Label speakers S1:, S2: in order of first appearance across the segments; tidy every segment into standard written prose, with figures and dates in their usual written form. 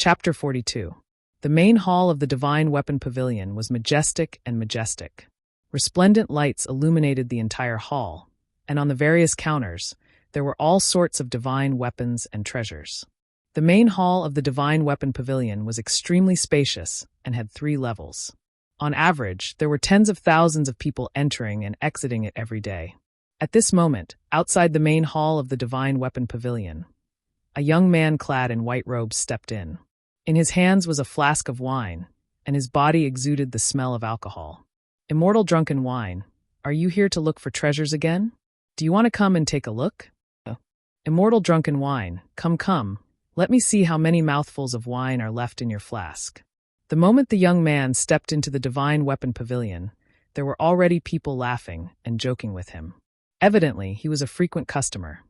S1: Chapter 42. The main hall of the Divine Weapon Pavilion was majestic and majestic. Resplendent lights illuminated the entire hall, and on the various counters, there were all sorts of divine weapons and treasures. The main hall of the Divine Weapon Pavilion was extremely spacious and had 3 levels. On average, there were tens of thousands of people entering and exiting it every day. At this moment, outside the main hall of the Divine Weapon Pavilion, a young man clad in white robes stepped in. In his hands was a flask of wine, and his body exuded the smell of alcohol. Immortal drunken wine, are you here to look for treasures again? Do you want to come and take a look? Immortal drunken wine, come, let me see how many mouthfuls of wine are left in your flask. The moment the young man stepped into the Divine Weapon Pavilion, there were already people laughing and joking with him. Evidently, he was a frequent customer.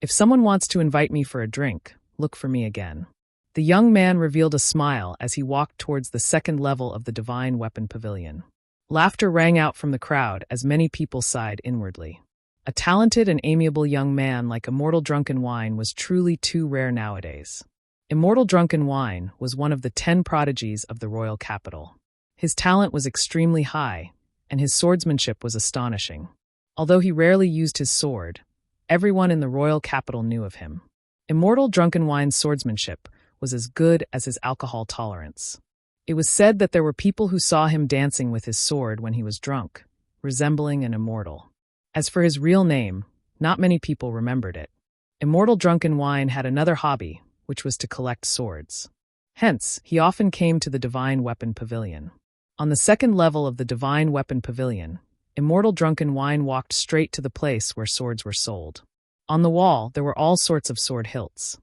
S1: If someone wants to invite me for a drink, look for me again. The young man revealed a smile as he walked towards the 2nd level of the Divine Weapon Pavilion. Laughter rang out from the crowd as many people sighed inwardly. A talented and amiable young man like Immortal Drunken Wine was truly too rare nowadays. Immortal Drunken Wine was one of the 10 prodigies of the royal capital. His talent was extremely high, and his swordsmanship was astonishing. Although he rarely used his sword, everyone in the royal capital knew of him. Immortal Drunken Wine's swordsmanship was as good as his alcohol tolerance. It was said that there were people who saw him dancing with his sword when he was drunk, resembling an immortal. As for his real name, not many people remembered it. Immortal Drunken Wine had another hobby, which was to collect swords. Hence, he often came to the Divine Weapon Pavilion. On the 2nd level of the Divine Weapon Pavilion, Immortal Drunken Wine walked straight to the place where swords were sold. On the wall, there were all sorts of sword hilts.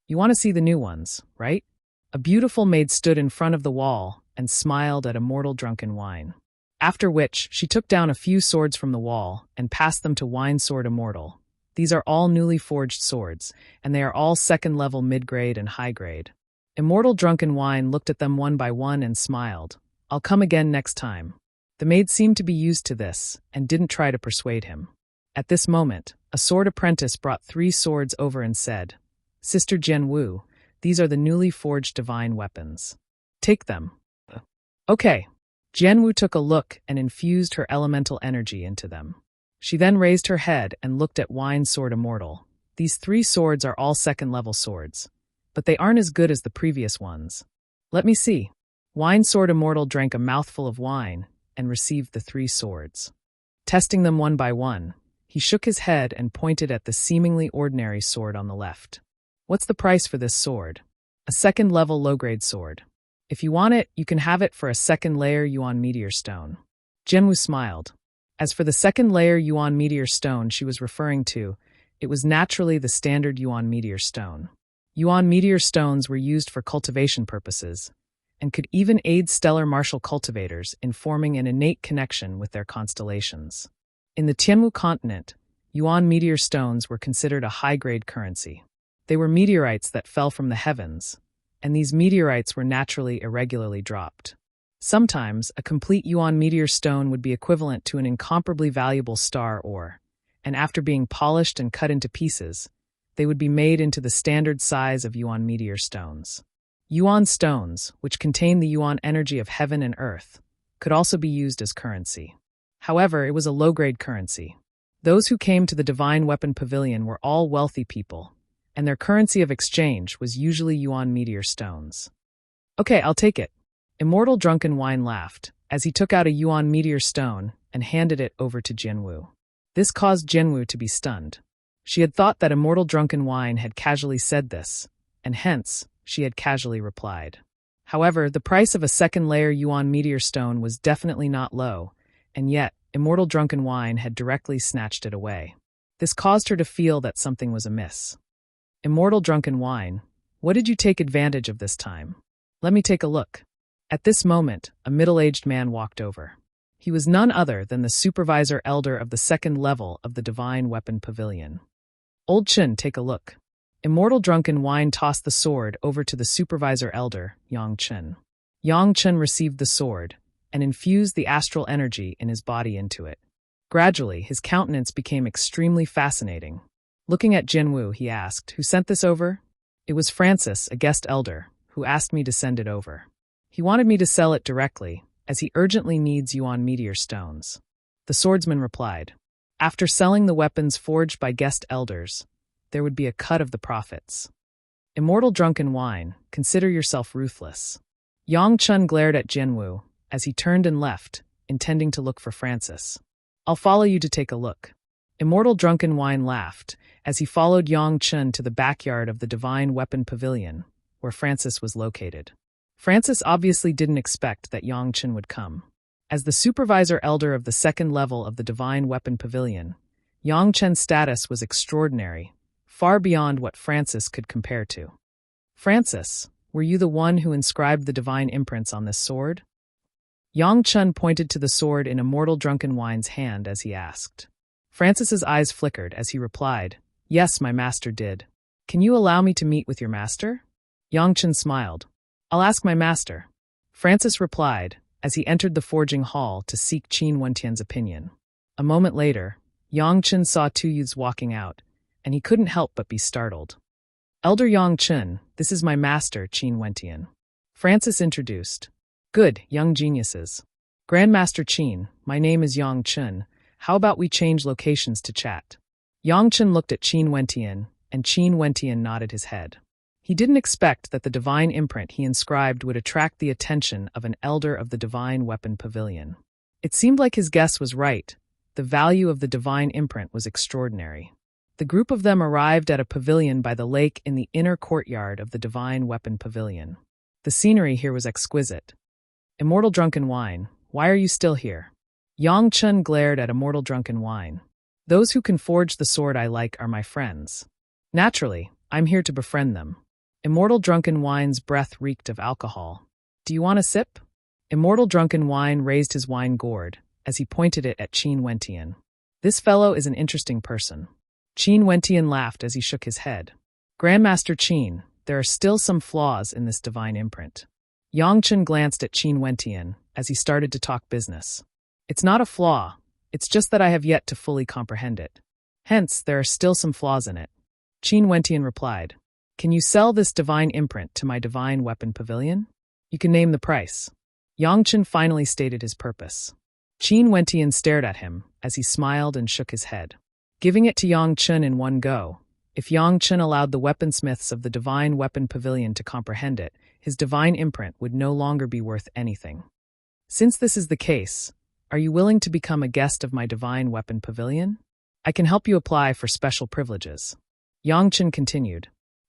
S1: You want to see the new ones, right? A beautiful maid stood in front of the wall and smiled at Immortal Drunken Wine. After which, she took down a few swords from the wall and passed them to Wine Sword Immortal. These are all newly forged swords, and they are all 2nd level mid-grade and high-grade. Immortal Drunken Wine looked at them one by one and smiled. I'll come again next time. The maid seemed to be used to this and didn't try to persuade him. At this moment, a sword apprentice brought 3 swords over and said, Sister Jian Wu, these are the newly forged divine weapons. Take them. Okay. Jian Wu took a look and infused her elemental energy into them. She then raised her head and looked at Wine Sword Immortal. These 3 swords are all 2nd level swords, but they aren't as good as the previous ones. Let me see. Wine Sword Immortal drank a mouthful of wine and received the 3 swords. Testing them one by one, he shook his head and pointed at the seemingly ordinary sword on the left. What's the price for this sword? A 2nd level low-grade sword. If you want it, you can have it for a 2nd layer Yuan Meteor Stone. Jian Wu smiled. As for the 2nd layer Yuan Meteor Stone she was referring to, it was naturally the standard Yuan Meteor Stone. Yuan Meteor Stones were used for cultivation purposes, and could even aid stellar martial cultivators in forming an innate connection with their constellations. In the Tianmu continent, Yuan Meteor Stones were considered a high-grade currency. They were meteorites that fell from the heavens, and these meteorites were naturally irregularly dropped. Sometimes, a complete Yuan Meteor Stone would be equivalent to an incomparably valuable star ore, and after being polished and cut into pieces, they would be made into the standard size of Yuan Meteor Stones. Yuan stones, which contain the Yuan energy of heaven and earth, could also be used as currency. However, it was a low-grade currency. Those who came to the Divine Weapon Pavilion were all wealthy people, and their currency of exchange was usually Yuan Meteor Stones. Okay, I'll take it. Immortal Drunken Wine laughed as he took out a Yuan Meteor Stone and handed it over to Jian Wu. This caused Jian Wu to be stunned. She had thought that Immortal Drunken Wine had casually said this, and hence, she had casually replied. However, the price of a 2nd layer Yuan Meteor Stone was definitely not low, and yet, Immortal Drunken Wine had directly snatched it away. This caused her to feel that something was amiss. Immortal Drunken Wine, what did you take advantage of this time? Let me take a look. At this moment, a middle-aged man walked over. He was none other than the supervisor elder of the 2nd level of the Divine Weapon Pavilion. Old Chen, take a look. Immortal Drunken Wine tossed the sword over to the supervisor elder, Yang Chen. Yang Chen received the sword and infused the astral energy in his body into it. Gradually, his countenance became extremely fascinating. Looking at Jian Wu, he asked, "Who sent this over?" It was Francis, a guest elder, who asked me to send it over. He wanted me to sell it directly, as he urgently needs yuan meteor stones. The swordsman replied, after selling the weapons forged by guest elders, there would be a cut of the profits. Immortal drunken wine, consider yourself ruthless. Yang Chun glared at Jianwu as he turned and left, intending to look for Francis. I'll follow you to take a look. Immortal drunken wine laughed as he followed Yang Chun to the backyard of the Divine Weapon Pavilion, where Francis was located. Francis obviously didn't expect that Yang Chun would come. As the supervisor elder of the second level of the Divine Weapon Pavilion, Yang Chun's status was extraordinary, far beyond what Francis could compare to. Francis, were you the one who inscribed the divine imprints on this sword? Yang Chun pointed to the sword in Immortal Drunken Wine's hand as he asked. Francis's eyes flickered as he replied, yes, my master did. Can you allow me to meet with your master? Yang Chun smiled. I'll ask my master. Francis replied, as he entered the forging hall to seek Qin Wentian's opinion. A moment later, Yang Chun saw two youths walking out, and he couldn't help but be startled. Elder Yang Chun, this is my master, Qin Wentian. Francis introduced. Good, young geniuses. Grandmaster Qin, my name is Yang Chun. How about we change locations to chat? Yang Chun looked at Qin Wentian, and Qin Wentian nodded his head. He didn't expect that the divine imprint he inscribed would attract the attention of an elder of the Divine Weapon Pavilion. It seemed like his guess was right. The value of the divine imprint was extraordinary. The group of them arrived at a pavilion by the lake in the inner courtyard of the Divine Weapon Pavilion. The scenery here was exquisite. Immortal Drunken Wine, why are you still here? Yang Chun glared at Immortal Drunken Wine. Those who can forge the sword I like are my friends. Naturally, I'm here to befriend them. Immortal Drunken Wine's breath reeked of alcohol. Do you want a sip? Immortal Drunken Wine raised his wine gourd as he pointed it at Qin Wentian. This fellow is an interesting person. Qin Wentian laughed as he shook his head. Grandmaster Qin, there are still some flaws in this divine imprint. Yang Chun glanced at Qin Wentian as he started to talk business. It's not a flaw, it's just that I have yet to fully comprehend it. Hence, there are still some flaws in it. Qin Wentian replied, can you sell this divine imprint to my Divine Weapon Pavilion? You can name the price. Yang Chun finally stated his purpose. Qin Wentian stared at him as he smiled and shook his head. Giving it to Yang Chun in one go, if Yang Chun allowed the weaponsmiths of the Divine Weapon Pavilion to comprehend it, his divine imprint would no longer be worth anything. Since this is the case, are you willing to become a guest of my Divine Weapon Pavilion? I can help you apply for special privileges. Yang Chun continued.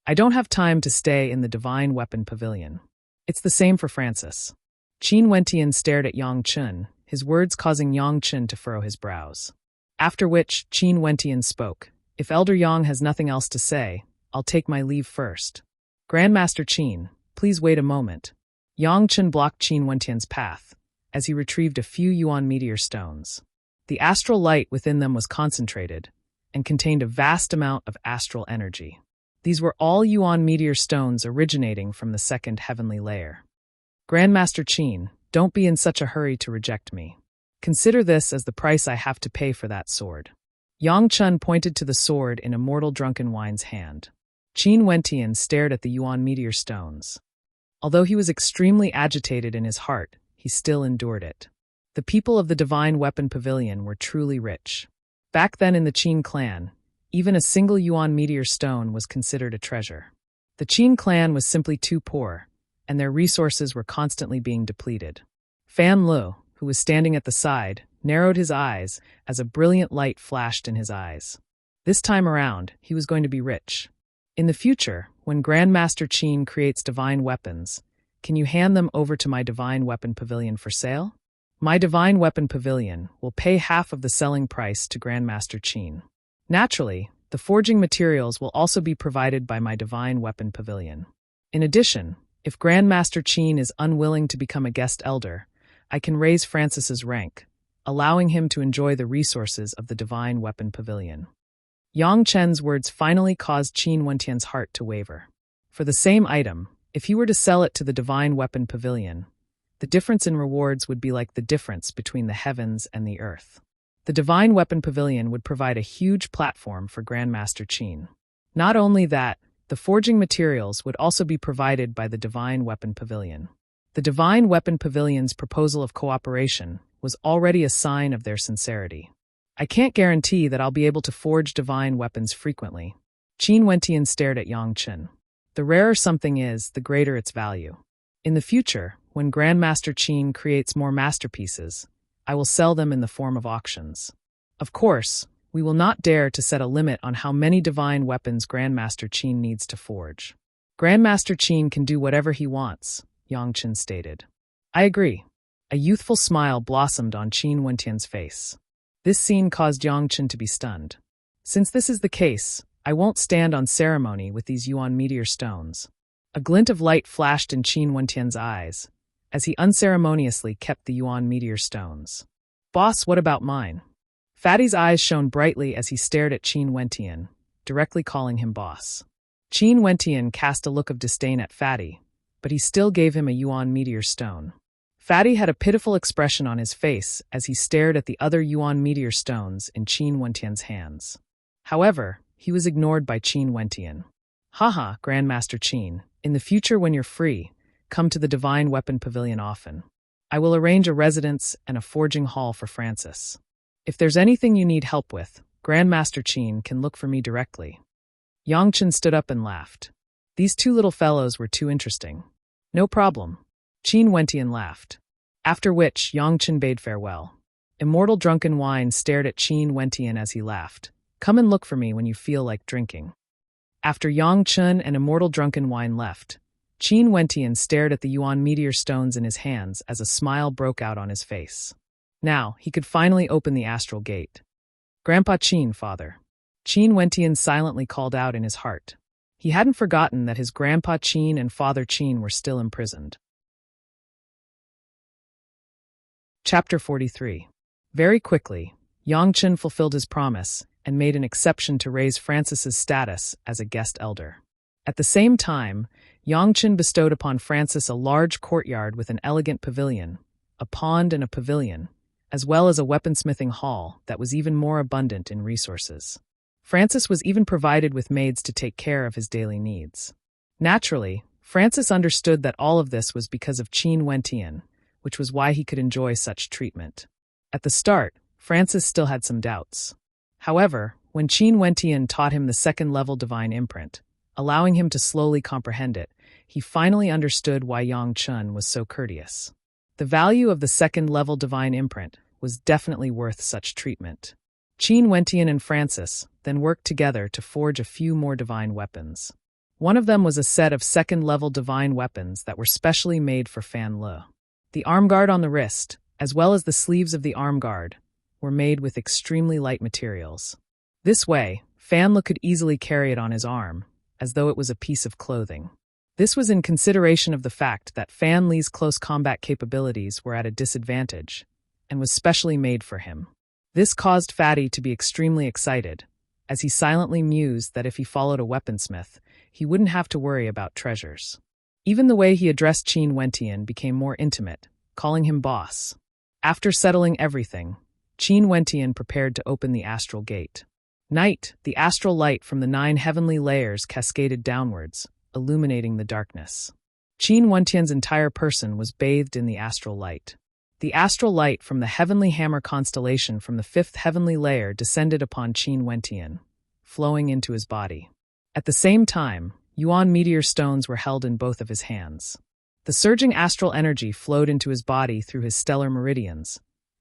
S1: I don't have time to stay in the Divine Weapon Pavilion. It's the same for Francis. Qin Wentian stared at Yang Chun, his words causing Yang Chun to furrow his brows. After which, Qin Wentian spoke. If Elder Yang has nothing else to say, I'll take my leave first. Grandmaster Qin, please wait a moment. Yang Chun blocked Qin Wentian's path, as he retrieved a few yuan meteor stones. The astral light within them was concentrated, and contained a vast amount of astral energy. These were all yuan meteor stones originating from the second heavenly layer. Grandmaster Qin, don't be in such a hurry to reject me. Consider this as the price I have to pay for that sword. Yang Chun pointed to the sword in Immortal Drunken Wine's hand. Qin Wentian stared at the yuan meteor stones. Although he was extremely agitated in his heart, he still endured it. The people of the Divine Weapon Pavilion were truly rich. Back then in the Qin clan, even a single yuan meteor stone was considered a treasure. The Qin clan was simply too poor, and their resources were constantly being depleted. Fan Lu, who was standing at the side, narrowed his eyes as a brilliant light flashed in his eyes. This time around, he was going to be rich. In the future, when Grandmaster Qin creates divine weapons, can you hand them over to my Divine Weapon Pavilion for sale? My Divine Weapon Pavilion will pay half of the selling price to Grandmaster Qin. Naturally, the forging materials will also be provided by my Divine Weapon Pavilion. In addition, if Grandmaster Qin is unwilling to become a guest elder, I can raise Francis's rank, allowing him to enjoy the resources of the Divine Weapon Pavilion. Yang Chen's words finally caused Qin Wentian's heart to waver. For the same item, if he were to sell it to the Divine Weapon Pavilion, the difference in rewards would be like the difference between the heavens and the earth. The Divine Weapon Pavilion would provide a huge platform for Grandmaster Qin. Not only that, The forging materials would also be provided by the Divine Weapon Pavilion. The Divine Weapon Pavilion's proposal of cooperation was already a sign of their sincerity. I can't guarantee that I'll be able to forge divine weapons frequently. Qin Wentian stared at Yang Chen. The rarer something is, the greater its value. In the future, when Grandmaster Qin creates more masterpieces, I will sell them in the form of auctions. Of course, we will not dare to set a limit on how many divine weapons Grandmaster Qin needs to forge. Grandmaster Qin can do whatever he wants, Yang Chen stated. I agree. A youthful smile blossomed on Qin Wentian's face. This scene caused Yang Chen to be stunned. Since this is the case, I won't stand on ceremony with these Yuan meteor stones. A glint of light flashed in Qin Wentian's eyes, as he unceremoniously kept the Yuan meteor stones. Boss, what about mine? Fatty's eyes shone brightly as he stared at Qin Wentian, directly calling him boss. Qin Wentian cast a look of disdain at Fatty, but he still gave him a Yuan meteor stone. Fatty had a pitiful expression on his face as he stared at the other Yuan meteor stones in Qin Wentian's hands. However, he was ignored by Qin Wentian. Haha, Grandmaster Qin, in the future when you're free, come to the Divine Weapon Pavilion often. I will arrange a residence and a forging hall for Francis. If there's anything you need help with, Grandmaster Qin can look for me directly. Yang Chen stood up and laughed. These two little fellows were too interesting. No problem. Qin Wentian laughed. After which, Yang Chen bade farewell. Immortal Drunken Wine stared at Qin Wentian as he laughed. Come and look for me when you feel like drinking. After Yang Chen and Immortal Drunken Wine left, Qin Wentian stared at the Yuan meteor stones in his hands as a smile broke out on his face. Now, he could finally open the astral gate. Grandpa Qin, father. Qin Wentian silently called out in his heart. He hadn't forgotten that his Grandpa Qin and Father Qin were still imprisoned. Chapter 43. Very quickly, Yang Chen fulfilled his promise and made an exception to raise Francis's status as a guest elder. At the same time, Yang Chen bestowed upon Francis a large courtyard with an elegant pavilion, a pond and a pavilion, as well as a weaponsmithing hall that was even more abundant in resources. Francis was even provided with maids to take care of his daily needs. Naturally, Francis understood that all of this was because of Qin Wentian, which was why he could enjoy such treatment. At the start, Francis still had some doubts. However, when Qin Wentian taught him the second-level divine imprint, allowing him to slowly comprehend it, he finally understood why Yang Chen was so courteous. The value of the second-level divine imprint was definitely worth such treatment. Qin Wentian and Francis then worked together to forge a few more divine weapons. One of them was a set of second-level divine weapons that were specially made for Fan Le. The armguard on the wrist, as well as the sleeves of the armguard, were made with extremely light materials. This way, Fan Le could easily carry it on his arm, as though it was a piece of clothing. This was in consideration of the fact that Fan Le's close combat capabilities were at a disadvantage, and was specially made for him. This caused Fatty to be extremely excited, as he silently mused that if he followed a weaponsmith, he wouldn't have to worry about treasures. Even the way he addressed Qin Wentian became more intimate, calling him boss. After settling everything, Qin Wentian prepared to open the astral gate. Night, the astral light from the 9 heavenly layers cascaded downwards, illuminating the darkness. Qin Wentian's entire person was bathed in the astral light. The astral light from the heavenly hammer constellation from the 5th heavenly layer descended upon Qin Wentian, flowing into his body. At the same time, Yuan meteor stones were held in both of his hands. The surging astral energy flowed into his body through his stellar meridians,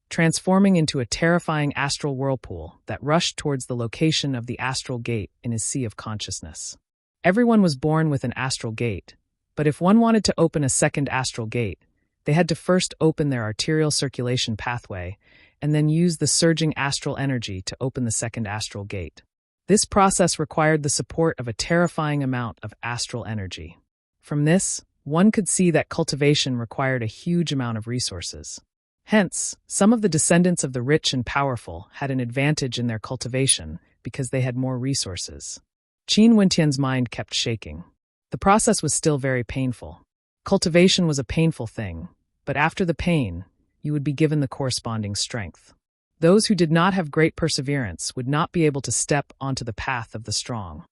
S1: transforming into a terrifying astral whirlpool that rushed towards the location of the astral gate in his sea of consciousness. Everyone was born with an astral gate, but if one wanted to open a second astral gate, they had to first open their arterial circulation pathway and then use the surging astral energy to open the second astral gate. This process required the support of a terrifying amount of astral energy. From this, one could see that cultivation required a huge amount of resources. Hence, some of the descendants of the rich and powerful had an advantage in their cultivation because they had more resources. Qin Wentian's mind kept shaking. The process was still very painful. Cultivation was a painful thing, but after the pain, you would be given the corresponding strength. Those who did not have great perseverance would not be able to step onto the path of the strong.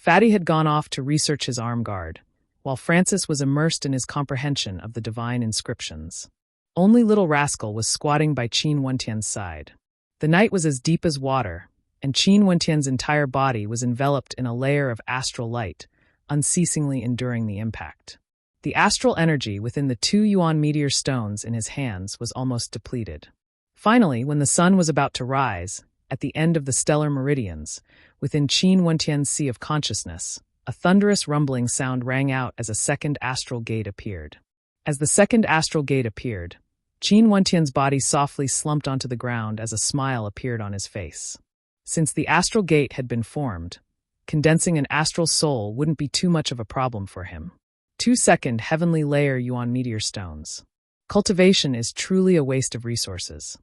S1: Fatty had gone off to research his arm guard, while Francis was immersed in his comprehension of the divine inscriptions. Only little Rascal was squatting by Qin Wentian's side. The night was as deep as water, and Qin Wentian's entire body was enveloped in a layer of astral light, unceasingly enduring the impact. The astral energy within the 2 yuan meteor stones in his hands was almost depleted. Finally, when the sun was about to rise, at the end of the stellar meridians, within Qin Wentian's sea of consciousness, a thunderous rumbling sound rang out as a second astral gate appeared. As the second astral gate appeared, Qin Wentian's body softly slumped onto the ground as a smile appeared on his face. Since the astral gate had been formed, condensing an astral soul wouldn't be too much of a problem for him. 2-second heavenly layer yuan meteor stones. Cultivation is truly a waste of resources.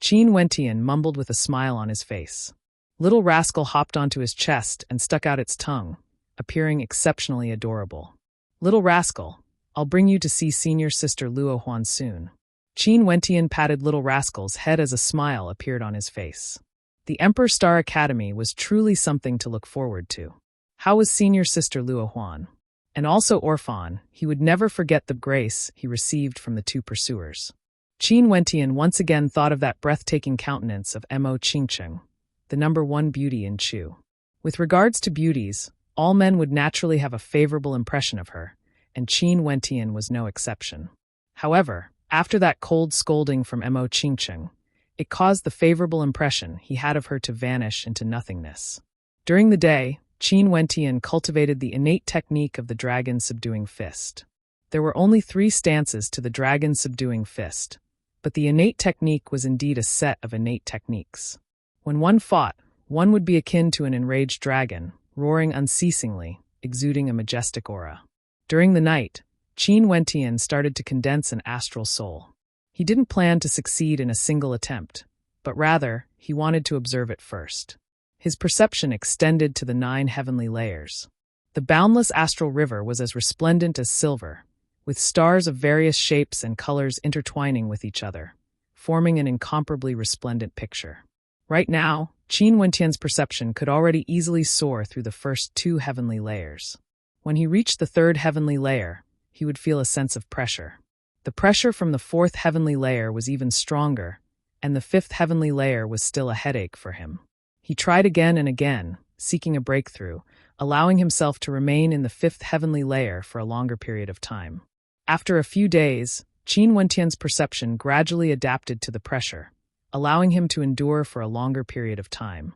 S1: Qin Wentian mumbled with a smile on his face. Little Rascal hopped onto his chest and stuck out its tongue, appearing exceptionally adorable. Little Rascal, I'll bring you to see senior sister Luo Huan soon. Qin Wentian patted Little Rascal's head as a smile appeared on his face. The Emperor Star Academy was truly something to look forward to. How was senior sister Luo Huan? And also Orphan, he would never forget the grace he received from the 2 pursuers. Qin Wentian once again thought of that breathtaking countenance of Mo Qingcheng, the #1 beauty in Chu. With regards to beauties, all men would naturally have a favorable impression of her, and Qin Wentian was no exception. However, after that cold scolding from Mo Qingcheng, it caused the favorable impression he had of her to vanish into nothingness. During the day, Qin Wentian cultivated the innate technique of the dragon subduing fist. There were only 3 stances to the dragon subduing fist, but the innate technique was indeed a set of innate techniques. When one fought, one would be akin to an enraged dragon, roaring unceasingly, exuding a majestic aura. During the night, Qin Wentian started to condense an astral soul. He didn't plan to succeed in a single attempt, but rather, he wanted to observe it first. His perception extended to the 9 heavenly layers. The boundless astral river was as resplendent as silver, with stars of various shapes and colors intertwining with each other, forming an incomparably resplendent picture. Right now, Qin Wentian's perception could already easily soar through the first 2 heavenly layers. When he reached the 3rd heavenly layer, he would feel a sense of pressure. The pressure from the 4th heavenly layer was even stronger, and the 5th heavenly layer was still a headache for him. He tried again and again, seeking a breakthrough, allowing himself to remain in the 5th heavenly layer for a longer period of time. After a few days, Qin Wentian's perception gradually adapted to the pressure, allowing him to endure for a longer period of time.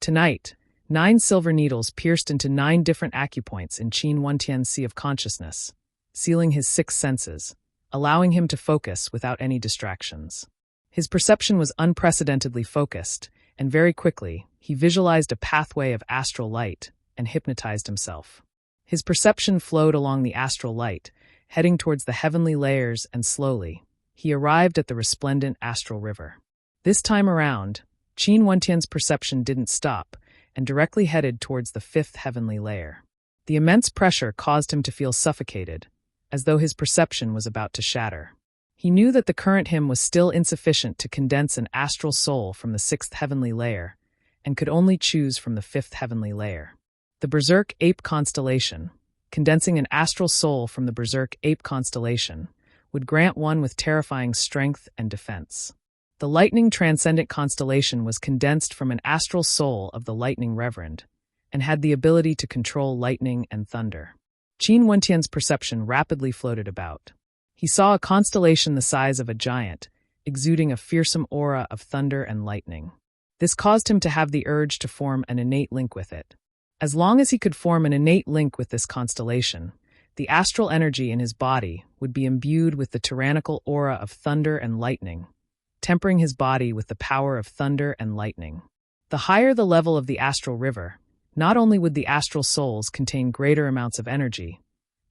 S1: Tonight, 9 silver needles pierced into 9 different acupoints in Qin Wentian's sea of consciousness, sealing his 6 senses, allowing him to focus without any distractions. His perception was unprecedentedly focused, and very quickly, he visualized a pathway of astral light and hypnotized himself. His perception flowed along the astral light, heading towards the heavenly layers, and slowly, he arrived at the resplendent astral river. This time around, Qin Wentian's perception didn't stop, and directly headed towards the 5th heavenly layer. The immense pressure caused him to feel suffocated, as though his perception was about to shatter. He knew that the current him was still insufficient to condense an astral soul from the 6th heavenly layer, and could only choose from the 5th heavenly layer. The Berserk Ape Constellation, condensing an astral soul from the Berserk Ape Constellation, would grant one with terrifying strength and defense. The Lightning Transcendent Constellation was condensed from an astral soul of the Lightning Reverend, and had the ability to control lightning and thunder. Qin Wentian's perception rapidly floated about. He saw a constellation the size of a giant, exuding a fearsome aura of thunder and lightning. This caused him to have the urge to form an innate link with it. As long as he could form an innate link with this constellation, the astral energy in his body would be imbued with the tyrannical aura of thunder and lightning, tempering his body with the power of thunder and lightning. The higher the level of the astral river, not only would the astral souls contain greater amounts of energy,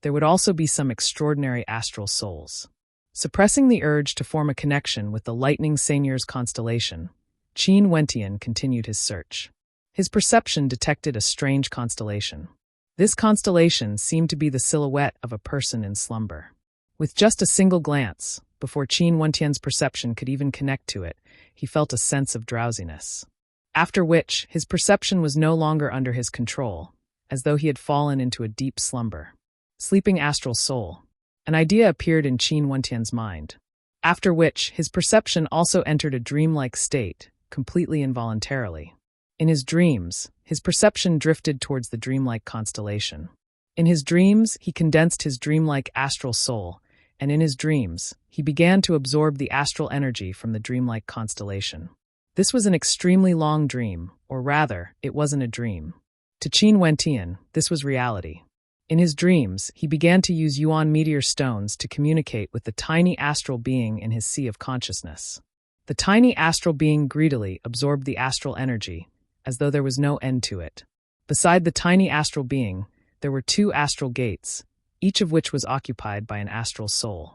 S1: there would also be some extraordinary astral souls. Suppressing the urge to form a connection with the Lightning Seigneurs constellation, Qin Wentian continued his search. His perception detected a strange constellation. This constellation seemed to be the silhouette of a person in slumber. With just a single glance, before Qin Wentian's perception could even connect to it, he felt a sense of drowsiness. After which, his perception was no longer under his control, as though he had fallen into a deep slumber. Sleeping astral soul. An idea appeared in Qin Wentian's mind. After which, his perception also entered a dreamlike state, completely involuntarily. In his dreams, his perception drifted towards the dreamlike constellation. In his dreams, he condensed his dreamlike astral soul, and in his dreams, he began to absorb the astral energy from the dreamlike constellation. This was an extremely long dream, or rather, it wasn't a dream. To Qin Wentian, this was reality. In his dreams, he began to use Yuan meteor stones to communicate with the tiny astral being in his sea of consciousness. The tiny astral being greedily absorbed the astral energy, as though there was no end to it. Beside the tiny astral being, there were 2 astral gates, each of which was occupied by an astral soul.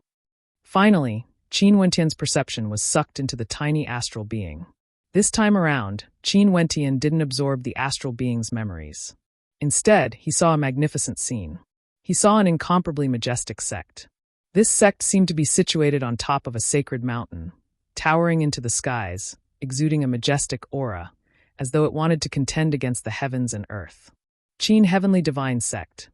S1: Finally, Qin Wentian's perception was sucked into the tiny astral being. This time around, Qin Wentian didn't absorb the astral being's memories. Instead, he saw a magnificent scene. He saw an incomparably majestic sect. This sect seemed to be situated on top of a sacred mountain, towering into the skies, exuding a majestic aura, as though it wanted to contend against the heavens and earth. Qin Heavenly Divine Sect.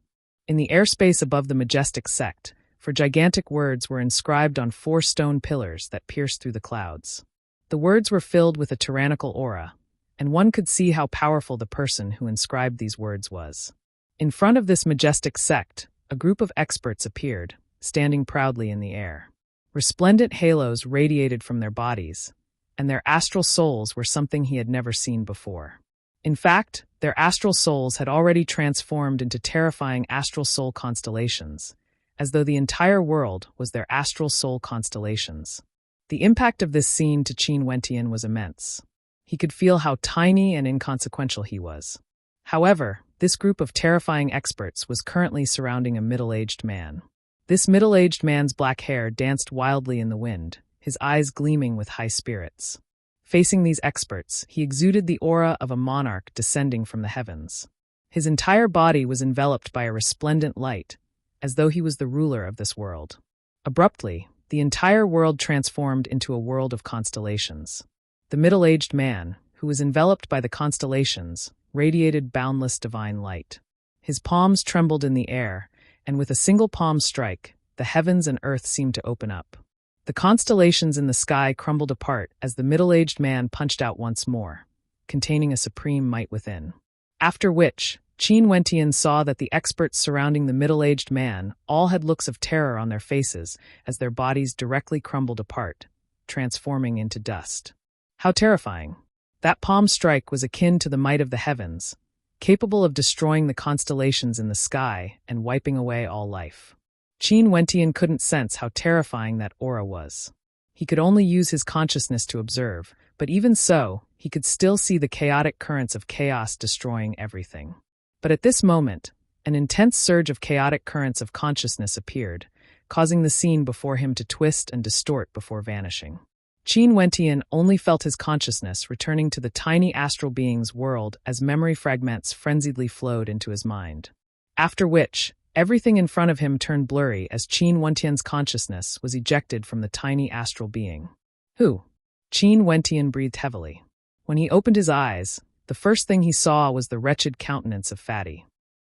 S1: In the airspace above the majestic sect, gigantic words were inscribed on 4 stone pillars that pierced through the clouds. The words were filled with a tyrannical aura, and one could see how powerful the person who inscribed these words was. In front of this majestic sect, a group of experts appeared, standing proudly in the air. Resplendent halos radiated from their bodies, and their astral souls were something he had never seen before. In fact, their astral souls had already transformed into terrifying astral soul constellations, as though the entire world was their astral soul constellations. The impact of this scene to Qin Wentian was immense. He could feel how tiny and inconsequential he was. However, this group of terrifying experts was currently surrounding a middle-aged man. This middle-aged man's black hair danced wildly in the wind, his eyes gleaming with high spirits. Facing these experts, he exuded the aura of a monarch descending from the heavens. His entire body was enveloped by a resplendent light, as though he was the ruler of this world. Abruptly, the entire world transformed into a world of constellations. The middle-aged man, who was enveloped by the constellations, radiated boundless divine light. His palms trembled in the air, and with a single palm strike, the heavens and earth seemed to open up. The constellations in the sky crumbled apart as the middle-aged man punched out once more, containing a supreme might within. After which, Qin Wentian saw that the experts surrounding the middle-aged man all had looks of terror on their faces as their bodies directly crumbled apart, transforming into dust. How terrifying! That palm strike was akin to the might of the heavens, capable of destroying the constellations in the sky and wiping away all life. Qin Wentian couldn't sense how terrifying that aura was. He could only use his consciousness to observe, but even so, he could still see the chaotic currents of chaos destroying everything. But at this moment, an intense surge of chaotic currents of consciousness appeared, causing the scene before him to twist and distort before vanishing. Qin Wentian only felt his consciousness returning to the tiny astral being's world as memory fragments frenziedly flowed into his mind. After which, everything in front of him turned blurry as Qin Wentian's consciousness was ejected from the tiny astral being. Who? Qin Wentian breathed heavily. When he opened his eyes, the first thing he saw was the wretched countenance of Fatty.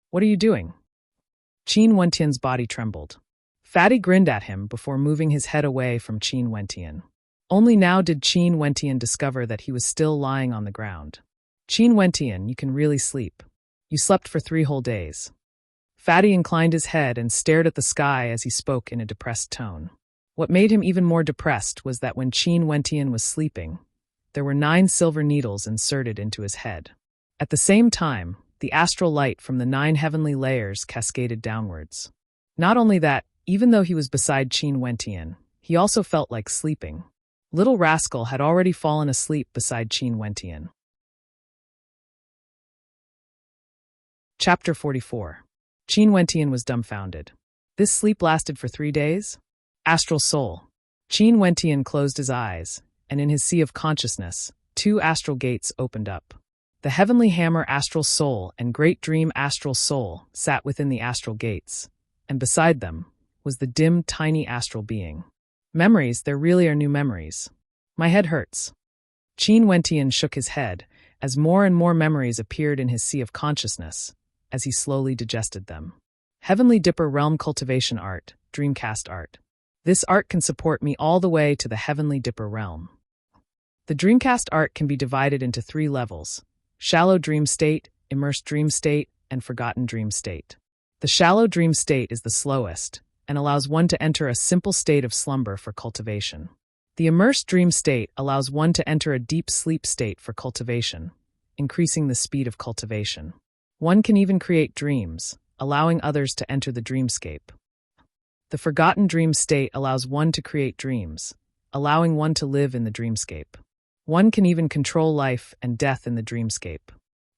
S1: "What are you doing?" Qin Wentian's body trembled. Fatty grinned at him before moving his head away from Qin Wentian. Only now did Qin Wentian discover that he was still lying on the ground. "Qin Wentian, you can really sleep. You slept for 3 whole days." Fatty inclined his head and stared at the sky as he spoke in a depressed tone. What made him even more depressed was that when Qin Wentian was sleeping, there were 9 silver needles inserted into his head. At the same time, the astral light from the 9 heavenly layers cascaded downwards. Not only that, even though he was beside Qin Wentian, he also felt like sleeping. Little rascal had already fallen asleep beside Qin Wentian. Chapter 44. Qin Wentian was dumbfounded. This sleep lasted for 3 days? Astral soul. Qin Wentian closed his eyes, and in his sea of consciousness, 2 astral gates opened up. The heavenly hammer astral soul and great dream astral soul sat within the astral gates, and beside them was the dim, tiny astral being. Memories, there really are new memories. My head hurts. Qin Wentian shook his head as more and more memories appeared in his sea of consciousness, as he slowly digested them. Heavenly Dipper Realm Cultivation Art, Dreamcast Art. This art can support me all the way to the Heavenly Dipper realm. The Dreamcast art can be divided into 3 levels: shallow dream state, immersed dream state, and forgotten dream state. The shallow dream state is the slowest and allows one to enter a simple state of slumber for cultivation. The immersed dream state allows one to enter a deep sleep state for cultivation, increasing the speed of cultivation. One can even create dreams, allowing others to enter the dreamscape. The forgotten dream state allows one to create dreams, allowing one to live in the dreamscape. One can even control life and death in the dreamscape.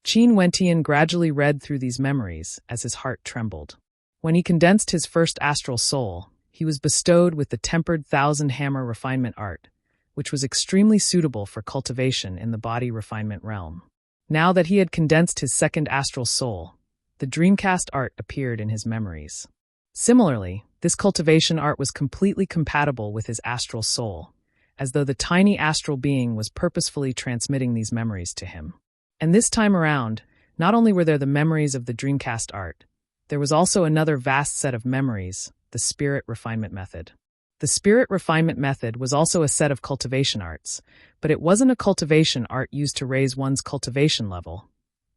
S1: Qin Wentian gradually read through these memories as his heart trembled. When he condensed his first astral soul, he was bestowed with the tempered thousand hammer refinement art, which was extremely suitable for cultivation in the body refinement realm. Now that he had condensed his second astral soul, the Dreamcast art appeared in his memories. Similarly, this cultivation art was completely compatible with his astral soul, as though the tiny astral being was purposefully transmitting these memories to him. And this time around, not only were there the memories of the Dreamcast art, there was also another vast set of memories, the Spirit Refinement Method. The Spirit Refinement Method was also a set of cultivation arts, but it wasn't a cultivation art used to raise one's cultivation level,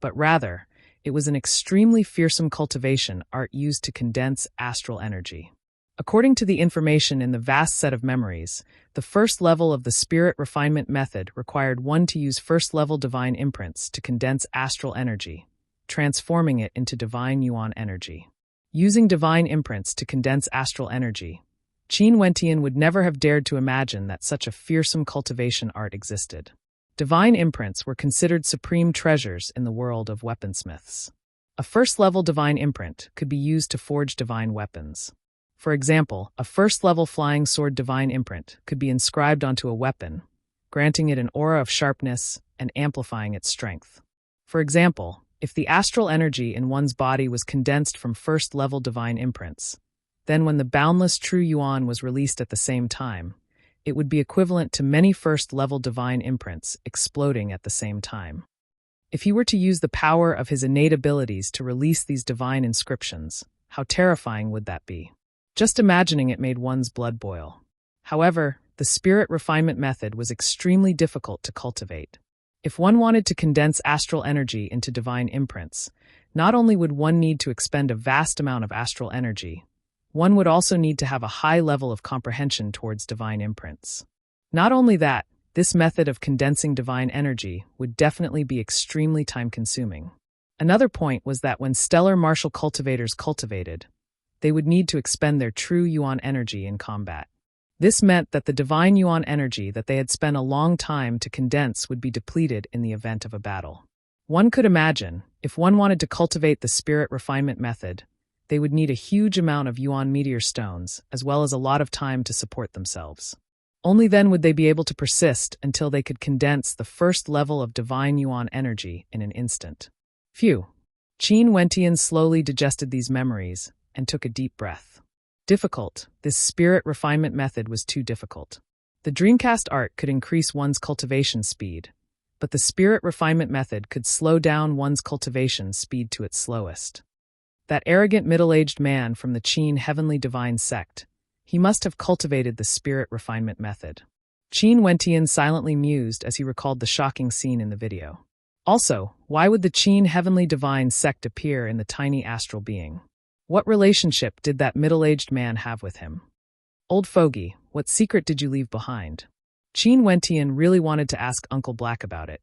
S1: but rather, it was an extremely fearsome cultivation art used to condense astral energy. According to the information in the vast set of memories, the first level of the Spirit Refinement Method required one to use first-level divine imprints to condense astral energy, transforming it into divine yuan energy. Using divine imprints to condense astral energy, Qin Wentian would never have dared to imagine that such a fearsome cultivation art existed. Divine imprints were considered supreme treasures in the world of weaponsmiths. A first-level divine imprint could be used to forge divine weapons. For example, a first-level flying sword divine imprint could be inscribed onto a weapon, granting it an aura of sharpness and amplifying its strength. For example, if the astral energy in one's body was condensed from first-level divine imprints, then when the boundless true yuan was released at the same time, it would be equivalent to many first-level divine imprints exploding at the same time. If he were to use the power of his innate abilities to release these divine inscriptions, how terrifying would that be? Just imagining it made one's blood boil. However, the Spirit Refinement Method was extremely difficult to cultivate. If one wanted to condense astral energy into divine imprints, not only would one need to expend a vast amount of astral energy, one would also need to have a high level of comprehension towards divine imprints. Not only that, this method of condensing divine energy would definitely be extremely time-consuming. Another point was that when stellar martial cultivators cultivated, they would need to expend their true yuan energy in combat. This meant that the divine yuan energy that they had spent a long time to condense would be depleted in the event of a battle. One could imagine, if one wanted to cultivate the Spirit Refinement Method, they would need a huge amount of yuan meteor stones, as well as a lot of time to support themselves. Only then would they be able to persist until they could condense the first level of divine yuan energy in an instant. Phew. Qin Wentian slowly digested these memories and took a deep breath. Difficult. This Spirit Refinement Method was too difficult. The Dreamcast art could increase one's cultivation speed, but the Spirit Refinement Method could slow down one's cultivation speed to its slowest. That arrogant middle-aged man from the Qin Heavenly Divine Sect, he must have cultivated the Spirit Refinement Method. Qin Wentian silently mused as he recalled the shocking scene in the video. Also, why would the Qin Heavenly Divine Sect appear in the tiny astral being? What relationship did that middle-aged man have with him? Old fogey, what secret did you leave behind? Qin Wentian really wanted to ask Uncle Black about it.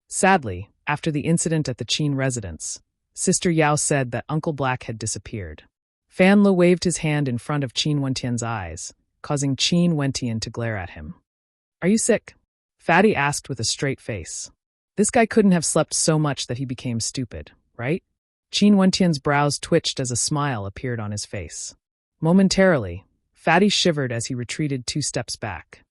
S1: Sadly, after the incident at the Qin residence, Sister Yao said that Uncle Black had disappeared. Fan Le waved his hand in front of Qin Wentian's eyes, causing Qin Wentian to glare at him. Are you sick? Fatty asked with a straight face. This guy couldn't have slept so much that he became stupid, right? Qin Wentian's brows twitched as a smile appeared on his face. Momentarily, Fatty shivered as he retreated 2 steps back.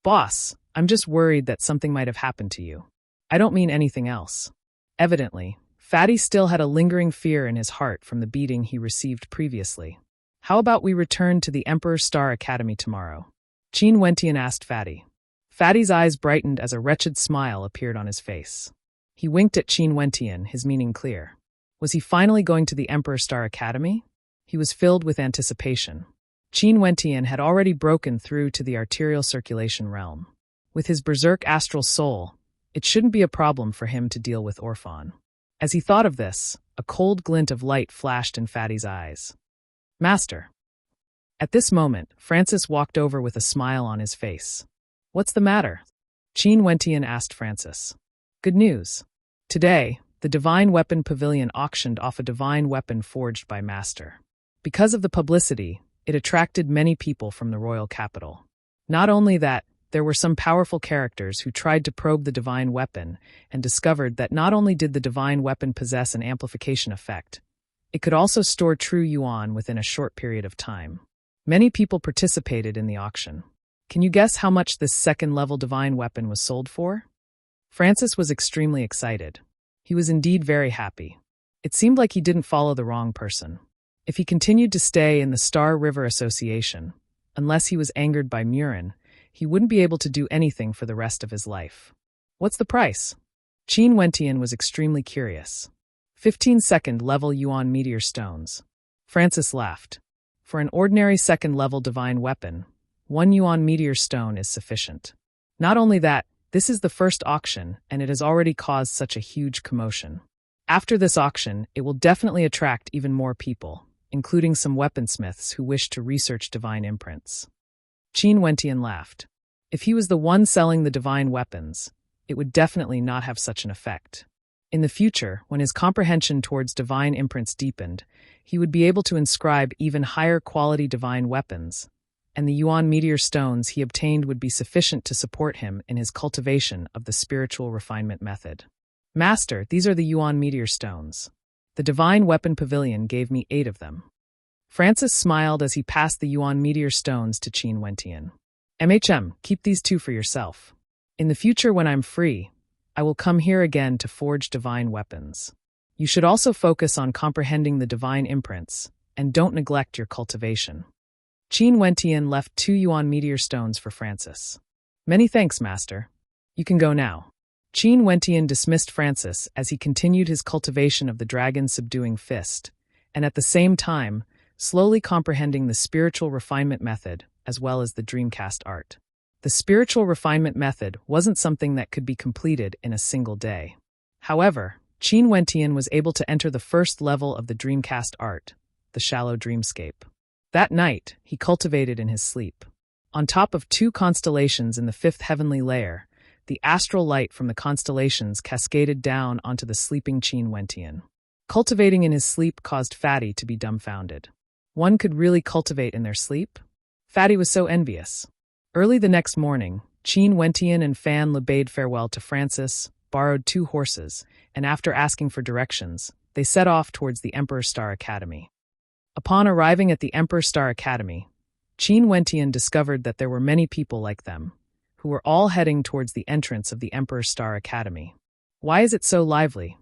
S1: Boss, I'm just worried that something might have happened to you. I don't mean anything else. Evidently, Fatty still had a lingering fear in his heart from the beating he received previously. How about we return to the Emperor Star Academy tomorrow? Qin Wentian asked Fatty. Fatty's eyes brightened as a wretched smile appeared on his face. He winked at Qin Wentian, his meaning clear. Was he finally going to the Emperor Star Academy? He was filled with anticipation. Qin Wentian had already broken through to the arterial circulation realm. With his berserk astral soul, it shouldn't be a problem for him to deal with Orphan. As he thought of this, a cold glint of light flashed in Fatty's eyes. Master. At this moment, Francis walked over with a smile on his face. What's the matter? Qin Wentian asked Francis. Good news. Today, the Divine Weapon Pavilion auctioned off a divine weapon forged by Master. Because of the publicity, it attracted many people from the royal capital. Not only that, there were some powerful characters who tried to probe the divine weapon and discovered that not only did the divine weapon possess an amplification effect, it could also store true yuan within a short period of time. Many people participated in the auction. Can you guess how much this second-level divine weapon was sold for? Francis was extremely excited. He was indeed very happy. It seemed like he didn't follow the wrong person. If he continued to stay in the Star River Association, unless he was angered by Murin, he wouldn't be able to do anything for the rest of his life. What's the price? Qin Wentian was extremely curious. 15 second-level yuan meteor stones. Francis laughed. For an ordinary second-level divine weapon, 1 yuan meteor stone is sufficient. Not only that, this is the first auction, and it has already caused such a huge commotion. After this auction, it will definitely attract even more people, including some weaponsmiths who wish to research divine imprints. Qin Wentian laughed. If he was the one selling the divine weapons, it would definitely not have such an effect. In the future, when his comprehension towards divine imprints deepened, he would be able to inscribe even higher quality divine weapons, and the yuan meteor stones he obtained would be sufficient to support him in his cultivation of the spiritual refinement method. Master, these are the yuan meteor stones. The divine weapon pavilion gave me 8 of them. Francis smiled as he passed the yuan meteor stones to Qin Wentian. Keep these 2 for yourself. In the future when I'm free, I will come here again to forge divine weapons. You should also focus on comprehending the divine imprints, and don't neglect your cultivation. Qin Wentian left 2 yuan meteor stones for Francis. Many thanks, Master. You can go now. Qin Wentian dismissed Francis as he continued his cultivation of the dragon-subduing fist, and at the same time, slowly comprehending the spiritual refinement method as well as the dreamcast art. The spiritual refinement method wasn't something that could be completed in a single day. However, Qin Wentian was able to enter the first level of the dreamcast art, the shallow dreamscape. That night, he cultivated in his sleep. On top of 2 constellations in the 5th heavenly layer, the astral light from the constellations cascaded down onto the sleeping Qin Wentian. Cultivating in his sleep caused Fatty to be dumbfounded. One could really cultivate in their sleep? Fatty was so envious. Early the next morning, Qin Wentian and Fan Le bade farewell to Francis, borrowed 2 horses, and after asking for directions, they set off towards the Emperor Star Academy. Upon arriving at the Emperor Star Academy, Qin Wentian discovered that there were many people like them, who were all heading towards the entrance of the Emperor Star Academy. Why is it so lively?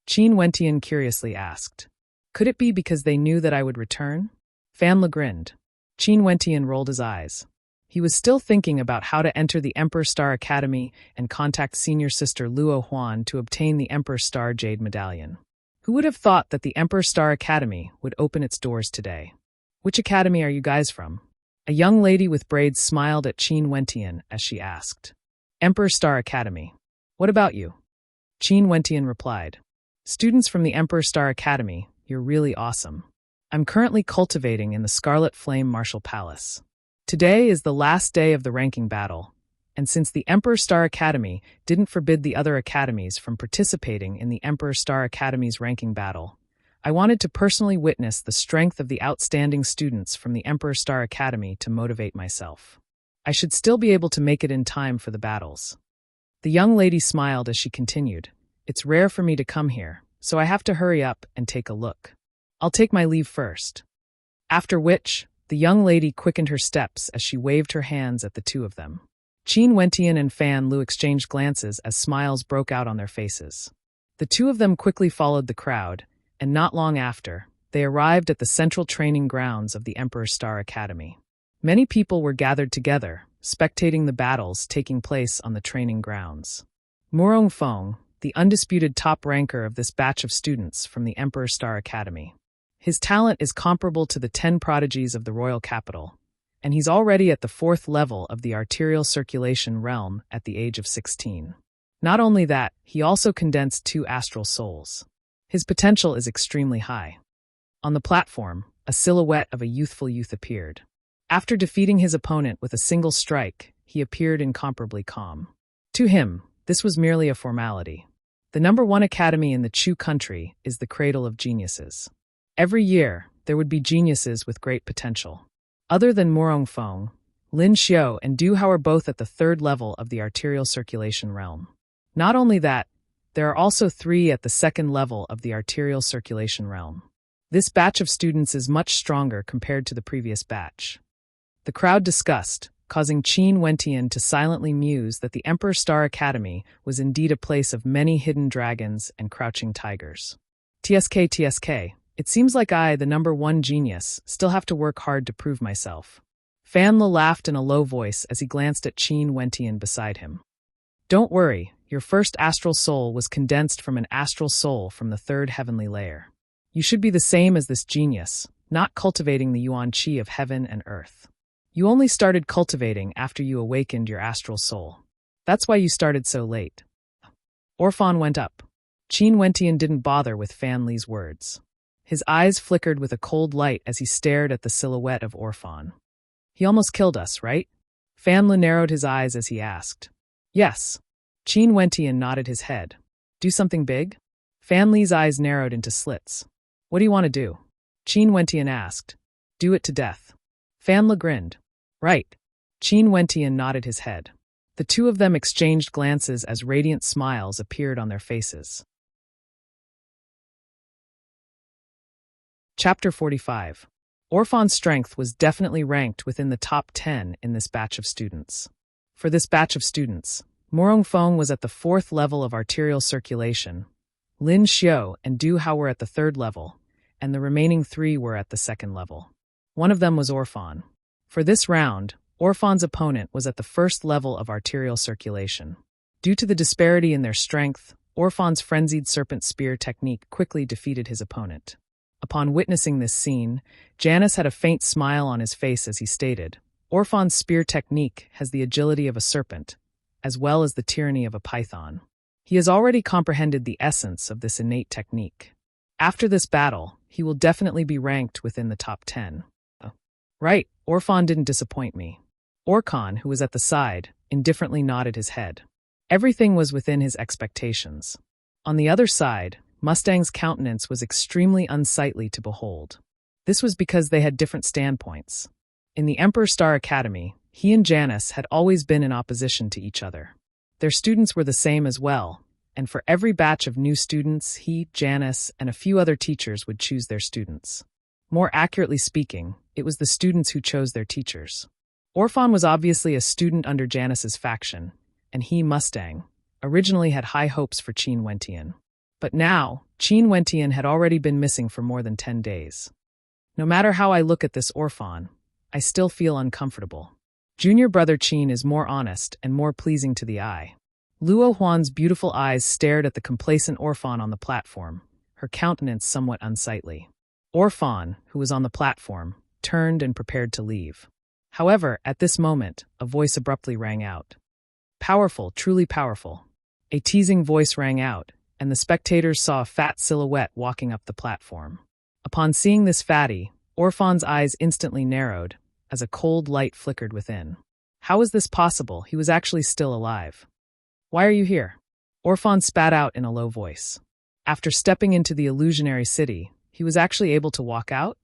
S1: Qin Wentian curiously asked. Could it be because they knew that I would return? Fan Le grinned. Qin Wentian rolled his eyes. He was still thinking about how to enter the Emperor Star Academy and contact senior sister Luo Huan to obtain the Emperor Star Jade Medallion. Who would have thought that the Emperor Star Academy would open its doors today? Which academy are you guys from? A young lady with braids smiled at Qin Wentian as she asked. Emperor Star Academy. What about you? Qin Wentian replied. Students from the Emperor Star Academy, you're really awesome. I'm currently cultivating in the Scarlet Flame Martial Palace. Today is the last day of the ranking battle, and since the Emperor Star Academy didn't forbid the other academies from participating in the Emperor Star Academy's ranking battle, I wanted to personally witness the strength of the outstanding students from the Emperor Star Academy to motivate myself. I should still be able to make it in time for the battles. The young lady smiled as she continued. It's rare for me to come here, so I have to hurry up and take a look. I'll take my leave first. After which, the young lady quickened her steps as she waved her hands at the 2 of them. Qin Wentian and Fan Lu exchanged glances as smiles broke out on their faces. The 2 of them quickly followed the crowd, and not long after, they arrived at the central training grounds of the Emperor Star Academy. Many people were gathered together, spectating the battles taking place on the training grounds. Murong Feng, the undisputed top ranker of this batch of students from the Emperor Star Academy. His talent is comparable to the 10 prodigies of the royal capital, and he's already at the 4th level of the arterial circulation realm at the age of 16. Not only that, he also condensed 2 astral souls. His potential is extremely high. On the platform, a silhouette of a youthful youth appeared. After defeating his opponent with a single strike, he appeared incomparably calm. To him, this was merely a formality. The #1 academy in the Chu country is the cradle of geniuses. Every year, there would be geniuses with great potential. Other than Morong Fong, Lin Xiao and Du Hao are both at the 3rd level of the arterial circulation realm. Not only that, there are also 3 at the 2nd level of the arterial circulation realm. This batch of students is much stronger compared to the previous batch. The crowd discussed, causing Qin Wentian to silently muse that the Emperor Star Academy was indeed a place of many hidden dragons and crouching tigers. TSK, it seems like I, the #1 genius, still have to work hard to prove myself. Fan Le laughed in a low voice as he glanced at Qin Wentian beside him. Don't worry, your first astral soul was condensed from an astral soul from the 3rd heavenly layer. You should be the same as this genius, not cultivating the Yuan Qi of heaven and earth. You only started cultivating after you awakened your astral soul. That's why you started so late. Orphan went up. Qin Wentian didn't bother with Fan Li's words. His eyes flickered with a cold light as he stared at the silhouette of Orphan. He almost killed us, right? Fan Li narrowed his eyes as he asked. Yes. Qin Wentian nodded his head. Do something big? Fan Li's eyes narrowed into slits. What do you want to do? Qin Wentian asked. Do it to death. Fan Li grinned. Right. Qin Wentian nodded his head. The two of them exchanged glances as radiant smiles appeared on their faces. Chapter 45. Orphan's strength was definitely ranked within the top 10 in this batch of students. For this batch of students, Morong Fong was at the 4th level of arterial circulation, Lin Xiao and Du Hao were at the 3rd level, and the remaining 3 were at the 2nd level. One of them was Orphan. For this round, Orphan's opponent was at the 1st level of arterial circulation. Due to the disparity in their strength, Orphan's frenzied serpent spear technique quickly defeated his opponent. Upon witnessing this scene, Janus had a faint smile on his face as he stated, Orphan's spear technique has the agility of a serpent, as well as the tyranny of a python. He has already comprehended the essence of this innate technique. After this battle, he will definitely be ranked within the top 10. Right, Orphan didn't disappoint me. Orkhan, who was at the side, indifferently nodded his head. Everything was within his expectations. On the other side, Mustang's countenance was extremely unsightly to behold. This was because they had different standpoints. In the Emperor Star Academy, he and Janus had always been in opposition to each other. Their students were the same as well, and for every batch of new students, he, Janus, and a few other teachers would choose their students. More accurately speaking, it was the students who chose their teachers. Orphan was obviously a student under Janus's faction, and he, Mustang, originally had high hopes for Qin Wentian. But now, Qin Wentian had already been missing for more than 10 days. No matter how I look at this Orphan, I still feel uncomfortable. Junior brother Qin is more honest and more pleasing to the eye. Luo Huan's beautiful eyes stared at the complacent Orphan on the platform, her countenance somewhat unsightly. Orphan, who was on the platform, turned and prepared to leave. However, at this moment, a voice abruptly rang out. Powerful, truly powerful. A teasing voice rang out, and the spectators saw a fat silhouette walking up the platform. Upon seeing this fatty, Orphan's eyes instantly narrowed, as a cold light flickered within. How was this possible? He was actually still alive. Why are you here? Orphan spat out in a low voice. After stepping into the illusionary city, he was actually able to walk out?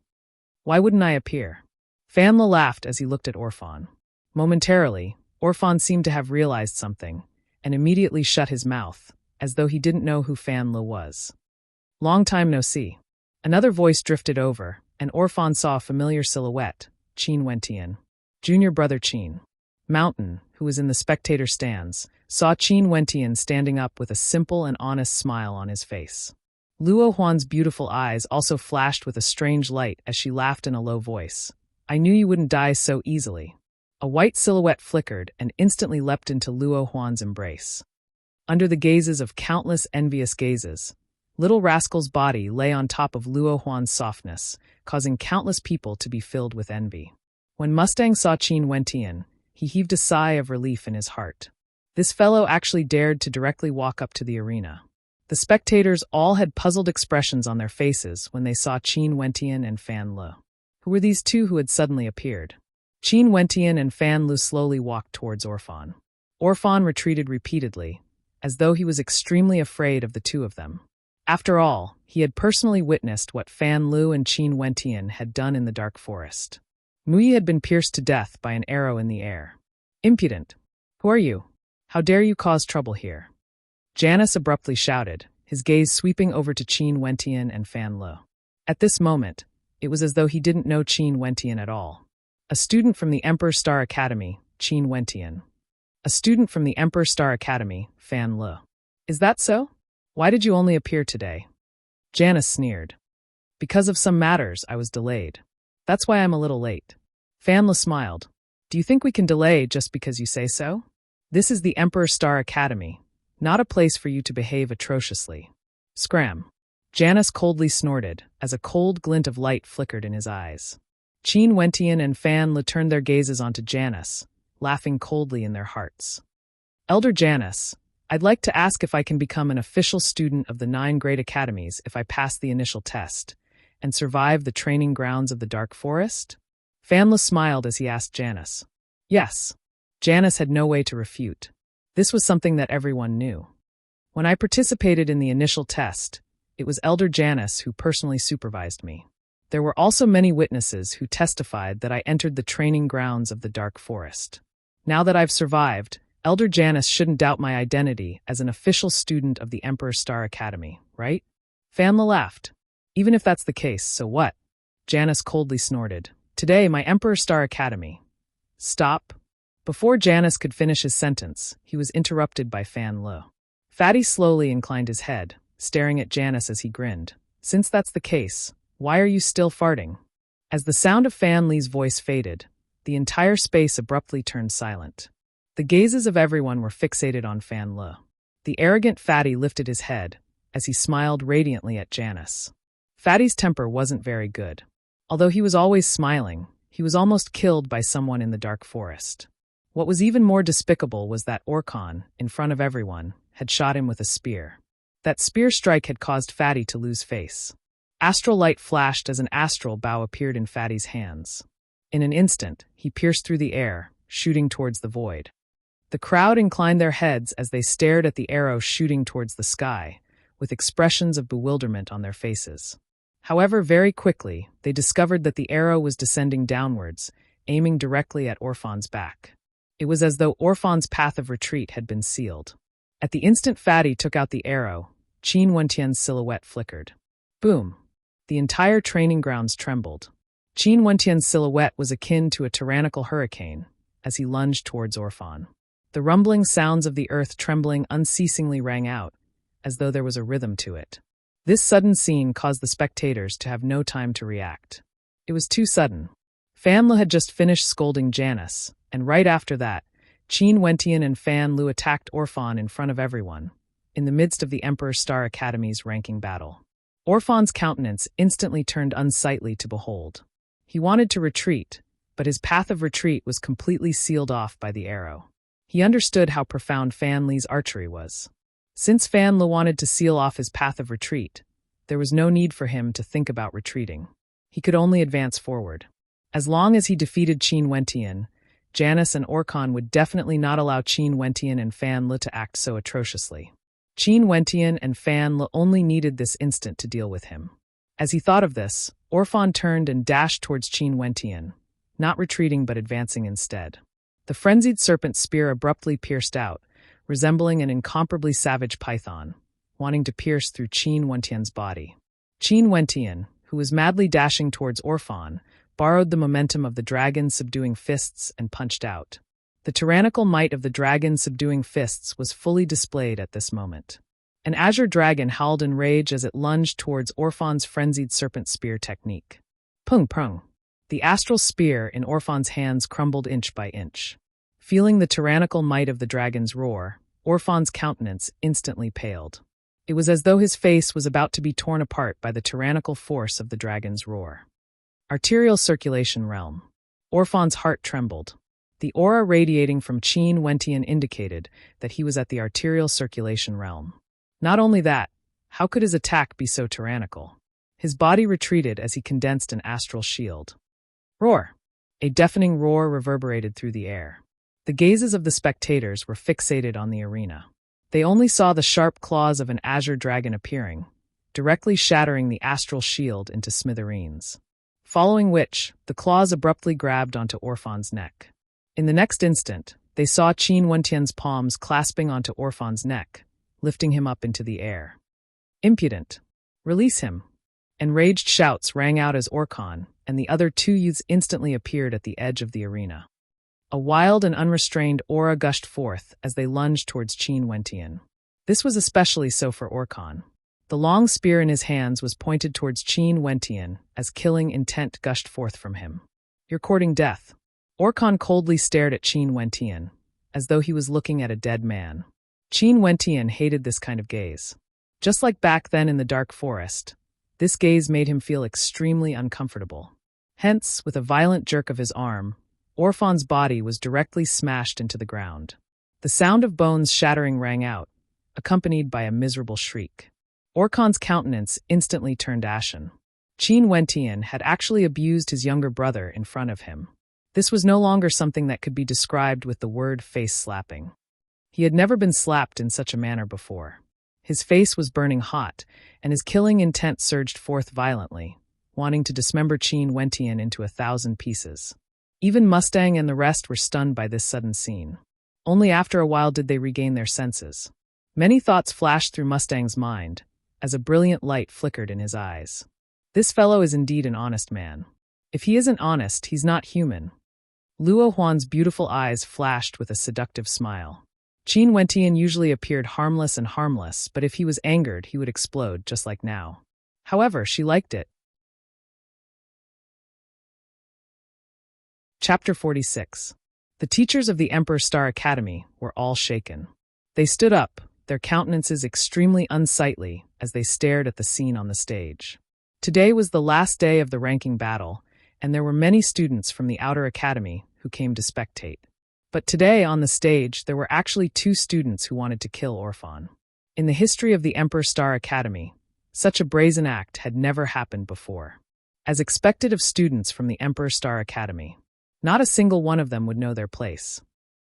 S1: Why wouldn't I appear? Fan Le laughed as he looked at Orphan. Momentarily, Orphan seemed to have realized something, and immediately shut his mouth, as though he didn't know who Fan Le was. Long time no see. Another voice drifted over, and Orphan saw a familiar silhouette, Qin Wentian. Junior brother Qin. Mountain, who was in the spectator stands, saw Qin Wentian standing up with a simple and honest smile on his face. Luo Huan's beautiful eyes also flashed with a strange light as she laughed in a low voice. I knew you wouldn't die so easily. A white silhouette flickered and instantly leapt into Luo Huan's embrace. under the gazes of countless envious gazes. Little Rascal's body lay on top of Luo Huan's softness, causing countless people to be filled with envy. When Mustang saw Qin Wentian, he heaved a sigh of relief in his heart. This fellow actually dared to directly walk up to the arena. The spectators all had puzzled expressions on their faces when they saw Qin Wentian and Fan Le. Who were these two who had suddenly appeared? Qin Wentian and Fan Le slowly walked towards Orphan. Orphan retreated repeatedly, as though he was extremely afraid of the two of them. After all, he had personally witnessed what Fan Le and Qin Wentian had done in the dark forest. Muyi had been pierced to death by an arrow in the air. Impudent! Who are you? How dare you cause trouble here? Janus abruptly shouted, his gaze sweeping over to Qin Wentian and Fan Le. At this moment, it was as though he didn't know Qin Wentian at all. A student from the Emperor Star Academy, Qin Wentian. A student from the Emperor Star Academy, Fan Le. Is that so? Why did you only appear today? Janus sneered. Because of some matters, I was delayed. That's why I'm a little late. Fan Le smiled. Do you think we can delay just because you say so? This is the Emperor Star Academy, not a place for you to behave atrociously. Scram. Janus coldly snorted, as a cold glint of light flickered in his eyes. Qin Wentian and Fan Le turned their gazes onto Janus, laughing coldly in their hearts. Elder Janus, I'd like to ask if I can become an official student of the 9 great academies if I pass the initial test, and survive the training grounds of the Dark Forest? Fan Le smiled as he asked Janus. Yes. Janus had no way to refute. This was something that everyone knew. When I participated in the initial test, it was Elder Janus who personally supervised me. There were also many witnesses who testified that I entered the training grounds of the Dark Forest. Now that I've survived, Elder Janus shouldn't doubt my identity as an official student of the Emperor Star Academy, right? Fan Le laughed. Even if that's the case, so what? Janus coldly snorted. Today, my Emperor Star Academy. Stop. Before Janus could finish his sentence, he was interrupted by Fan Le. Fatty slowly inclined his head, staring at Janus as he grinned. Since that's the case, why are you still farting? As the sound of Fan Le's voice faded, the entire space abruptly turned silent. The gazes of everyone were fixated on Fan Le. The arrogant Fatty lifted his head, as he smiled radiantly at Janus. Fatty's temper wasn't very good. Although he was always smiling, he was almost killed by someone in the dark forest. What was even more despicable was that Orkan, in front of everyone, had shot him with a spear. That spear strike had caused Fatty to lose face. Astral light flashed as an astral bow appeared in Fatty's hands. In an instant, he pierced through the air, shooting towards the void. The crowd inclined their heads as they stared at the arrow shooting towards the sky, with expressions of bewilderment on their faces. However, very quickly, they discovered that the arrow was descending downwards, aiming directly at Orphan's back. It was as though Orphan's path of retreat had been sealed. At the instant Fatty took out the arrow, Qin Wentian's silhouette flickered. Boom! The entire training grounds trembled. Qin Wentian's silhouette was akin to a tyrannical hurricane, as he lunged towards Orphan. The rumbling sounds of the earth trembling unceasingly rang out, as though there was a rhythm to it. This sudden scene caused the spectators to have no time to react. It was too sudden. Fan Le had just finished scolding Janus, and right after that, Qin Wentian and Fan Le attacked Orphan in front of everyone, in the midst of the Emperor Star Academy's ranking battle. Orphan's countenance instantly turned unsightly to behold. He wanted to retreat, but his path of retreat was completely sealed off by the arrow. He understood how profound Fan Le's archery was. Since Fan Le wanted to seal off his path of retreat, there was no need for him to think about retreating. He could only advance forward. As long as he defeated Qin Wentian, Janus and Orkan would definitely not allow Qin Wentian and Fan Le to act so atrociously. Qin Wentian and Fan Le only needed this instant to deal with him. As he thought of this, Orphan turned and dashed towards Qin Wentian, not retreating but advancing instead. The frenzied serpent spear abruptly pierced out, resembling an incomparably savage python, wanting to pierce through Qin Wentian's body. Qin Wentian, who was madly dashing towards Orphan, borrowed the momentum of the dragon's subduing fists and punched out. The tyrannical might of the dragon's subduing fists was fully displayed at this moment. An azure dragon howled in rage as it lunged towards Orphan's frenzied serpent spear technique. Pung prung. The astral spear in Orphan's hands crumbled inch by inch. Feeling the tyrannical might of the dragon's roar, Orphan's countenance instantly paled. It was as though his face was about to be torn apart by the tyrannical force of the dragon's roar. Arterial circulation realm. Orphan's heart trembled. The aura radiating from Qin Wentian indicated that he was at the arterial circulation realm. Not only that, how could his attack be so tyrannical? His body retreated as he condensed an astral shield. Roar! A deafening roar reverberated through the air. The gazes of the spectators were fixated on the arena. They only saw the sharp claws of an azure dragon appearing, directly shattering the astral shield into smithereens. Following which, the claws abruptly grabbed onto Orphan's neck. In the next instant, they saw Qin Wentian's palms clasping onto Orphan's neck, lifting him up into the air. Impudent! Release him! Enraged shouts rang out as Orphan and the other two youths instantly appeared at the edge of the arena. A wild and unrestrained aura gushed forth as they lunged towards Qin Wentian. This was especially so for Orphan. The long spear in his hands was pointed towards Qin Wentian as killing intent gushed forth from him. You're courting death. Orphan coldly stared at Qin Wentian, as though he was looking at a dead man. Qin Wentian hated this kind of gaze. Just like back then in the dark forest, this gaze made him feel extremely uncomfortable. Hence, with a violent jerk of his arm, Orphan's body was directly smashed into the ground. The sound of bones shattering rang out, accompanied by a miserable shriek. Orphan's countenance instantly turned ashen. Qin Wentian had actually abused his younger brother in front of him. This was no longer something that could be described with the word face-slapping. He had never been slapped in such a manner before. His face was burning hot, and his killing intent surged forth violently, wanting to dismember Qin Wentian into 1,000 pieces. Even Mustang and the rest were stunned by this sudden scene. Only after a while did they regain their senses. Many thoughts flashed through Mustang's mind, as a brilliant light flickered in his eyes. This fellow is indeed an honest man. If he isn't honest, he's not human. Luo Huan's beautiful eyes flashed with a seductive smile. Qin Wentian usually appeared harmless and harmless, but if he was angered, he would explode, just like now. However, she liked it. Chapter 46. The teachers of the Emperor Star Academy were all shaken. They stood up, their countenances extremely unsightly as they stared at the scene on the stage. Today was the last day of the ranking battle, and there were many students from the Outer Academy who came to spectate. But today, on the stage, there were actually 2 students who wanted to kill Orphan. In the history of the Emperor Star Academy, such a brazen act had never happened before. As expected of students from the Emperor Star Academy, not a single one of them would know their place.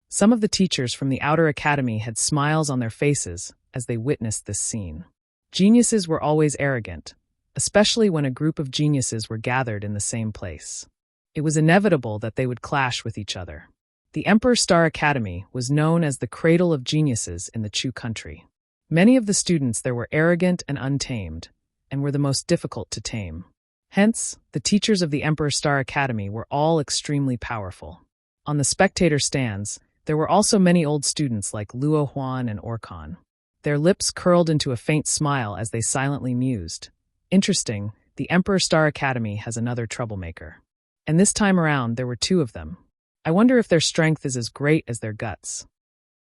S1: Some of the teachers from the Outer Academy had smiles on their faces as they witnessed this scene. Geniuses were always arrogant, especially when a group of geniuses were gathered in the same place. It was inevitable that they would clash with each other. The Emperor Star Academy was known as the cradle of geniuses in the Chu country. Many of the students there were arrogant and untamed, and were the most difficult to tame. Hence, the teachers of the Emperor Star Academy were all extremely powerful. On the spectator stands, there were also many old students like Luo Huan and Orphan. Their lips curled into a faint smile as they silently mused. Interesting, the Emperor Star Academy has another troublemaker. And this time around, there were 2 of them. I wonder if their strength is as great as their guts.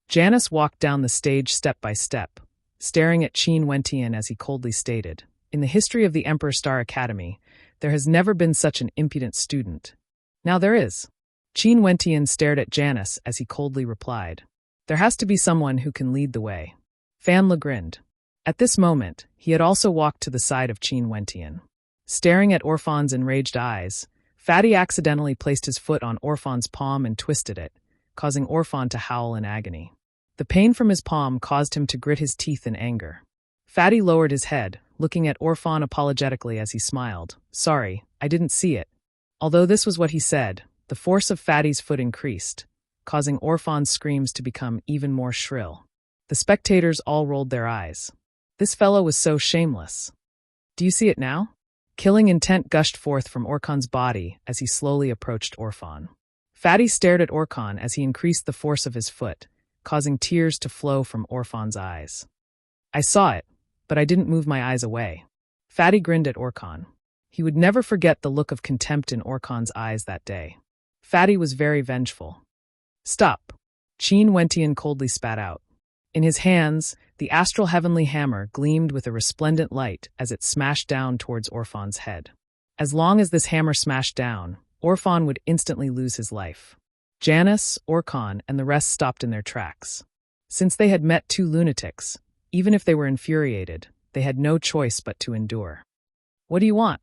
S1: Janice walked down the stage step by step, staring at Qin Wentian as he coldly stated, "In the history of the Emperor Star Academy, there has never been such an impudent student. Now there is." Qin Wentian stared at Janice as he coldly replied, "There has to be someone who can lead the way." Fan Le grinned. At this moment, he had also walked to the side of Qin Wentian. Staring at Orphan's enraged eyes, Fatty accidentally placed his foot on Orphan's palm and twisted it, causing Orphan to howl in agony. The pain from his palm caused him to grit his teeth in anger. Fatty lowered his head, looking at Orphan apologetically as he smiled. "Sorry, I didn't see it." Although this was what he said, the force of Fatty's foot increased, causing Orphan's screams to become even more shrill. The spectators all rolled their eyes. This fellow was so shameless. Do you see it now? Killing intent gushed forth from Orphan's body as he slowly approached Orphan. Fatty stared at Orphan as he increased the force of his foot, causing tears to flow from Orphan's eyes. "I saw it, but I didn't move my eyes away." Fatty grinned at Orphan. He would never forget the look of contempt in Orphan's eyes that day. Fatty was very vengeful. "Stop," Qin Wentian coldly spat out. In his hands, the astral heavenly hammer gleamed with a resplendent light as it smashed down towards Orphan's head. As long as this hammer smashed down, Orphan would instantly lose his life. Janice, Orkhan, and the rest stopped in their tracks. Since they had met two lunatics, even if they were infuriated, they had no choice but to endure. "What do you want?"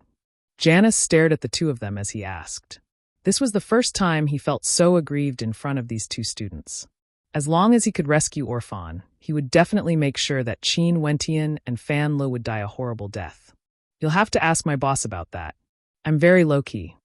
S1: Janice stared at the two of them as he asked. This was the first time he felt so aggrieved in front of these two students. As long as he could rescue Orphan, he would definitely make sure that Qin Wentian and Fan Lo would die a horrible death. "You'll have to ask my boss about that. I'm very low-key."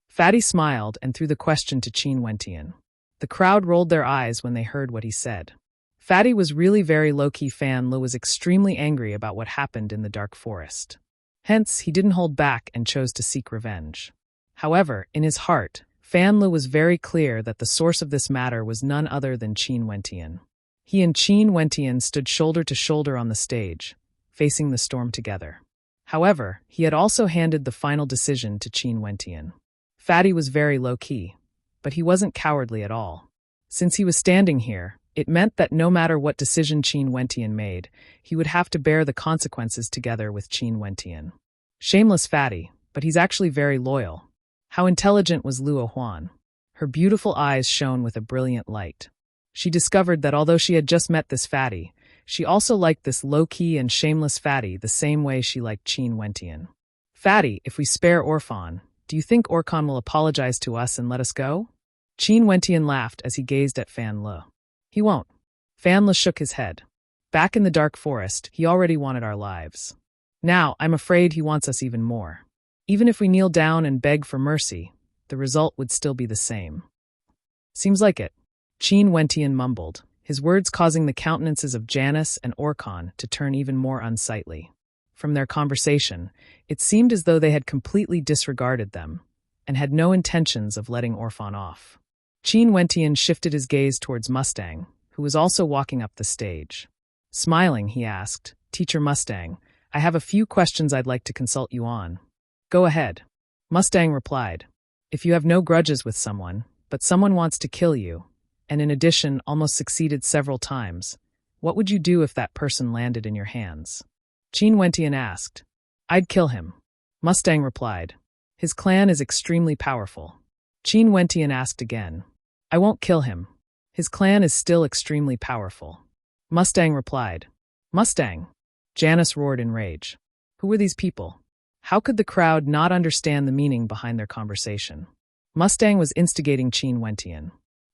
S1: Fatty smiled and threw the question to Qin Wentian. The crowd rolled their eyes when they heard what he said. Fatty was really very low-key. Fan Lo was extremely angry about what happened in the dark forest. Hence, he didn't hold back and chose to seek revenge. However, in his heart, Fan Lo was very clear that the source of this matter was none other than Qin Wentian. He and Qin Wentian stood shoulder to shoulder on the stage, facing the storm together. However, he had also handed the final decision to Qin Wentian. Fatty was very low-key, but he wasn't cowardly at all. Since he was standing here, it meant that no matter what decision Qin Wentian made, he would have to bear the consequences together with Qin Wentian. Shameless Fatty, but he's actually very loyal. How intelligent was Luo Huan? Her beautiful eyes shone with a brilliant light. She discovered that although she had just met this Fatty, she also liked this low-key and shameless Fatty the same way she liked Qin Wentian. "Fatty, if we spare Orphan, do you think Orkhan will apologize to us and let us go?" Qin Wentian laughed as he gazed at Fan Lo. "He won't." Fan Lo shook his head. Back in the dark forest, he already wanted our lives. Now, I'm afraid he wants us even more. Even if we kneel down and beg for mercy, the result would still be the same. "Seems like it," Qin Wentian mumbled, his words causing the countenances of Janice and Orkhan to turn even more unsightly. From their conversation, it seemed as though they had completely disregarded them and had no intentions of letting Orphan off. Qin Wentian shifted his gaze towards Mustang, who was also walking up the stage. Smiling, he asked, "Teacher Mustang, I have a few questions I'd like to consult you on." "Go ahead." Mustang replied, "If you have no grudges with someone, but someone wants to kill you, and in addition almost succeeded several times, what would you do if that person landed in your hands?" Qin Wentian asked. "I'd kill him." Mustang replied, "His clan is extremely powerful." Qin Wentian asked again, "I won't kill him. His clan is still extremely powerful." Mustang replied, "Mustang." Janice roared in rage. Who were these people? How could the crowd not understand the meaning behind their conversation? Mustang was instigating Qin Wentian.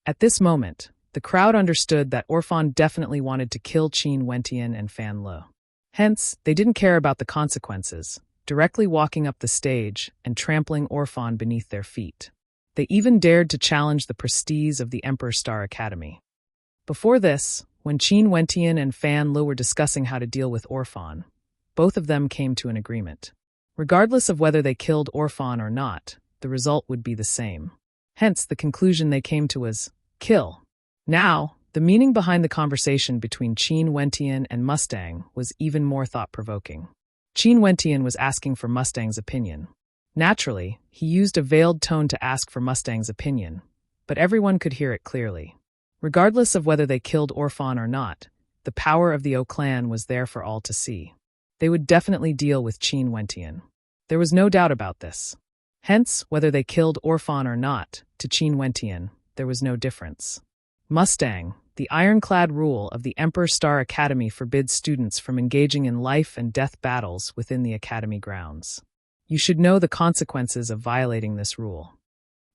S1: At this moment, the crowd understood that Orphan definitely wanted to kill Qin Wentian and Fan Lo. Hence, they didn't care about the consequences, directly walking up the stage and trampling Orphan beneath their feet. They even dared to challenge the prestige of the Emperor Star Academy. Before this, when Qin Wentian and Fan Lo were discussing how to deal with Orphan, both of them came to an agreement. Regardless of whether they killed Orphan or not, the result would be the same. Hence, the conclusion they came to was, kill. Now, the meaning behind the conversation between Qin Wentian and Mustang was even more thought-provoking. Qin Wentian was asking for Mustang's opinion. Naturally, he used a veiled tone to ask for Mustang's opinion, but everyone could hear it clearly. Regardless of whether they killed Orphan or not, the power of the O clan was there for all to see. They would definitely deal with Qin Wentian. There was no doubt about this. Hence, whether they killed Orphan or not, to Qin Wentian, there was no difference. Mustang, the ironclad rule of the Emperor Star Academy forbids students from engaging in life and death battles within the academy grounds. You should know the consequences of violating this rule.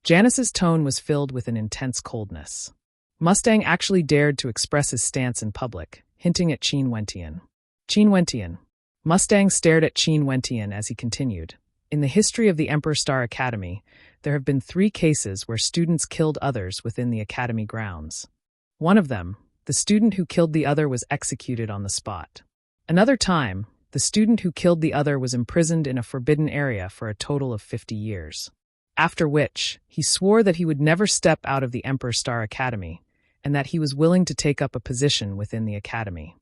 S1: Janice's tone was filled with an intense coldness. Mustang actually dared to express his stance in public, hinting at Qin Wentian. Qin Wentian. Mustang stared at Qin Wentian as he continued. In the history of the Emperor Star Academy, there have been 3 cases where students killed others within the academy grounds. One of them, the student who killed the other was executed on the spot. Another time, the student who killed the other was imprisoned in a forbidden area for a total of 50 years. After which, he swore that he would never step out of the Emperor Star Academy, and that he was willing to take up a position within the academy.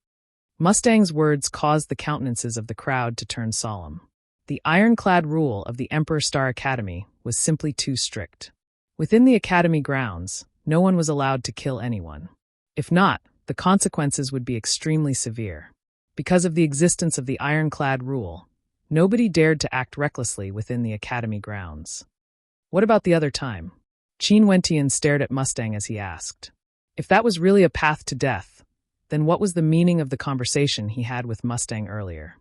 S1: Mustang's words caused the countenances of the crowd to turn solemn. The ironclad rule of the Emperor Star Academy was simply too strict. Within the academy grounds, no one was allowed to kill anyone. If not, the consequences would be extremely severe. Because of the existence of the ironclad rule, nobody dared to act recklessly within the academy grounds. What about the other time? Qin Wentian stared at Mustang as he asked. If that was really a path to death, then what was the meaning of the conversation he had with Mustang earlier?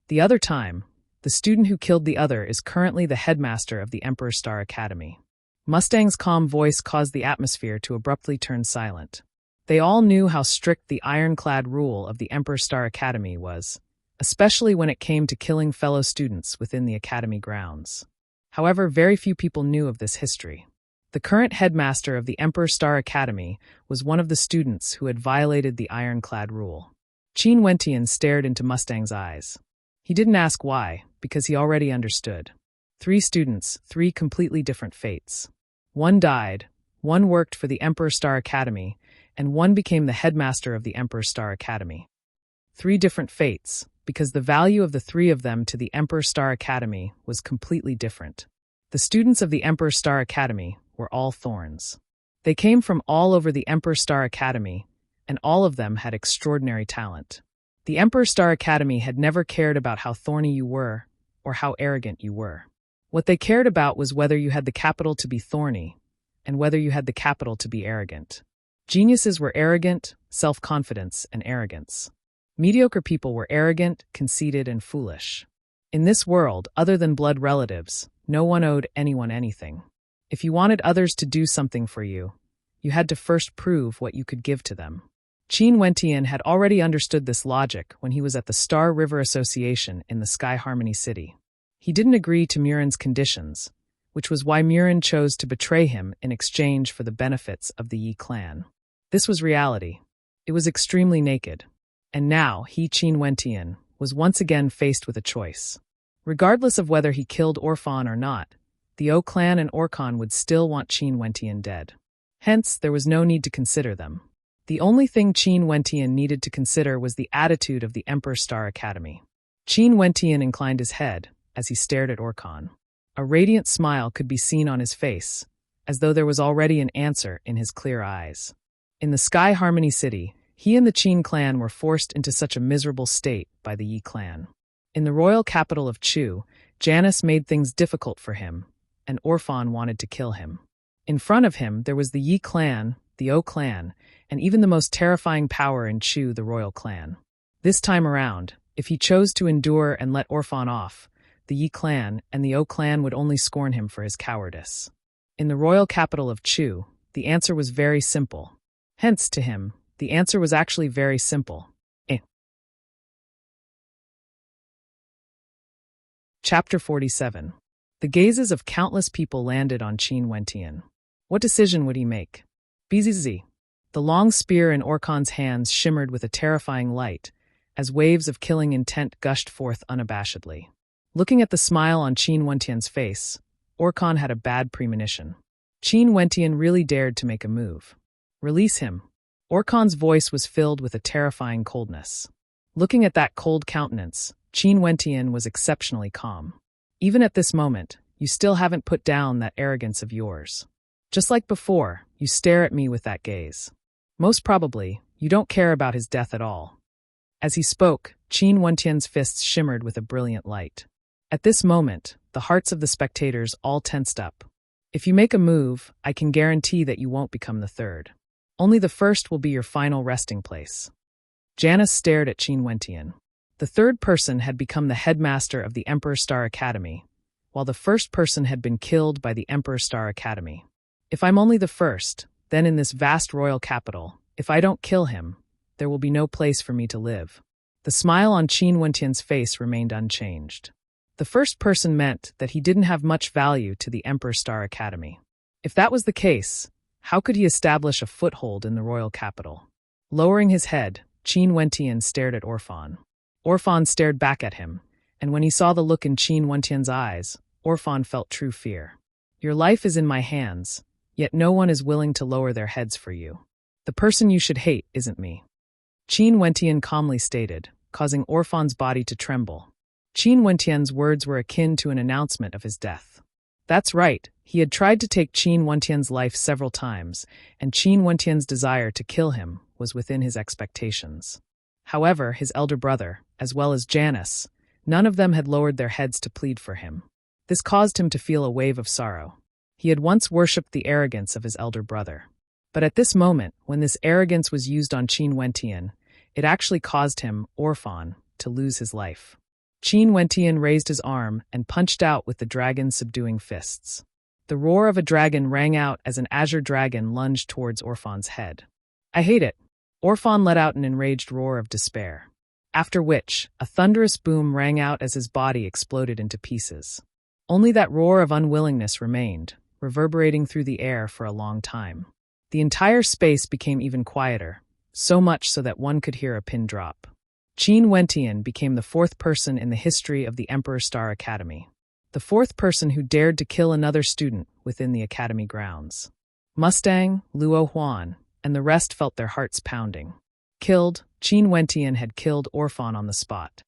S1: The other time, the student who killed the other is currently the headmaster of the Emperor Star Academy. Mustang's calm voice caused the atmosphere to abruptly turn silent. They all knew how strict the ironclad rule of the Emperor Star Academy was, especially when it came to killing fellow students within the academy grounds. However, very few people knew of this history. The current headmaster of the Emperor Star Academy was one of the students who had violated the ironclad rule. Qin Wentian stared into Mustang's eyes. He didn't ask why, because he already understood. 3 students, 3 completely different fates. One died, one worked for the Emperor Star Academy, and one became the headmaster of the Emperor Star Academy. 3 different fates, because the value of the 3 of them to the Emperor Star Academy was completely different. The students of the Emperor Star Academy were all thorns. They came from all over the Emperor Star Academy, and all of them had extraordinary talent. The Emperor Star Academy had never cared about how thorny you were, or how arrogant you were. What they cared about was whether you had the capital to be thorny, and whether you had the capital to be arrogant. Geniuses were arrogant, self-confidence, and arrogance. Mediocre people were arrogant, conceited, and foolish. In this world, other than blood relatives, no one owed anyone anything. If you wanted others to do something for you, you had to first prove what you could give to them. Qin Wentian had already understood this logic when he was at the Star River Association in the Sky Harmony City. He didn't agree to Murin's conditions, which was why Murin chose to betray him in exchange for the benefits of the Yi clan. This was reality. It was extremely naked. And now, Qin Wentian was once again faced with a choice. Regardless of whether he killed Orphan or not, the O clan and Orkhan would still want Qin Wentian dead. Hence, there was no need to consider them. The only thing Qin Wentian needed to consider was the attitude of the Emperor Star Academy. Qin Wentian inclined his head as he stared at Orkhan. A radiant smile could be seen on his face, as though there was already an answer in his clear eyes. In the Sky Harmony City, he and the Qin clan were forced into such a miserable state by the Yi clan. In the royal capital of Chu, Janus made things difficult for him, and Orphan wanted to kill him. In front of him, there was the Yi clan, the O clan, and even the most terrifying power in Chu, the royal clan. This time around, if he chose to endure and let Orphan off, the Yi clan and the O clan would only scorn him for his cowardice. In the royal capital of Chu, the answer was very simple. Hence, to him, the answer was actually very simple. Chapter 47. The gazes of countless people landed on Qin Wentian. What decision would he make? Bzz. The long spear in Orkhan's hands shimmered with a terrifying light, as waves of killing intent gushed forth unabashedly. Looking at the smile on Qin Wentian's face, Orkhan had a bad premonition. Qin Wentian really dared to make a move. Release him. Orkhan's voice was filled with a terrifying coldness. Looking at that cold countenance, Qin Wentian was exceptionally calm. Even at this moment, you still haven't put down that arrogance of yours. Just like before, you stare at me with that gaze. Most probably, you don't care about his death at all. As he spoke, Qin Wentian's fists shimmered with a brilliant light. At this moment, the hearts of the spectators all tensed up. If you make a move, I can guarantee that you won't become the third. Only the first will be your final resting place. Janus stared at Qin Wentian. The third person had become the headmaster of the Emperor Star Academy, while the first person had been killed by the Emperor Star Academy. If I'm only the first, then in this vast royal capital, if I don't kill him, there will be no place for me to live. The smile on Qin Wentian's face remained unchanged. The first person meant that he didn't have much value to the Emperor Star Academy. If that was the case, how could he establish a foothold in the royal capital? Lowering his head, Qin Wentian stared at Orphan. Orphan stared back at him, and when he saw the look in Qin Wentian's eyes, Orphan felt true fear. Your life is in my hands, yet no one is willing to lower their heads for you. The person you should hate isn't me. Qin Wentian calmly stated, causing Orphan's body to tremble. Qin Wentian's words were akin to an announcement of his death. That's right, he had tried to take Qin Wentian's life several times, and Qin Wentian's desire to kill him was within his expectations. However, his elder brother, as well as Janice, none of them had lowered their heads to plead for him. This caused him to feel a wave of sorrow. He had once worshipped the arrogance of his elder brother. But at this moment, when this arrogance was used on Qin Wentian, it actually caused him, Orphan, to lose his life. Qin Wentian raised his arm and punched out with the dragon's subduing fists. The roar of a dragon rang out as an azure dragon lunged towards Orphan's head. "I hate it." Orphan let out an enraged roar of despair. After which, a thunderous boom rang out as his body exploded into pieces. Only that roar of unwillingness remained, reverberating through the air for a long time. The entire space became even quieter, so much so that one could hear a pin drop. Qin Wentian became the fourth person in the history of the Emperor Star Academy. The fourth person who dared to kill another student within the academy grounds. Mustang, Luo Huan, and the rest felt their hearts pounding. Killed, Qin Wentian had killed Orphan on the spot.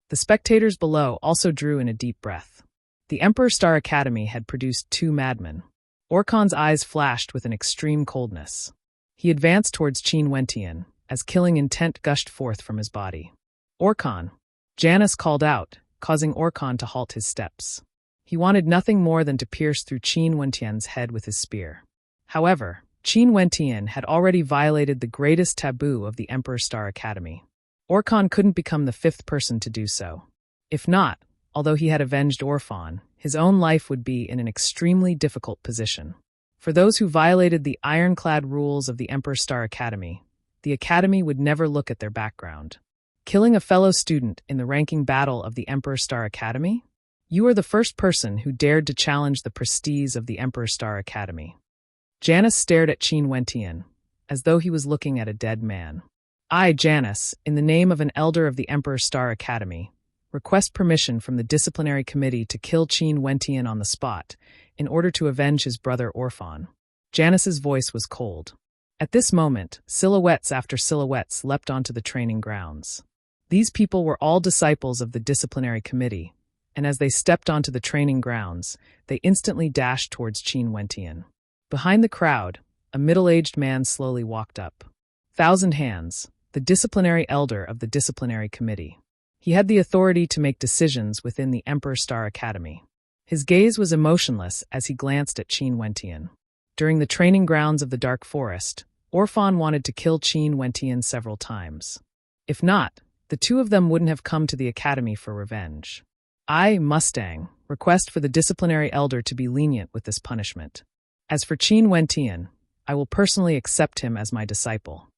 S1: The spectators below also drew in a deep breath. The Emperor Star Academy had produced two madmen. Orkhan's eyes flashed with an extreme coldness. He advanced towards Qin Wentian, as killing intent gushed forth from his body. "Orkhan!" Janice called out, causing Orkhan to halt his steps. He wanted nothing more than to pierce through Qin Wentian's head with his spear. However, Qin Wentian had already violated the greatest taboo of the Emperor Star Academy. Orkhan couldn't become the fifth person to do so. If not, although he had avenged Orphan, his own life would be in an extremely difficult position. For those who violated the ironclad rules of the Emperor Star Academy, the Academy would never look at their background. Killing a fellow student in the ranking battle of the Emperor Star Academy? You are the first person who dared to challenge the prestige of the Emperor Star Academy. Janice stared at Qin Wentian, as though he was looking at a dead man. "I, Janice, in the name of an elder of the Emperor Star Academy, request permission from the disciplinary committee to kill Qin Wentian on the spot, in order to avenge his brother Orphan." Janice's voice was cold. At this moment, silhouettes after silhouettes leapt onto the training grounds. These people were all disciples of the disciplinary committee, and as they stepped onto the training grounds, they instantly dashed towards Qin Wentian. Behind the crowd, a middle-aged man slowly walked up. Thousand Hands, the disciplinary elder of the disciplinary committee. He had the authority to make decisions within the Emperor Star Academy. His gaze was emotionless as he glanced at Qin Wentian. During the training grounds of the Dark Forest, Orphan wanted to kill Qin Wentian several times. If not, the two of them wouldn't have come to the academy for revenge. "I, Mustang, request for the disciplinary elder to be lenient with this punishment. As for Qin Wentian, I will personally accept him as my disciple."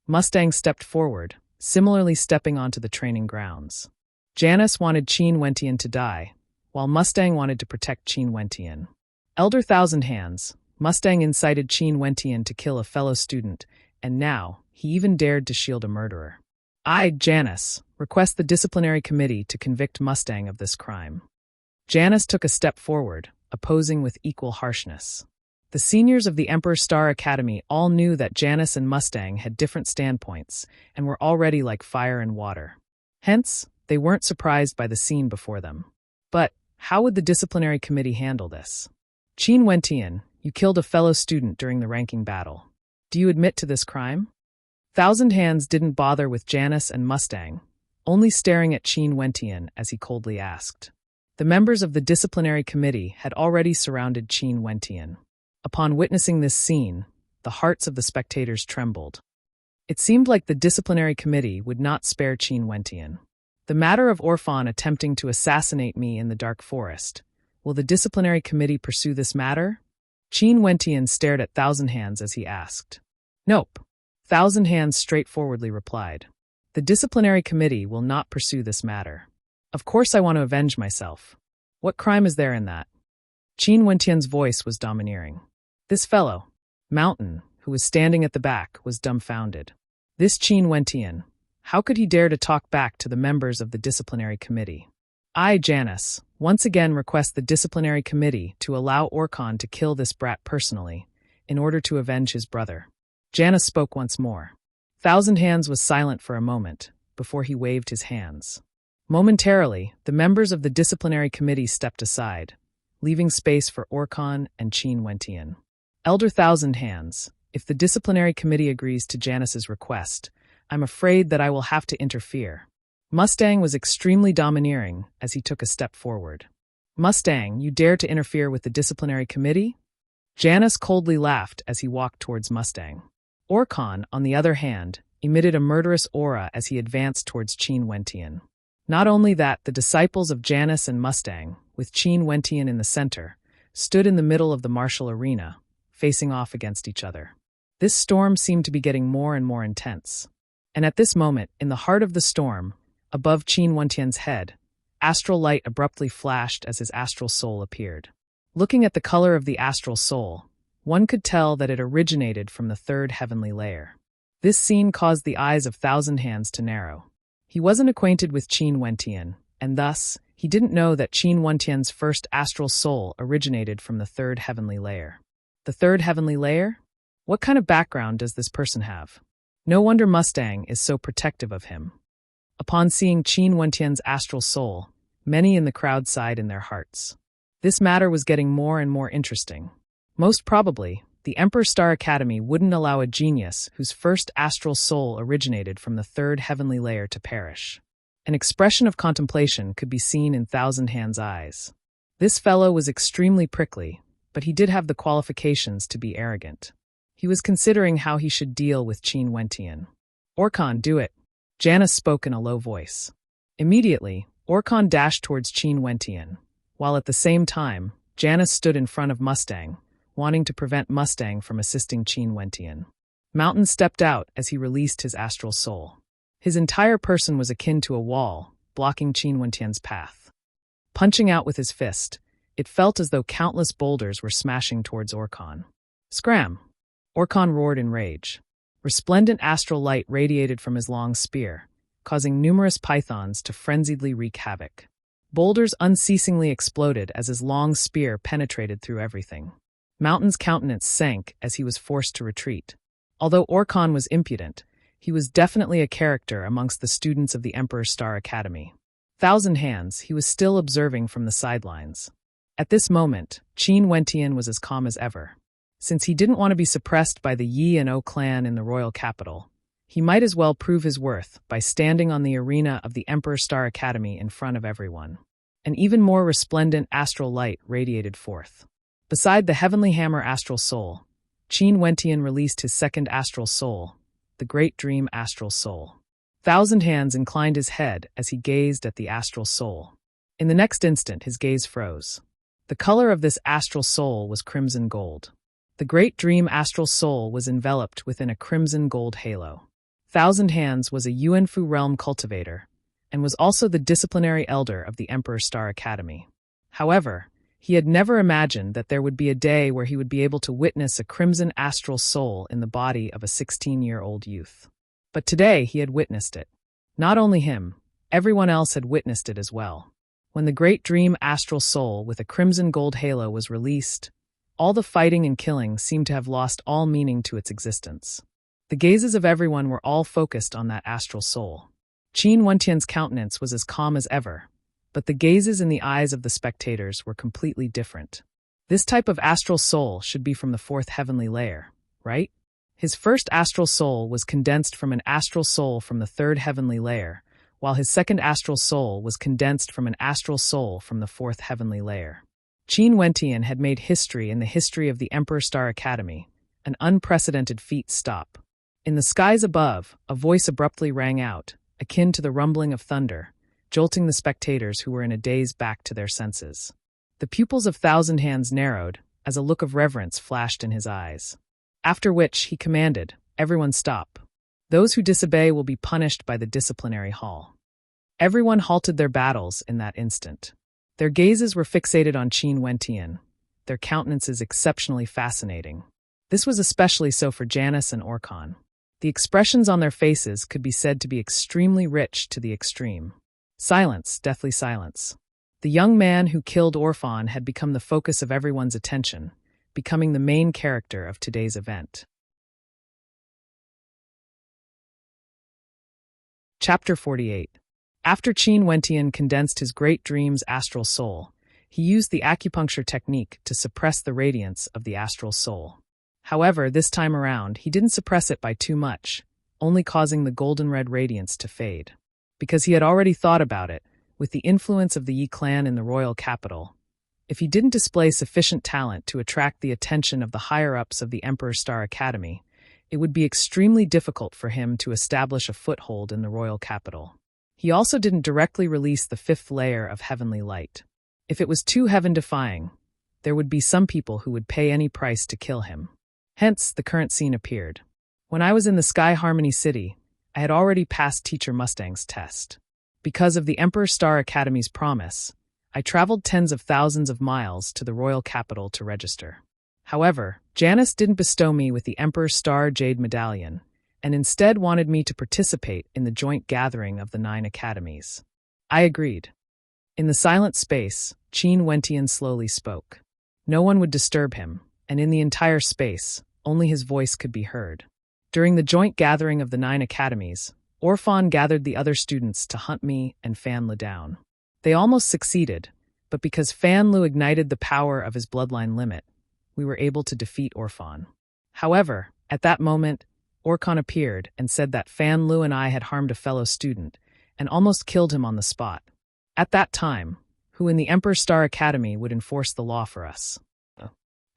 S1: Mustang stepped forward, similarly stepping onto the training grounds. Janice wanted Qin Wentian to die, while Mustang wanted to protect Qin Wentian. Elder Thousand Hands, Mustang incited Qin Wentian to kill a fellow student, and now, he even dared to shield a murderer. "I, Janice, request the disciplinary committee to convict Mustang of this crime." Janice took a step forward, opposing with equal harshness. The seniors of the Emperor Star Academy all knew that Janice and Mustang had different standpoints and were already like fire and water. Hence, they weren't surprised by the scene before them. But how would the disciplinary committee handle this? "Qin Wentian, you killed a fellow student during the ranking battle. Do you admit to this crime?" Thousand Hands didn't bother with Janice and Mustang, only staring at Qin Wentian as he coldly asked. The members of the disciplinary committee had already surrounded Qin Wentian. Upon witnessing this scene, the hearts of the spectators trembled. It seemed like the disciplinary committee would not spare Qin Wentian. "The matter of Orphan attempting to assassinate me in the Dark Forest. Will the disciplinary committee pursue this matter?" Qin Wentian stared at Thousand Hands as he asked. "Nope." Thousand Hands straightforwardly replied. "The disciplinary committee will not pursue this matter. Of course I want to avenge myself. What crime is there in that?" Qin Wentian's voice was domineering. This fellow, Mountain, who was standing at the back, was dumbfounded. This Qin Wentian, how could he dare to talk back to the members of the disciplinary committee? "I, Janice, once again request the disciplinary committee to allow Orkhan to kill this brat personally, in order to avenge his brother." Janice spoke once more. Thousand Hands was silent for a moment, before he waved his hands. Momentarily, the members of the disciplinary committee stepped aside, leaving space for Orkhan and Qin Wentian. Elder Thousand Hands, If the disciplinary committee agrees to Janice's request, I'm afraid that I will have to interfere. Mustang was extremely domineering as he took a step forward. Mustang, you dare to interfere with the disciplinary committee? Janice coldly laughed as he walked towards Mustang. Orkan, on the other hand, emitted a murderous aura as he advanced towards Qin Wentian. Not only that, the disciples of Janice and Mustang, with Qin Wentian in the center, stood in the middle of the martial arena, facing off against each other. This storm seemed to be getting more and more intense. And at this moment, in the heart of the storm, above Qin Wentian's head, astral light abruptly flashed as his astral soul appeared. Looking at the color of the astral soul, one could tell that it originated from the third heavenly layer. This scene caused the eyes of Thousand Hands to narrow. He wasn't acquainted with Qin Wentian, and thus, he didn't know that Qin Wentian's first astral soul originated from the third heavenly layer. The third heavenly layer? What kind of background does this person have? No wonder Mustang is so protective of him. Upon seeing Qin Wentian's astral soul, many in the crowd sighed in their hearts. This matter was getting more and more interesting. Most probably, the Emperor Star Academy wouldn't allow a genius whose first astral soul originated from the third heavenly layer to perish. An expression of contemplation could be seen in Thousand Hands' eyes. This fellow was extremely prickly, but he did have the qualifications to be arrogant. He was considering how he should deal with Qin Wentian. Orkan, do it. Janice spoke in a low voice. Immediately, Orkan dashed towards Qin Wentian, while at the same time, Janice stood in front of Mustang, wanting to prevent Mustang from assisting Qin Wentian. Mountain stepped out as he released his astral soul. His entire person was akin to a wall, blocking Qin Wentian's path. Punching out with his fist, it felt as though countless boulders were smashing towards Orkan. Scram! Orkan roared in rage. Resplendent astral light radiated from his long spear, causing numerous pythons to frenziedly wreak havoc. Boulders unceasingly exploded as his long spear penetrated through everything. Mountain's countenance sank as he was forced to retreat. Although Orkan was impudent, he was definitely a character amongst the students of the Emperor Star Academy. Thousand Hands, he was still observing from the sidelines. At this moment, Qin Wentian was as calm as ever. Since he didn't want to be suppressed by the Yi and O clan in the royal capital, he might as well prove his worth by standing on the arena of the Emperor Star Academy in front of everyone. An even more resplendent astral light radiated forth. Beside the Heavenly Hammer astral soul, Qin Wentian released his second astral soul, the Great Dream astral soul. Thousand Hands inclined his head as he gazed at the astral soul. In the next instant, his gaze froze. The color of this astral soul was crimson gold. The Great Dream astral soul was enveloped within a crimson gold halo. Thousand Hands was a Yuanfu realm cultivator, and was also the disciplinary elder of the Emperor Star Academy. However, he had never imagined that there would be a day where he would be able to witness a crimson astral soul in the body of a 16-year-old youth. But today he had witnessed it. Not only him, everyone else had witnessed it as well. When the Great Dream astral soul with a crimson gold halo was released, all the fighting and killing seemed to have lost all meaning to its existence. The gazes of everyone were all focused on that astral soul. Qin Wentian's countenance was as calm as ever, but the gazes in the eyes of the spectators were completely different. This type of astral soul should be from the fourth heavenly layer, right? His first astral soul was condensed from an astral soul from the third heavenly layer, while his second astral soul was condensed from an astral soul from the fourth heavenly layer. Qin Wentian had made history in the history of the Emperor Star Academy, an unprecedented feat. Stop. In the skies above, a voice abruptly rang out, akin to the rumbling of thunder, jolting the spectators who were in a daze back to their senses. The pupils of Thousand Hands narrowed, as a look of reverence flashed in his eyes. After which, he commanded, "Everyone stop. Those who disobey will be punished by the disciplinary hall." Everyone halted their battles in that instant. Their gazes were fixated on Qin Wentian, their countenances exceptionally fascinating. This was especially so for Janice and Orkan. The expressions on their faces could be said to be extremely rich to the extreme. Silence, deathly silence. The young man who killed Orphan had become the focus of everyone's attention, becoming the main character of today's event. Chapter 48. After Qin Wentian condensed his Great Dream's astral soul, he used the acupuncture technique to suppress the radiance of the astral soul. However, this time around, he didn't suppress it by too much, only causing the golden red radiance to fade. Because he had already thought about it, with the influence of the Yi clan in the royal capital, if he didn't display sufficient talent to attract the attention of the higher-ups of the Emperor's Star Academy, it would be extremely difficult for him to establish a foothold in the royal capital. He also didn't directly release the fifth layer of heavenly light. If it was too heaven-defying, there would be some people who would pay any price to kill him. Hence, the current scene appeared. When I was in the Sky Harmony City, I had already passed Teacher Mustang's test. Because of the Emperor Star Academy's promise, I traveled tens of thousands of miles to the royal capital to register. However, Janus didn't bestow me with the Emperor Star Jade Medallion, and instead wanted me to participate in the joint gathering of the 9 academies. I agreed. In the silent space, Qin Wentian slowly spoke. No one would disturb him, and in the entire space, only his voice could be heard. During the joint gathering of the 9 academies, Orphan gathered the other students to hunt me and Fan Lu down. They almost succeeded, but because Fan Lu ignited the power of his bloodline limit, we were able to defeat Orphan. However, at that moment, Orkan appeared and said that Fan Lu and I had harmed a fellow student and almost killed him on the spot. At that time, who in the Emperor Star Academy would enforce the law for us?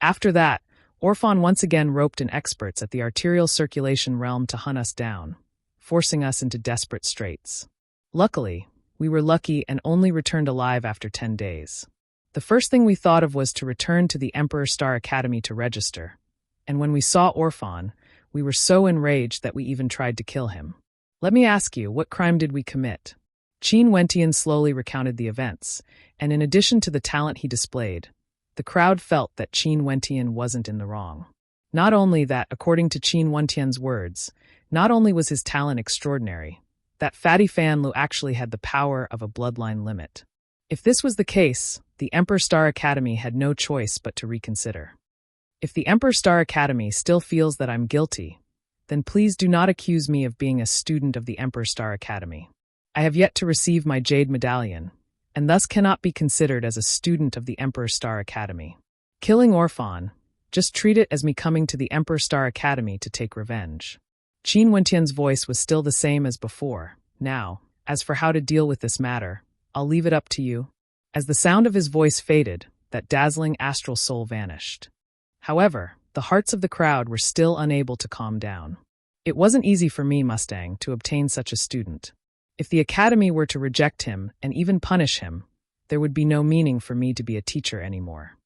S1: After that, Orphan once again roped in experts at the arterial circulation realm to hunt us down, forcing us into desperate straits. Luckily, we were lucky and only returned alive after 10 days. The first thing we thought of was to return to the Emperor Star Academy to register, and when we saw Orphan, we were so enraged that we even tried to kill him. Let me ask you, what crime did we commit? Qin Wentian slowly recounted the events, and in addition to the talent he displayed, the crowd felt that Qin Wentian wasn't in the wrong. Not only that, according to Qin Wentian's words, not only was his talent extraordinary, that fatty Fan Lu actually had the power of a bloodline limit. If this was the case, the Emperor Star Academy had no choice but to reconsider. If the Emperor Star Academy still feels that I'm guilty, then please do not accuse me of being a student of the Emperor Star Academy. I have yet to receive my Jade Medallion, and thus cannot be considered as a student of the Emperor Star Academy. Killing Orphan, just treat it as me coming to the Emperor Star Academy to take revenge. Qin Wentian's voice was still the same as before. Now, as for how to deal with this matter, I'll leave it up to you. As the sound of his voice faded, that dazzling astral soul vanished. However, the hearts of the crowd were still unable to calm down. It wasn't easy for me, Mustang, to obtain such a student. If the academy were to reject him and even punish him, there would be no meaning for me to be a teacher anymore.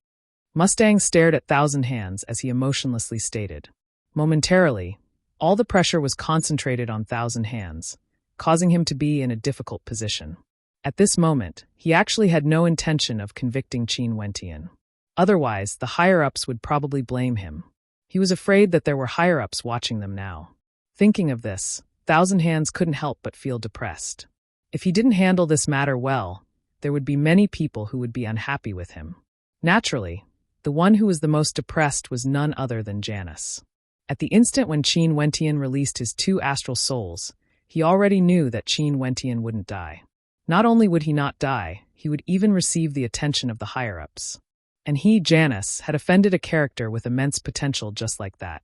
S1: Mustang stared at Thousand Hands as he emotionlessly stated. Momentarily, all the pressure was concentrated on Thousand Hands, causing him to be in a difficult position. At this moment, he actually had no intention of convicting Qin Wentian. Otherwise, the higher-ups would probably blame him. He was afraid that there were higher-ups watching them now. Thinking of this, Thousand Hands couldn't help but feel depressed. If he didn't handle this matter well, there would be many people who would be unhappy with him. Naturally, the one who was the most depressed was none other than Janus. At the instant when Qin Wentian released his 2 astral souls, he already knew that Qin Wentian wouldn't die. Not only would he not die, he would even receive the attention of the higher-ups. And he, Janus, had offended a character with immense potential just like that.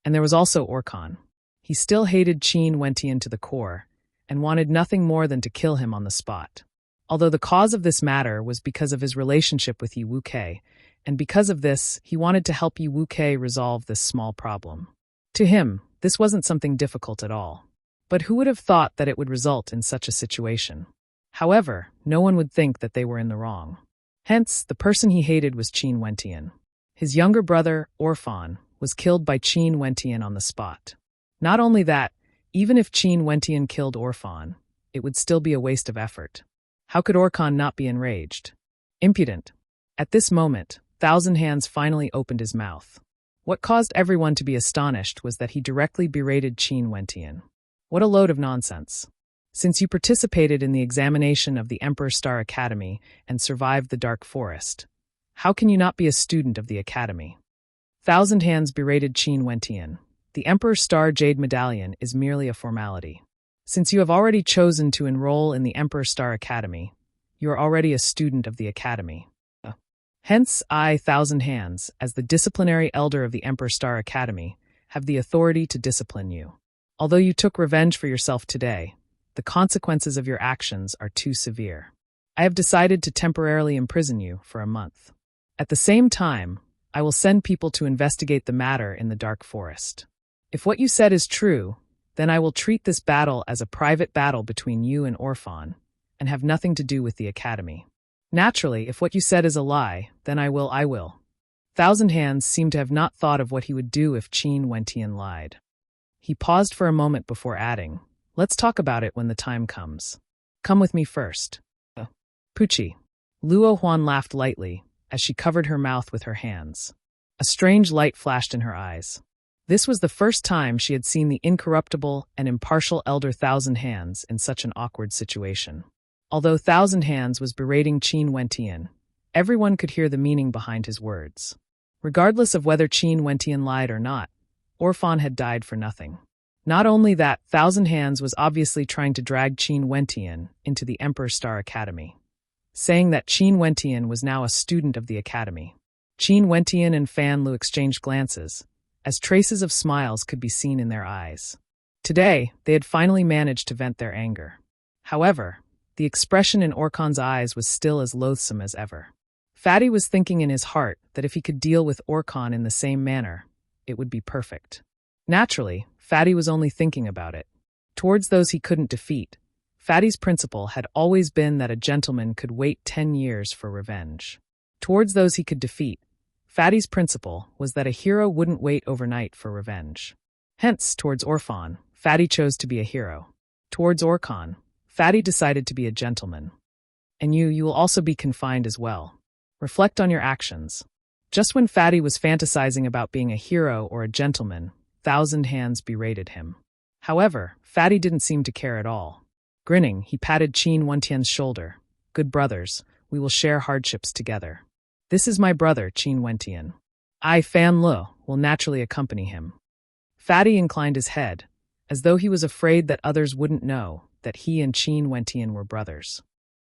S1: And there was also Orkan. He still hated Qin Wentian to the core, and wanted nothing more than to kill him on the spot. Although the cause of this matter was because of his relationship with Yi Wuke, and because of this, he wanted to help Yi Wuke resolve this small problem. To him, this wasn't something difficult at all. But who would have thought that it would result in such a situation? However, no one would think that they were in the wrong. Hence, the person he hated was Qin Wentian. His younger brother, Orphan, was killed by Qin Wentian on the spot. Not only that, even if Qin Wentian killed Orphan, it would still be a waste of effort. How could Orkan not be enraged? Impudent. At this moment, Thousand Hands finally opened his mouth. What caused everyone to be astonished was that he directly berated Qin Wentian. What a load of nonsense. Since you participated in the examination of the Emperor Star Academy and survived the Dark Forest, how can you not be a student of the Academy? Thousand Hands berated Qin Wentian. The Emperor Star Jade Medallion is merely a formality. Since you have already chosen to enroll in the Emperor Star Academy, you are already a student of the Academy. Hence, I, Thousand Hands, as the disciplinary elder of the Emperor Star Academy, have the authority to discipline you. Although you took revenge for yourself today, the consequences of your actions are too severe. I have decided to temporarily imprison you for a month. At the same time, I will send people to investigate the matter in the dark forest. If what you said is true, then I will treat this battle as a private battle between you and Orphan, and have nothing to do with the Academy. Naturally, if what you said is a lie, then I will. Thousand Hands seemed to have not thought of what he would do if Qin Wentian lied. He paused for a moment before adding, let's talk about it when the time comes. Come with me first. Pucci. Luo Huan laughed lightly as she covered her mouth with her hands. A strange light flashed in her eyes. This was the first time she had seen the incorruptible and impartial elder Thousand Hands in such an awkward situation. Although Thousand Hands was berating Qin Wentian, everyone could hear the meaning behind his words. Regardless of whether Qin Wentian lied or not, Orphan had died for nothing. Not only that, Thousand Hands was obviously trying to drag Qin Wentian into the Emperor Star Academy, saying that Qin Wentian was now a student of the Academy. Qin Wentian and Fan Lu exchanged glances, as traces of smiles could be seen in their eyes. Today, they had finally managed to vent their anger. However, the expression in Orkhan's eyes was still as loathsome as ever. Fatty was thinking in his heart that if he could deal with Orkhan in the same manner, it would be perfect. Naturally, Fatty was only thinking about it. Towards those he couldn't defeat, Fatty's principle had always been that a gentleman could wait 10 years for revenge. Towards those he could defeat, Fatty's principle was that a hero wouldn't wait overnight for revenge. Hence, towards Orphan, Fatty chose to be a hero. Towards Orkhan, Fatty decided to be a gentleman. And you will also be confined as well. Reflect on your actions. Just when Fatty was fantasizing about being a hero or a gentleman, Thousand Hands berated him. However, Fatty didn't seem to care at all. Grinning, he patted Qin Wentian's shoulder. Good brothers, we will share hardships together. This is my brother, Qin Wentian. I, Fan Lu, will naturally accompany him. Fatty inclined his head, as though he was afraid that others wouldn't know that he and Qin Wentian were brothers.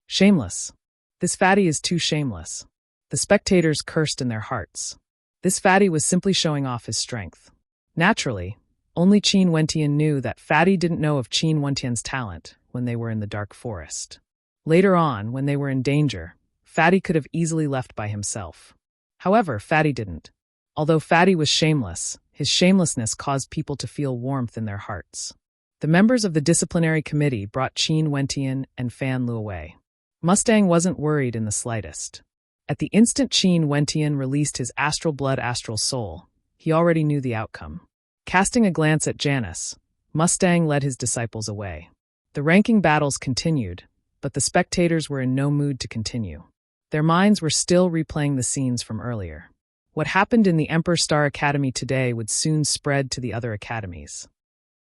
S1: Shameless. This Fatty is too shameless. The spectators cursed in their hearts. This Fatty was simply showing off his strength. Naturally, only Qin Wentian knew that Fatty didn't know of Qin Wentian's talent when they were in the dark forest. Later on, when they were in danger, Fatty could have easily left by himself. However, Fatty didn't. Although Fatty was shameless, his shamelessness caused people to feel warmth in their hearts. The members of the disciplinary committee brought Qin Wentian and Fan Lu away. Mustang wasn't worried in the slightest. At the instant Qin Wentian released his astral blood astral soul, he already knew the outcome. Casting a glance at Janice, Mustang led his disciples away. The ranking battles continued, but the spectators were in no mood to continue. Their minds were still replaying the scenes from earlier. What happened in the Emperor Star Academy today would soon spread to the other academies.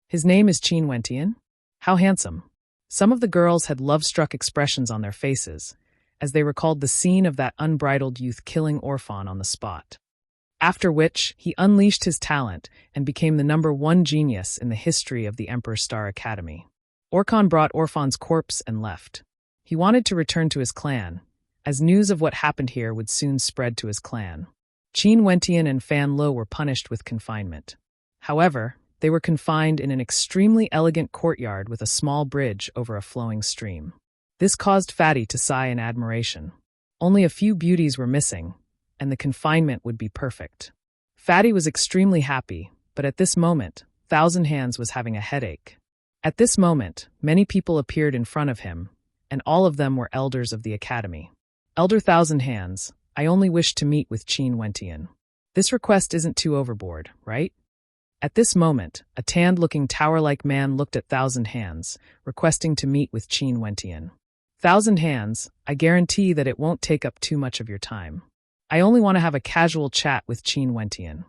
S1: His name is Qin Wentian? How handsome. Some of the girls had love-struck expressions on their faces, as they recalled the scene of that unbridled youth killing Orphan on the spot. After which, he unleashed his talent and became the #1 genius in the history of the Emperor Star Academy. Orkhan brought Orphan's corpse and left. He wanted to return to his clan, as news of what happened here would soon spread to his clan. Qin Wentian and Fan Lu were punished with confinement. However, they were confined in an extremely elegant courtyard with a small bridge over a flowing stream. This caused Fatty to sigh in admiration. Only a few beauties were missing, and the confinement would be perfect. Fatty was extremely happy, but at this moment, Thousand Hands was having a headache. At this moment, many people appeared in front of him, and all of them were elders of the academy. Elder Thousand Hands, I only wish to meet with Qin Wentian. This request isn't too overboard, right? At this moment, a tanned-looking tower-like man looked at Thousand Hands, requesting to meet with Qin Wentian. Thousand Hands, I guarantee that it won't take up too much of your time. I only want to have a casual chat with Qin Wentian.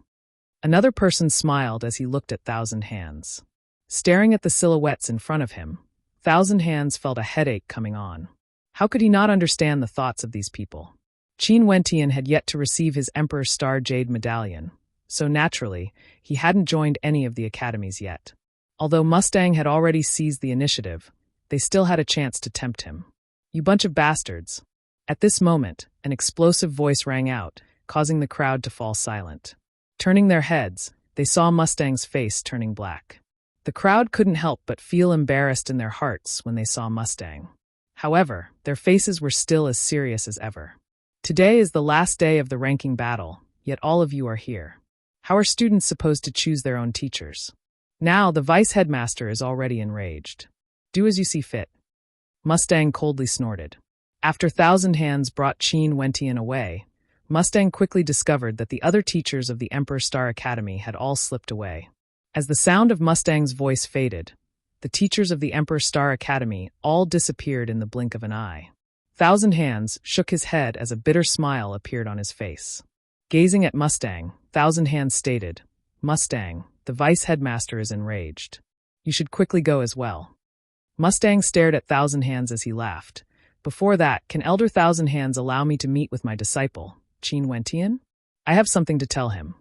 S1: Another person smiled as he looked at Thousand Hands. Staring at the silhouettes in front of him, Thousand Hands felt a headache coming on. How could he not understand the thoughts of these people? Qin Wentian had yet to receive his Emperor Star Jade Medallion, so naturally, he hadn't joined any of the academies yet. Although Mustang had already seized the initiative, they still had a chance to tempt him. You bunch of bastards. At this moment, an explosive voice rang out, causing the crowd to fall silent. Turning their heads, they saw Mustang's face turning black. The crowd couldn't help but feel embarrassed in their hearts when they saw Mustang. However, their faces were still as serious as ever. Today is the last day of the ranking battle, yet all of you are here. How are students supposed to choose their own teachers? Now, the vice headmaster is already enraged. Do as you see fit. Mustang coldly snorted. After Thousand Hands brought Qin Wentian away, Mustang quickly discovered that the other teachers of the Emperor Star Academy had all slipped away. As the sound of Mustang's voice faded, the teachers of the Emperor Star Academy all disappeared in the blink of an eye. Thousand Hands shook his head as a bitter smile appeared on his face. Gazing at Mustang, Thousand Hands stated, "Mustang, the vice headmaster is enraged. You should quickly go as well." Mustang stared at Thousand Hands as he laughed. "Before that, can Elder Thousand Hands allow me to meet with my disciple, Qin Wentian? I have something to tell him."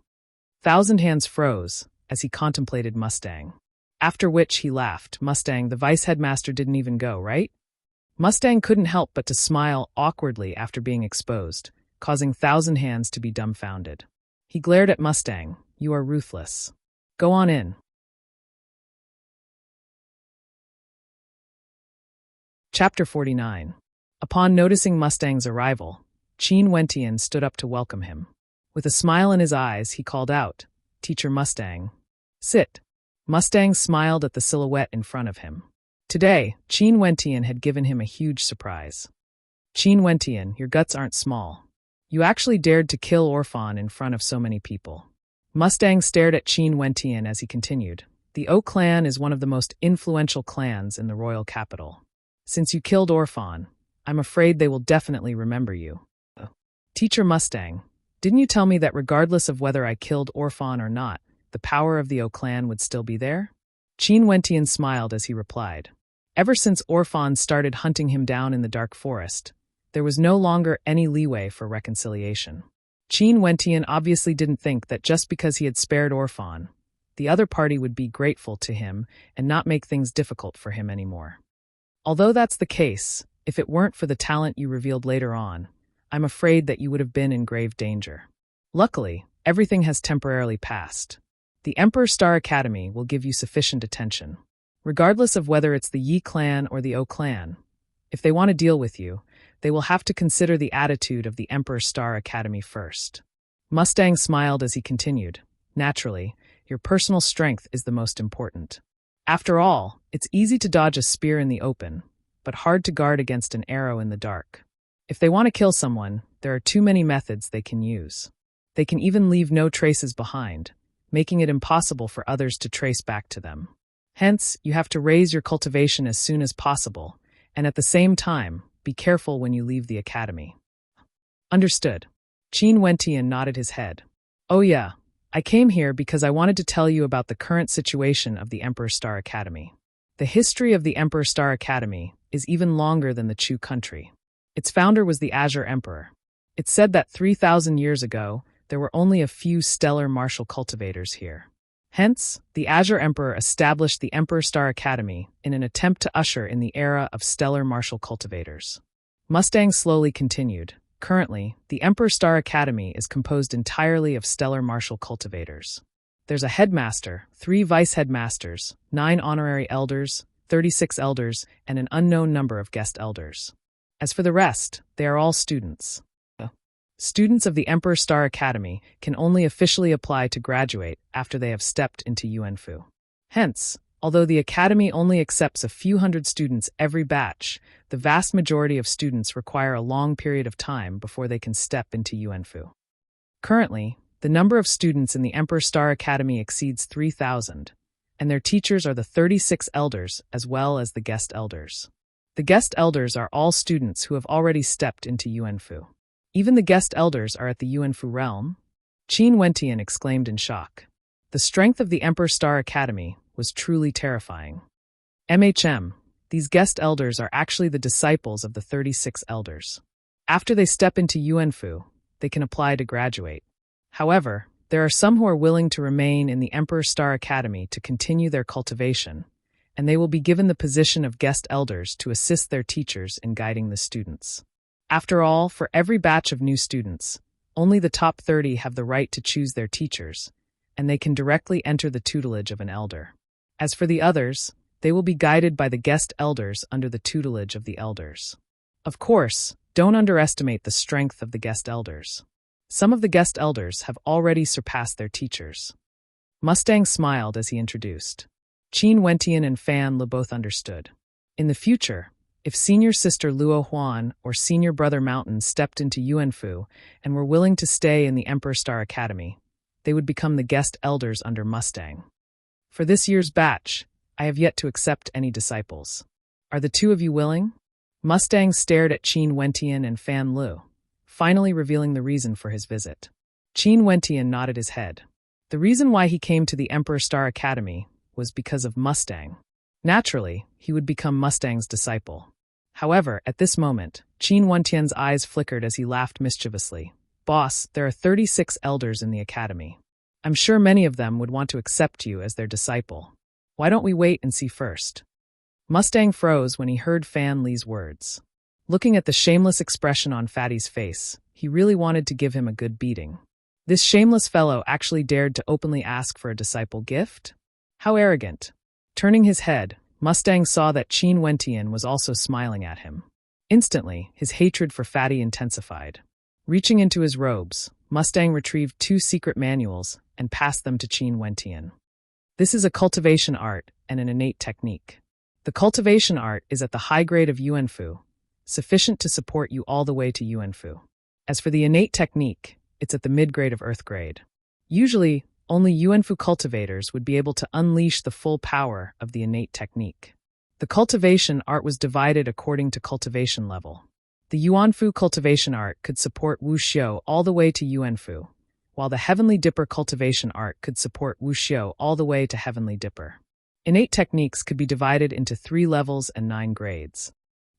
S1: Thousand Hands froze as he contemplated Mustang. After which he laughed. "Mustang, the vice headmaster didn't even go, right?" Mustang couldn't help but to smile awkwardly after being exposed, causing Thousand Hands to be dumbfounded. He glared at Mustang. "You are ruthless. Go on in." Chapter 49. Upon noticing Mustang's arrival, Qin Wentian stood up to welcome him. With a smile in his eyes, he called out, "Teacher Mustang, sit." Mustang smiled at the silhouette in front of him. Today, Qin Wentian had given him a huge surprise. "Qin Wentian, your guts aren't small. You actually dared to kill Orphan in front of so many people." Mustang stared at Qin Wentian as he continued, "The O clan is one of the most influential clans in the royal capital. Since you killed Orphan, I'm afraid they will definitely remember you." "Teacher Mustang, didn't you tell me that regardless of whether I killed Orphan or not, the power of the O clan would still be there?" Qin Wentian smiled as he replied, "Ever since Orphan started hunting him down in the dark forest, there was no longer any leeway for reconciliation." Qin Wentian obviously didn't think that just because he had spared Orphan, the other party would be grateful to him and not make things difficult for him anymore. "Although that's the case, if it weren't for the talent you revealed later on, I'm afraid that you would have been in grave danger. Luckily, everything has temporarily passed. The Emperor Star Academy will give you sufficient attention. Regardless of whether it's the Yi clan or the O clan, if they want to deal with you, they will have to consider the attitude of the Emperor Star Academy first." Mustang smiled as he continued, "Naturally, your personal strength is the most important. After all, it's easy to dodge a spear in the open, but hard to guard against an arrow in the dark. If they want to kill someone, there are too many methods they can use. They can even leave no traces behind, making it impossible for others to trace back to them. Hence, you have to raise your cultivation as soon as possible, and at the same time, be careful when you leave the academy." "Understood." Qin Wentian nodded his head. "Oh yeah, I came here because I wanted to tell you about the current situation of the Emperor Star Academy. The history of the Emperor Star Academy is even longer than the Chu country. Its founder was the Azure Emperor. It's said that 3,000 years ago, there were only a few stellar martial cultivators here. Hence, the Azure Emperor established the Emperor Star Academy in an attempt to usher in the era of stellar martial cultivators." Mustang slowly continued, "Currently, the Emperor Star Academy is composed entirely of stellar martial cultivators. There's a headmaster, 3 vice headmasters, 9 honorary elders, 36 elders, and an unknown number of guest elders. As for the rest, they are all students. Students of the Emperor Star Academy can only officially apply to graduate after they have stepped into Yuanfu. Hence, although the Academy only accepts a few hundred students every batch, the vast majority of students require a long period of time before they can step into Yuanfu. Currently, the number of students in the Emperor Star Academy exceeds 3,000, and their teachers are the 36 elders as well as the guest elders. The guest elders are all students who have already stepped into Yuanfu. Even the guest elders are at the Yuanfu realm?" Qin Wentian exclaimed in shock. The strength of the Emperor Star Academy was truly terrifying. These guest elders are actually the disciples of the 36 elders. After they step into Yuanfu, they can apply to graduate. However, there are some who are willing to remain in the Emperor Star Academy to continue their cultivation, and they will be given the position of guest elders to assist their teachers in guiding the students. After all, for every batch of new students, only the top 30 have the right to choose their teachers, and they can directly enter the tutelage of an elder. As for the others, they will be guided by the guest elders under the tutelage of the elders. Of course, don't underestimate the strength of the guest elders. Some of the guest elders have already surpassed their teachers. Mustang smiled as he introduced. Qin Wentian and Fan Lu both understood. In the future, if senior sister Luo Huan or senior brother Mountain stepped into Yuanfu and were willing to stay in the Emperor Star Academy, they would become the guest elders under Mustang. For this year's batch, I have yet to accept any disciples. Are the two of you willing? Mustang stared at Qin Wentian and Fan Lu, finally revealing the reason for his visit. Qin Wentian nodded his head. The reason why he came to the Emperor Star Academy was because of Mustang. Naturally, he would become Mustang's disciple. However, at this moment, Qin Wentian's eyes flickered as he laughed mischievously. Boss, there are 36 elders in the academy. I'm sure many of them would want to accept you as their disciple. Why don't we wait and see first? Mustang froze when he heard Fan Li's words. Looking at the shameless expression on Fatty's face, he really wanted to give him a good beating. This shameless fellow actually dared to openly ask for a disciple gift? How arrogant. Turning his head, Mustang saw that Qin Wentian was also smiling at him. Instantly, his hatred for Fatty intensified. Reaching into his robes, Mustang retrieved 2 secret manuals and passed them to Qin Wentian. This is a cultivation art and an innate technique. The cultivation art is at the high grade of Yuanfu, sufficient to support you all the way to Yuanfu. As for the innate technique, it's at the mid-grade of Earth grade. Usually, only Yuanfu cultivators would be able to unleash the full power of the innate technique. The cultivation art was divided according to cultivation level. The Yuanfu cultivation art could support Wuxiu all the way to Yuanfu, while the Heavenly Dipper cultivation art could support Wuxiu all the way to Heavenly Dipper. Innate techniques could be divided into 3 levels and 9 grades.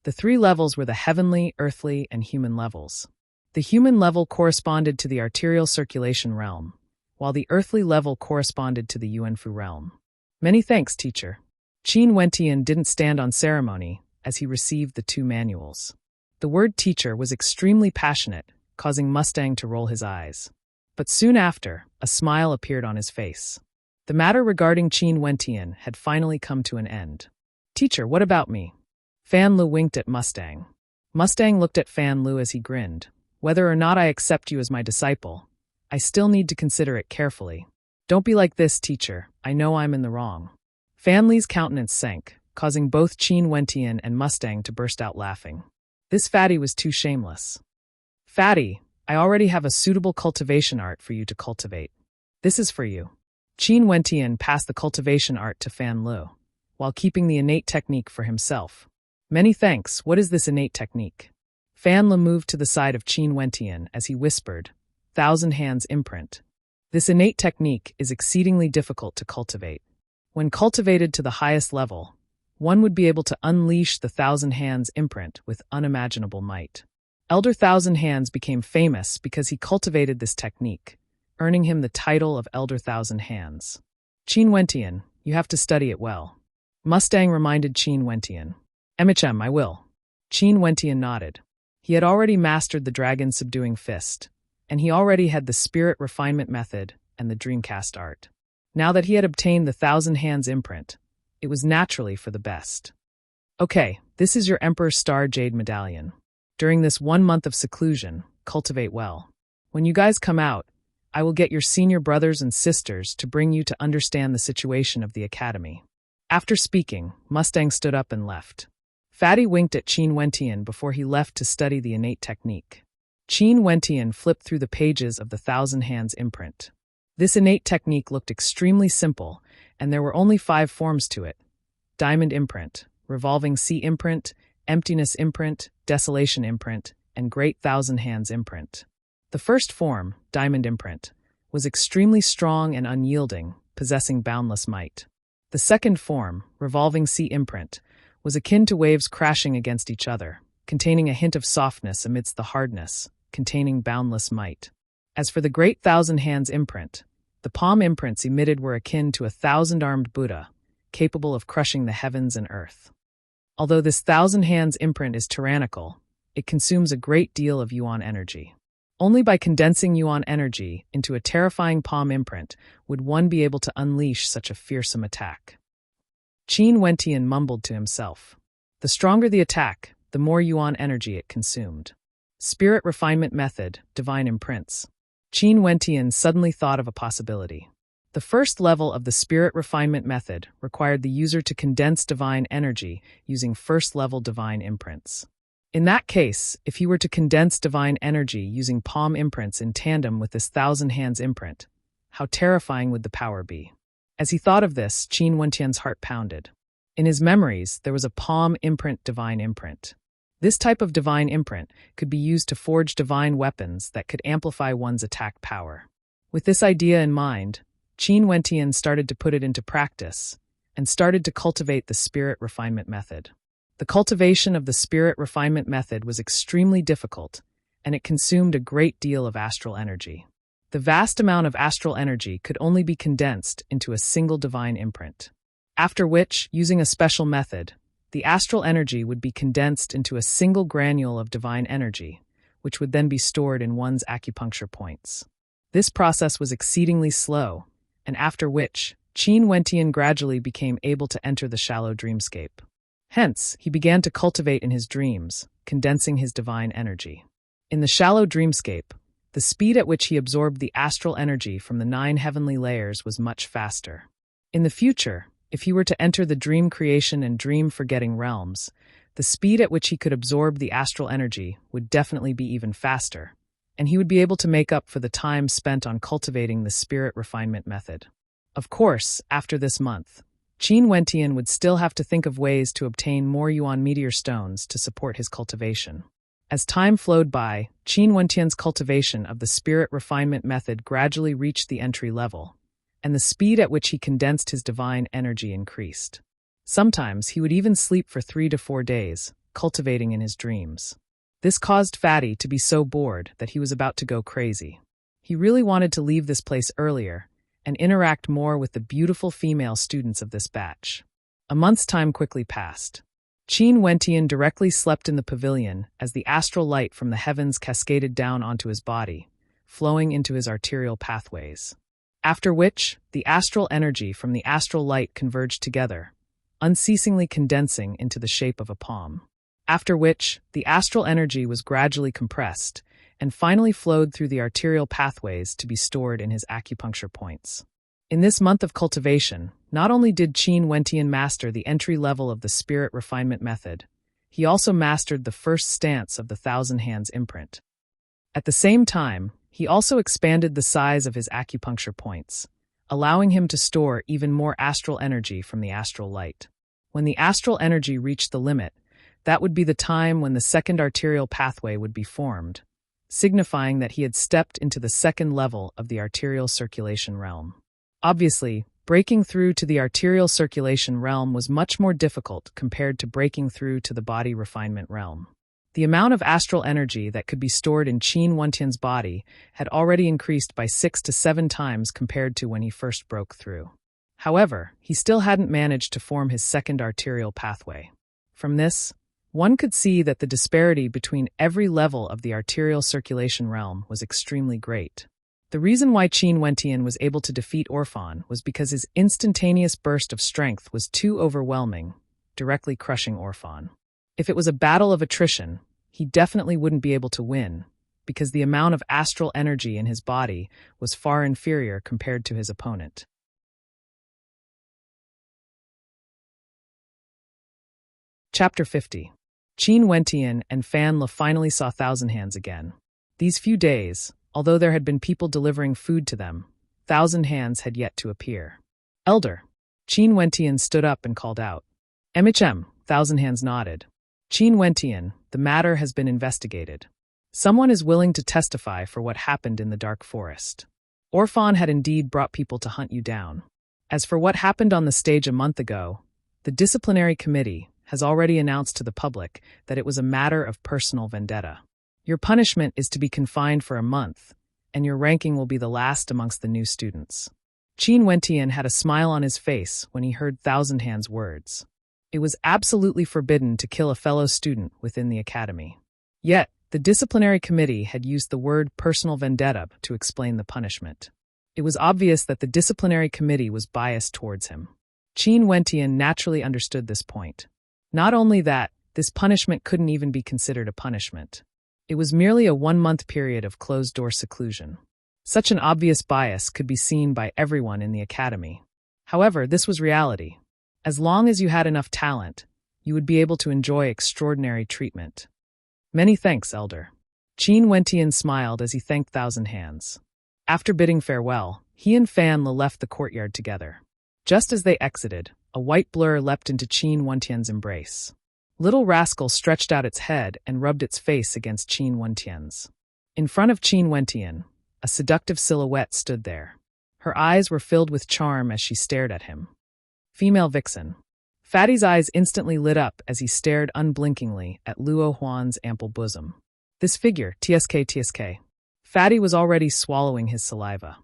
S1: The 3 levels were the heavenly, earthly, and human levels. The human level corresponded to the arterial circulation realm, while the earthly level corresponded to the Yuanfu realm. Many thanks, teacher. Qin Wentian didn't stand on ceremony as he received the 2 manuals. The word teacher was extremely passionate, causing Mustang to roll his eyes. But soon after, a smile appeared on his face. The matter regarding Qin Wentian had finally come to an end. Teacher, what about me? Fan Lu winked at Mustang. Mustang looked at Fan Lu as he grinned. Whether or not I accept you as my disciple, I still need to consider it carefully. Don't be like this, teacher. I know I'm in the wrong. Fan Li's countenance sank, causing both Qin Wentian and Mustang to burst out laughing. This Fatty was too shameless. Fatty, I already have a suitable cultivation art for you to cultivate. This is for you. Qin Wentian passed the cultivation art to Fan Lu, while keeping the innate technique for himself. Many thanks. What is this innate technique? Fan Lu moved to the side of Qin Wentian as he whispered, 1,000 Hands Imprint. This innate technique is exceedingly difficult to cultivate. When cultivated to the highest level, one would be able to unleash the 1,000 Hands Imprint with unimaginable might. Elder 1,000 Hands became famous because he cultivated this technique, earning him the title of Elder 1,000 Hands. Qin Wentian, you have to study it well. Mustang reminded Qin Wentian. MHM, I will. Qin Wentian nodded. He had already mastered the dragon subduing fist, and he already had the spirit refinement method and the dreamcast art. Now that he had obtained the 1,000 Hands imprint, it was naturally for the best. Okay, this is your Emperor Star Jade Medallion. During this 1 month of seclusion, cultivate well. When you guys come out, I will get your senior brothers and sisters to bring you to understand the situation of the academy. After speaking, Mustang stood up and left. Fatty winked at Qin Wentian before he left to study the innate technique. Qin Wentian flipped through the pages of the 1,000 Hands imprint. This innate technique looked extremely simple, and there were only 5 forms to it. Diamond imprint, revolving sea imprint, emptiness imprint, desolation imprint, and great 1,000 Hands imprint. The first form, diamond imprint, was extremely strong and unyielding, possessing boundless might. The second form, revolving sea imprint, was akin to waves crashing against each other, containing a hint of softness amidst the hardness, containing boundless might. As for the great 1,000 Hands imprint, the palm imprints emitted were akin to a 1,000-armed Buddha, capable of crushing the heavens and earth. Although this 1,000 Hands imprint is tyrannical, it consumes a great deal of yuan energy. Only by condensing yuan energy into a terrifying palm imprint would one be able to unleash such a fearsome attack. Qin Wentian mumbled to himself. The stronger the attack, the more yuan energy it consumed. Spirit refinement method, divine imprints. Qin Wentian suddenly thought of a possibility. The first level of the spirit refinement method required the user to condense divine energy using first-level divine imprints. In that case, if he were to condense divine energy using palm imprints in tandem with this thousand hands imprint, how terrifying would the power be? As he thought of this, Qin Wentian's heart pounded. In his memories, there was a palm imprint divine imprint. This type of divine imprint could be used to forge divine weapons that could amplify one's attack power. With this idea in mind, Qin Wentian started to put it into practice and started to cultivate the spirit refinement method. The cultivation of the spirit refinement method was extremely difficult, and it consumed a great deal of astral energy. The vast amount of astral energy could only be condensed into a single divine imprint. After which, using a special method, the astral energy would be condensed into a single granule of divine energy, which would then be stored in one's acupuncture points. This process was exceedingly slow, and after which, Qin Wentian gradually became able to enter the shallow dreamscape. Hence, he began to cultivate in his dreams, condensing his divine energy. In the shallow dreamscape, the speed at which he absorbed the astral energy from the 9 heavenly layers was much faster. In the future, if he were to enter the dream creation and dream forgetting realms, the speed at which he could absorb the astral energy would definitely be even faster, and he would be able to make up for the time spent on cultivating the spirit refinement method. Of course, after this month, Qin Wentian would still have to think of ways to obtain more yuan meteor stones to support his cultivation. As time flowed by, Qin Wentian's cultivation of the spirit refinement method gradually reached the entry level, and the speed at which he condensed his divine energy increased. Sometimes he would even sleep for 3 to 4 days, cultivating in his dreams. This caused Fatty to be so bored that he was about to go crazy. He really wanted to leave this place earlier and interact more with the beautiful female students of this batch. A month's time quickly passed. Qin Wentian directly slept in the pavilion as the astral light from the heavens cascaded down onto his body, flowing into his arterial pathways. After which, the astral energy from the astral light converged together, unceasingly condensing into the shape of a palm. After which, the astral energy was gradually compressed and finally flowed through the arterial pathways to be stored in his acupuncture points. In this month of cultivation, not only did Qin Wentian master the entry level of the spirit refinement method, he also mastered the first stance of the thousand hands imprint. At the same time, he also expanded the size of his acupuncture points, allowing him to store even more astral energy from the astral light. When the astral energy reached the limit, that would be the time when the second arterial pathway would be formed, signifying that he had stepped into the second level of the arterial circulation realm. Obviously, breaking through to the arterial circulation realm was much more difficult compared to breaking through to the body refinement realm. The amount of astral energy that could be stored in Qin Wentian's body had already increased by 6 to 7 times compared to when he first broke through. However, he still hadn't managed to form his second arterial pathway. From this, one could see that the disparity between every level of the arterial circulation realm was extremely great. The reason why Qin Wentian was able to defeat Orphan was because his instantaneous burst of strength was too overwhelming, directly crushing Orphan. If it was a battle of attrition, he definitely wouldn't be able to win, because the amount of astral energy in his body was far inferior compared to his opponent. Chapter 50. Qin Wentian and Fan Le finally saw Thousand Hands again. These few days, although there had been people delivering food to them, Thousand Hands had yet to appear. Elder. Qin Wentian stood up and called out. MHM, Thousand Hands nodded. Qin Wentian, the matter has been investigated. Someone is willing to testify for what happened in the dark forest. Orphan had indeed brought people to hunt you down. As for what happened on the stage a month ago, the disciplinary committee has already announced to the public that it was a matter of personal vendetta. Your punishment is to be confined for a month, and your ranking will be the last amongst the new students. Qin Wentian had a smile on his face when he heard Thousand Hands' words. It was absolutely forbidden to kill a fellow student within the academy. Yet, the disciplinary committee had used the word personal vendetta to explain the punishment. It was obvious that the disciplinary committee was biased towards him. Qin Wentian naturally understood this point. Not only that, this punishment couldn't even be considered a punishment. It was merely a 1-month period of closed-door seclusion. Such an obvious bias could be seen by everyone in the academy. However, this was reality. As long as you had enough talent, you would be able to enjoy extraordinary treatment. Many thanks, Elder. Qin Wentian smiled as he thanked Thousand Hands. After bidding farewell, he and Fan Le left the courtyard together. Just as they exited, a white blur leapt into Qin Wentian's embrace. Little Rascal stretched out its head and rubbed its face against Qin Wentian's. In front of Qin Wentian, a seductive silhouette stood there. Her eyes were filled with charm as she stared at him. Female vixen. Fatty's eyes instantly lit up as he stared unblinkingly at Luo Huan's ample bosom. This figure, TSK. Fatty was already swallowing his saliva.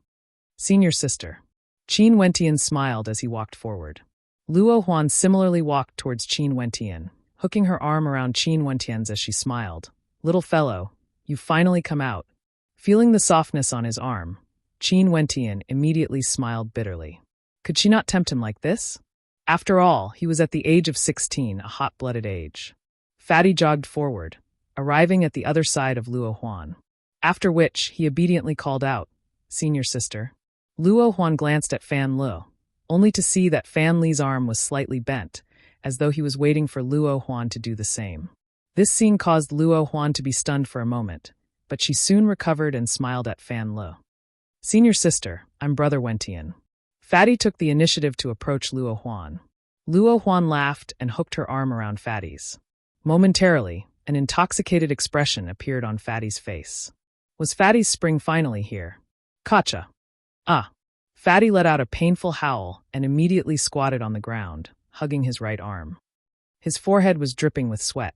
S1: Senior sister. Qin Wentian smiled as he walked forward. Luo Huan similarly walked towards Qin Wentian, hooking her arm around Qin Wentian's as she smiled. Little fellow, you've finally come out. Feeling the softness on his arm, Qin Wentian immediately smiled bitterly. Could she not tempt him like this? After all, he was at the age of 16, a hot-blooded age. Fatty jogged forward, arriving at the other side of Luo Huan. After which, he obediently called out, Senior sister. Luo Huan glanced at Fan Le, only to see that Fan Le's arm was slightly bent, as though he was waiting for Luo Huan to do the same. This scene caused Luo Huan to be stunned for a moment, but she soon recovered and smiled at Fan Le. Senior sister, I'm Brother Wentian. Fatty took the initiative to approach Luo Huan. Luo Huan laughed and hooked her arm around Fatty's. Momentarily, an intoxicated expression appeared on Fatty's face. Was Fatty's spring finally here? Kacha. Ah. Fatty let out a painful howl and immediately squatted on the ground, hugging his right arm. His forehead was dripping with sweat.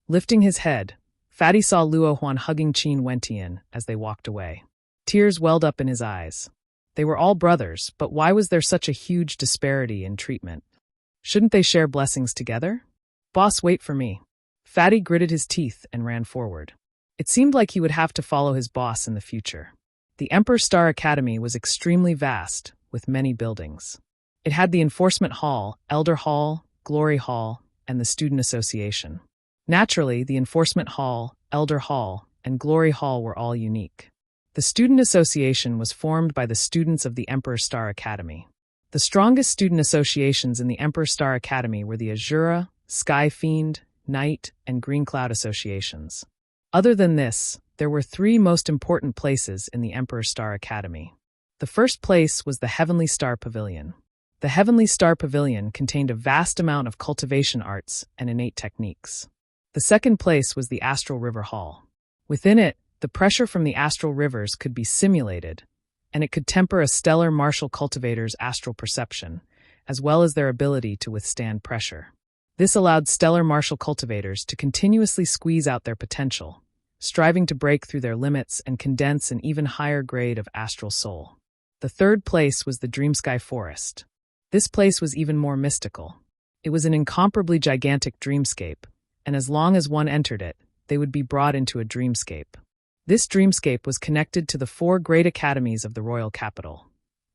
S1: Lifting his head, Fatty saw Luo Huan hugging Qin Wentian as they walked away. Tears welled up in his eyes. They were all brothers, but why was there such a huge disparity in treatment? Shouldn't they share blessings together? Boss, wait for me. Fatty gritted his teeth and ran forward. It seemed like he would have to follow his boss in the future. The Emperor Star Academy was extremely vast, with many buildings. It had the Enforcement Hall, Elder Hall, Glory Hall, and the Student Association. Naturally, the Enforcement Hall, Elder Hall, and Glory Hall were all unique. The Student Association was formed by the students of the Emperor Star Academy. The strongest student associations in the Emperor Star Academy were the Azura, Sky Fiend, Night, and Green Cloud associations. Other than this, there were 3 most important places in the Emperor Star Academy. The first place was the Heavenly Star Pavilion. The Heavenly Star Pavilion contained a vast amount of cultivation arts and innate techniques. The second place was the Astral River Hall. Within it, the pressure from the astral rivers could be simulated, and it could temper a stellar martial cultivator's astral perception, as well as their ability to withstand pressure. This allowed stellar martial cultivators to continuously squeeze out their potential, striving to break through their limits and condense an even higher grade of astral soul. The third place was the Dreamsky Forest. This place was even more mystical. It was an incomparably gigantic dreamscape, and as long as one entered it, they would be brought into a dreamscape. This dreamscape was connected to the 4 great academies of the royal capital: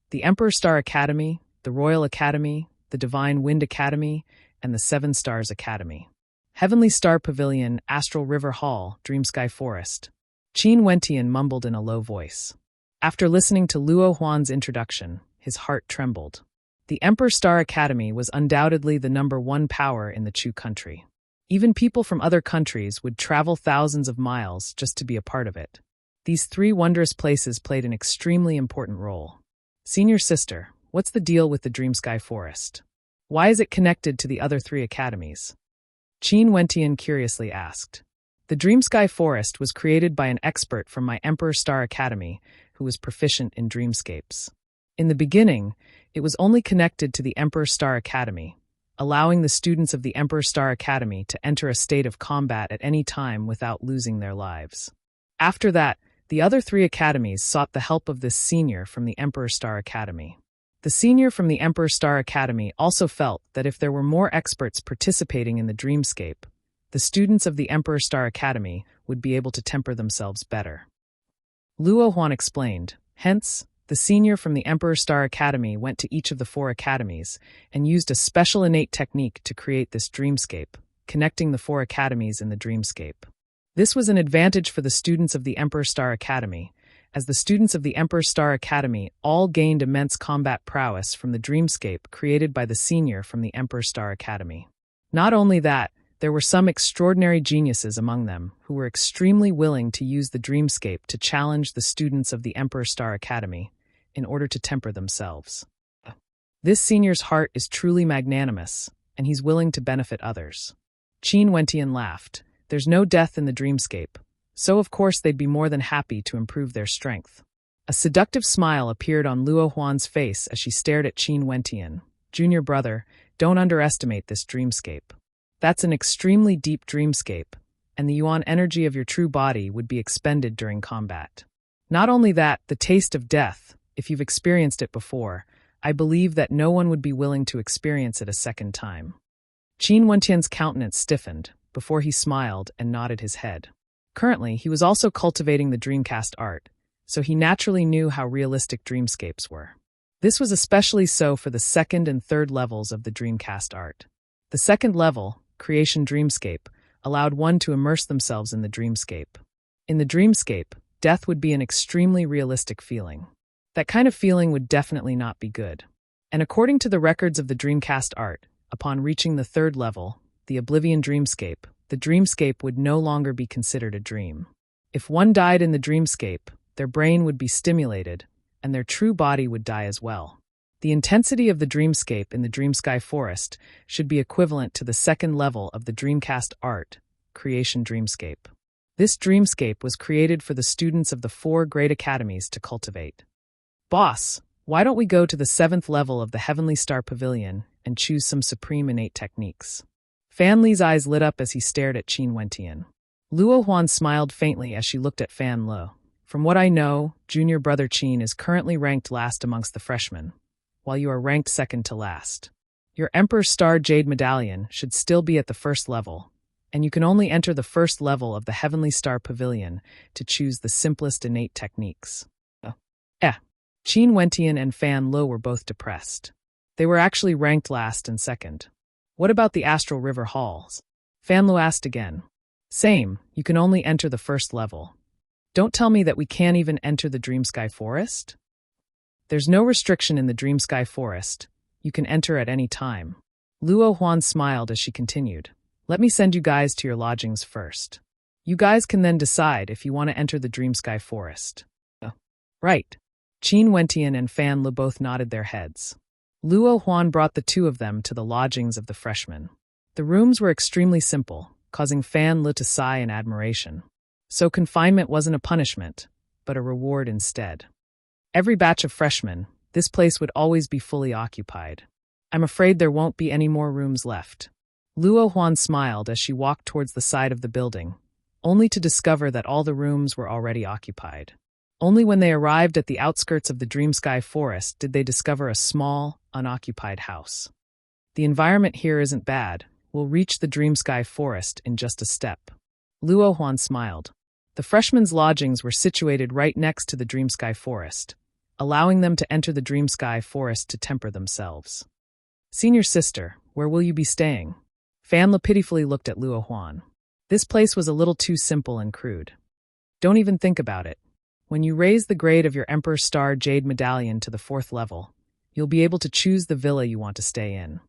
S1: the Emperor Star Academy, the Royal Academy, the Divine Wind Academy, and the 7 Stars Academy. Heavenly Star Pavilion, Astral River Hall, Dreamsky Forest. Qin Wentian mumbled in a low voice. After listening to Luo Huan's introduction, his heart trembled. The Emperor Star Academy was undoubtedly the #1 power in the Chu country. Even people from other countries would travel thousands of miles just to be a part of it. These 3 wondrous places played an extremely important role. Senior sister, what's the deal with the Dreamsky Forest? Why is it connected to the other 3 academies? Qin Wentian curiously asked. The Dreamsky Forest was created by an expert from my Emperor Star Academy who was proficient in dreamscapes. In the beginning, it was only connected to the Emperor Star Academy, allowing the students of the Emperor Star Academy to enter a state of combat at any time without losing their lives. After that, the other 3 academies sought the help of this senior from the Emperor Star Academy. The senior from the Emperor Star Academy also felt that if there were more experts participating in the dreamscape, the students of the Emperor Star Academy would be able to temper themselves better. Luo Huan explained. Hence, the senior from the Emperor Star Academy went to each of the 4 academies and used a special innate technique to create this dreamscape, connecting the 4 academies in the dreamscape. This was an advantage for the students of the Emperor Star Academy, as the students of the Emperor Star Academy all gained immense combat prowess from the dreamscape created by the senior from the Emperor Star Academy. Not only that, there were some extraordinary geniuses among them who were extremely willing to use the dreamscape to challenge the students of the Emperor Star Academy in order to temper themselves. This senior's heart is truly magnanimous, and he's willing to benefit others. Qin Wentian laughed. There's no death in the dreamscape, so of course they'd be more than happy to improve their strength. A seductive smile appeared on Luo Huan's face as she stared at Qin Wentian. Junior brother, don't underestimate this dreamscape. That's an extremely deep dreamscape, and the yuan energy of your true body would be expended during combat. Not only that, the taste of death, if you've experienced it before, I believe that no one would be willing to experience it a second time. Qin Wentian's countenance stiffened before he smiled and nodded his head. Currently, he was also cultivating the Dreamcast art, so he naturally knew how realistic dreamscapes were. This was especially so for the 2nd and 3rd levels of the Dreamcast art. The 2nd level, Creation Dreamscape, allowed one to immerse themselves in the dreamscape. In the dreamscape, death would be an extremely realistic feeling. That kind of feeling would definitely not be good. And according to the records of the Dreamcast art, upon reaching the 3rd level, the Oblivion Dreamscape, the dreamscape would no longer be considered a dream. If one died in the dreamscape, their brain would be stimulated, and their true body would die as well. The intensity of the dreamscape in the Dreamsky Forest should be equivalent to the 2nd level of the Dreamcast art, Creation Dreamscape. This dreamscape was created for the students of the 4 great academies to cultivate. Boss, why don't we go to the 7th level of the Heavenly Star Pavilion and choose some supreme innate techniques? Fan Li's eyes lit up as he stared at Qin Wentian. Luo Huan smiled faintly as she looked at Fan Lo. From what I know, junior brother Qin is currently ranked last amongst the freshmen, while you are ranked 2nd to last. Your Emperor Star Jade Medallion should still be at the 1st level, and you can only enter the 1st level of the Heavenly Star Pavilion to choose the simplest innate techniques. Qin Wentian and Fan Lo were both depressed. They were actually ranked last and 2nd. What about the Astral River Halls? Fan Lo asked again. Same, you can only enter the 1st level. Don't tell me that we can't even enter the Dreamsky Forest? There's no restriction in the Dreamsky Forest. You can enter at any time. Luo Huan smiled as she continued. Let me send you guys to your lodgings first. You guys can then decide if you want to enter the Dreamsky Forest. Right. Qin Wentian and Fan Lo both nodded their heads. Luo Huan brought the 2 of them to the lodgings of the freshmen. The rooms were extremely simple, causing Fan Lo to sigh in admiration. So confinement wasn't a punishment, but a reward instead. Every batch of freshmen, this place would always be fully occupied. I'm afraid there won't be any more rooms left. Luo Huan smiled as she walked towards the side of the building, only to discover that all the rooms were already occupied. Only when they arrived at the outskirts of the Dreamsky Forest did they discover a small, unoccupied house. The environment here isn't bad. We'll reach the Dreamsky Forest in just a step. Luo Huan smiled. The freshmen's lodgings were situated right next to the Dreamsky Forest, allowing them to enter the Dreamsky Forest to temper themselves. Senior sister, where will you be staying? Fan Lo pitifully looked at Luo Huan. This place was a little too simple and crude. Don't even think about it. When you raise the grade of your Emperor Star Jade Medallion to the 4th level, you'll be able to choose the villa you want to stay in.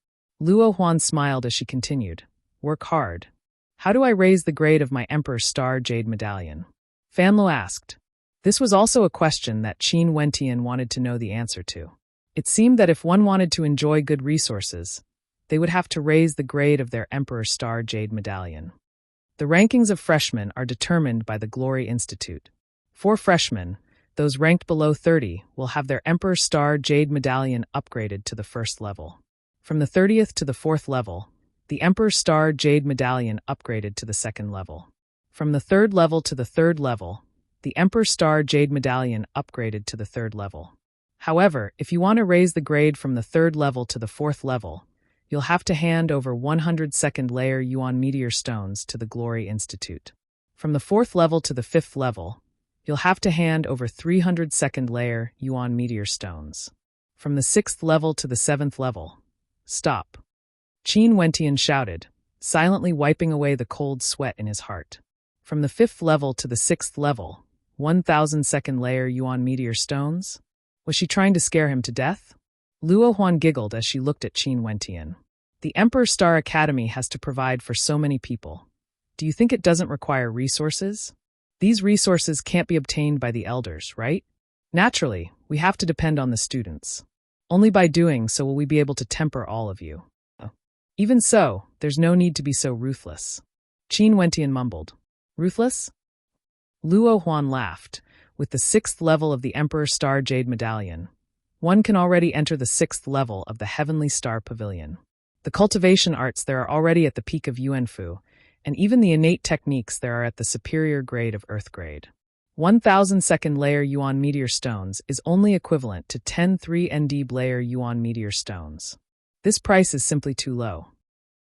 S1: Luo Huan smiled as she continued. Work hard. How do I raise the grade of my Emperor Star Jade Medallion? Fan Lo asked. This was also a question that Qin Wentian wanted to know the answer to. It seemed that if one wanted to enjoy good resources, they would have to raise the grade of their Emperor Star Jade Medallion. The rankings of freshmen are determined by the Glory Institute. For freshmen, those ranked below 30 will have their Emperor Star Jade Medallion upgraded to the 1st level. From the 30th to the 4th level, the Emperor Star Jade Medallion upgraded to the 2nd level. From the 3rd level to the 3rd level, the Emperor Star Jade Medallion upgraded to the 3rd level. However, if you want to raise the grade from the 3rd level to the 4th level, you'll have to hand over 100 2nd layer Yuan Meteor Stones to the Glory Institute. From the 4th level to the 5th level, you'll have to hand over 300 second layer Yuan meteor stones. From the 6th level to the 7th level, stop. Qin Wentian shouted, silently wiping away the cold sweat in his heart. From the 5th level to the 6th level, 1,000 second layer Yuan meteor stones? Was she trying to scare him to death? Luo Huan giggled as she looked at Qin Wentian. The Emperor Star Academy has to provide for so many people. Do you think it doesn't require resources? These resources can't be obtained by the elders, right? Naturally, we have to depend on the students. Only by doing so will we be able to temper all of you. Even so, there's no need to be so ruthless. Qin Wentian mumbled. Ruthless? Luo Huan laughed. With the 6th level of the Emperor Star Jade Medallion, one can already enter the 6th level of the Heavenly Star Pavilion. The cultivation arts there are already at the peak of Yuanfu, and even the innate techniques there are at the superior grade of Earth grade. 1,000 second layer Yuan meteor stones is only equivalent to 10 3ND layer Yuan meteor stones. This price is simply too low.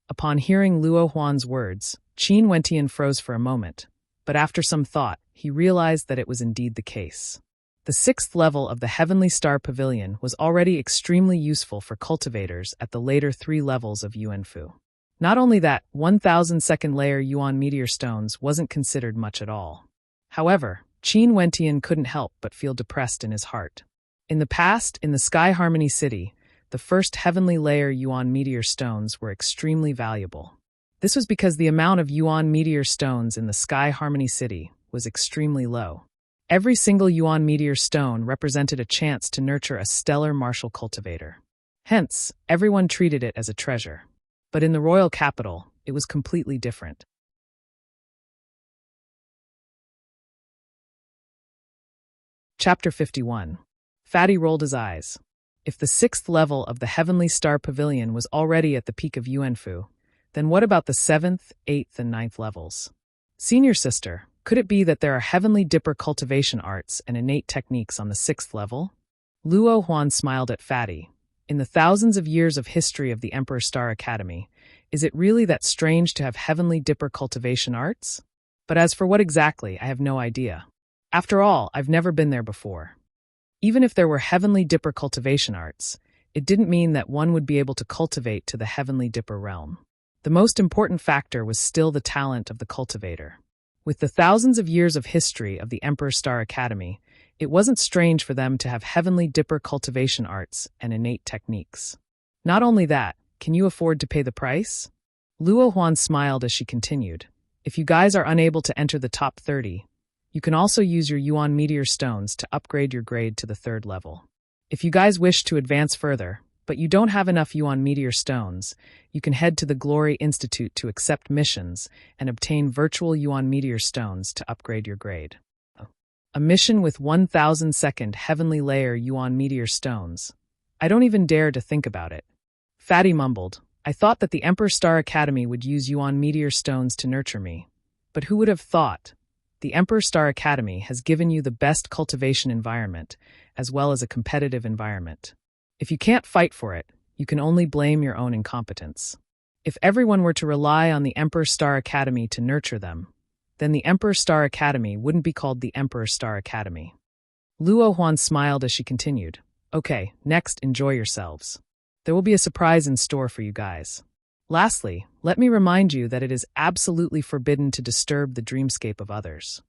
S1: Upon hearing Luo Huan's words, Qin Wentian froze for a moment, but after some thought, he realized that it was indeed the case. The 6th level of the Heavenly Star Pavilion was already extremely useful for cultivators at the later 3 levels of Yuanfu. Not only that, 1,000 second layer Yuan meteor stones wasn't considered much at all. However, Qin Wentian couldn't help but feel depressed in his heart. In the past, in the Sky Harmony City, the first heavenly layer Yuan meteor stones were extremely valuable. This was because the amount of Yuan meteor stones in the Sky Harmony City was extremely low. Every single Yuan meteor stone represented a chance to nurture a stellar martial cultivator. Hence, everyone treated it as a treasure. But in the royal capital, it was completely different. Chapter 51. Fatty rolled his eyes. If the 6th level of the Heavenly Star Pavilion was already at the peak of Yuanfu, then what about the 7th, 8th, and 9th levels? Senior sister, could it be that there are Heavenly Dipper cultivation arts and innate techniques on the 6th level? Luo Huan smiled at Fatty. In the thousands of years of history of the Emperor Star Academy, is it really that strange to have Heavenly Dipper cultivation arts? But as for what exactly, I have no idea. After all, I've never been there before. Even if there were Heavenly Dipper cultivation arts, it didn't mean that one would be able to cultivate to the Heavenly Dipper realm. The most important factor was still the talent of the cultivator. With the thousands of years of history of the Emperor Star Academy, it wasn't strange for them to have Heavenly Dipper cultivation arts and innate techniques. Not only that, can you afford to pay the price? Luo Huan smiled as she continued. If you guys are unable to enter the top 30, you can also use your Yuan meteor stones to upgrade your grade to the 3rd level. If you guys wish to advance further, but you don't have enough Yuan meteor stones, you can head to the Glory Institute to accept missions and obtain virtual Yuan meteor stones to upgrade your grade. A mission with 1,000 second heavenly layer Yuan meteor stones. I don't even dare to think about it. Fatty mumbled, I thought that the Emperor Star Academy would use Yuan meteor stones to nurture me. But who would have thought? The Emperor Star Academy has given you the best cultivation environment, as well as a competitive environment. If you can't fight for it, you can only blame your own incompetence. If everyone were to rely on the Emperor Star Academy to nurture them, then the Emperor Star Academy wouldn't be called the Emperor Star Academy. Luo Huan smiled as she continued. Okay, next, enjoy yourselves. There will be a surprise in store for you guys. Lastly, let me remind you that it is absolutely forbidden to disturb the dreamscape of others.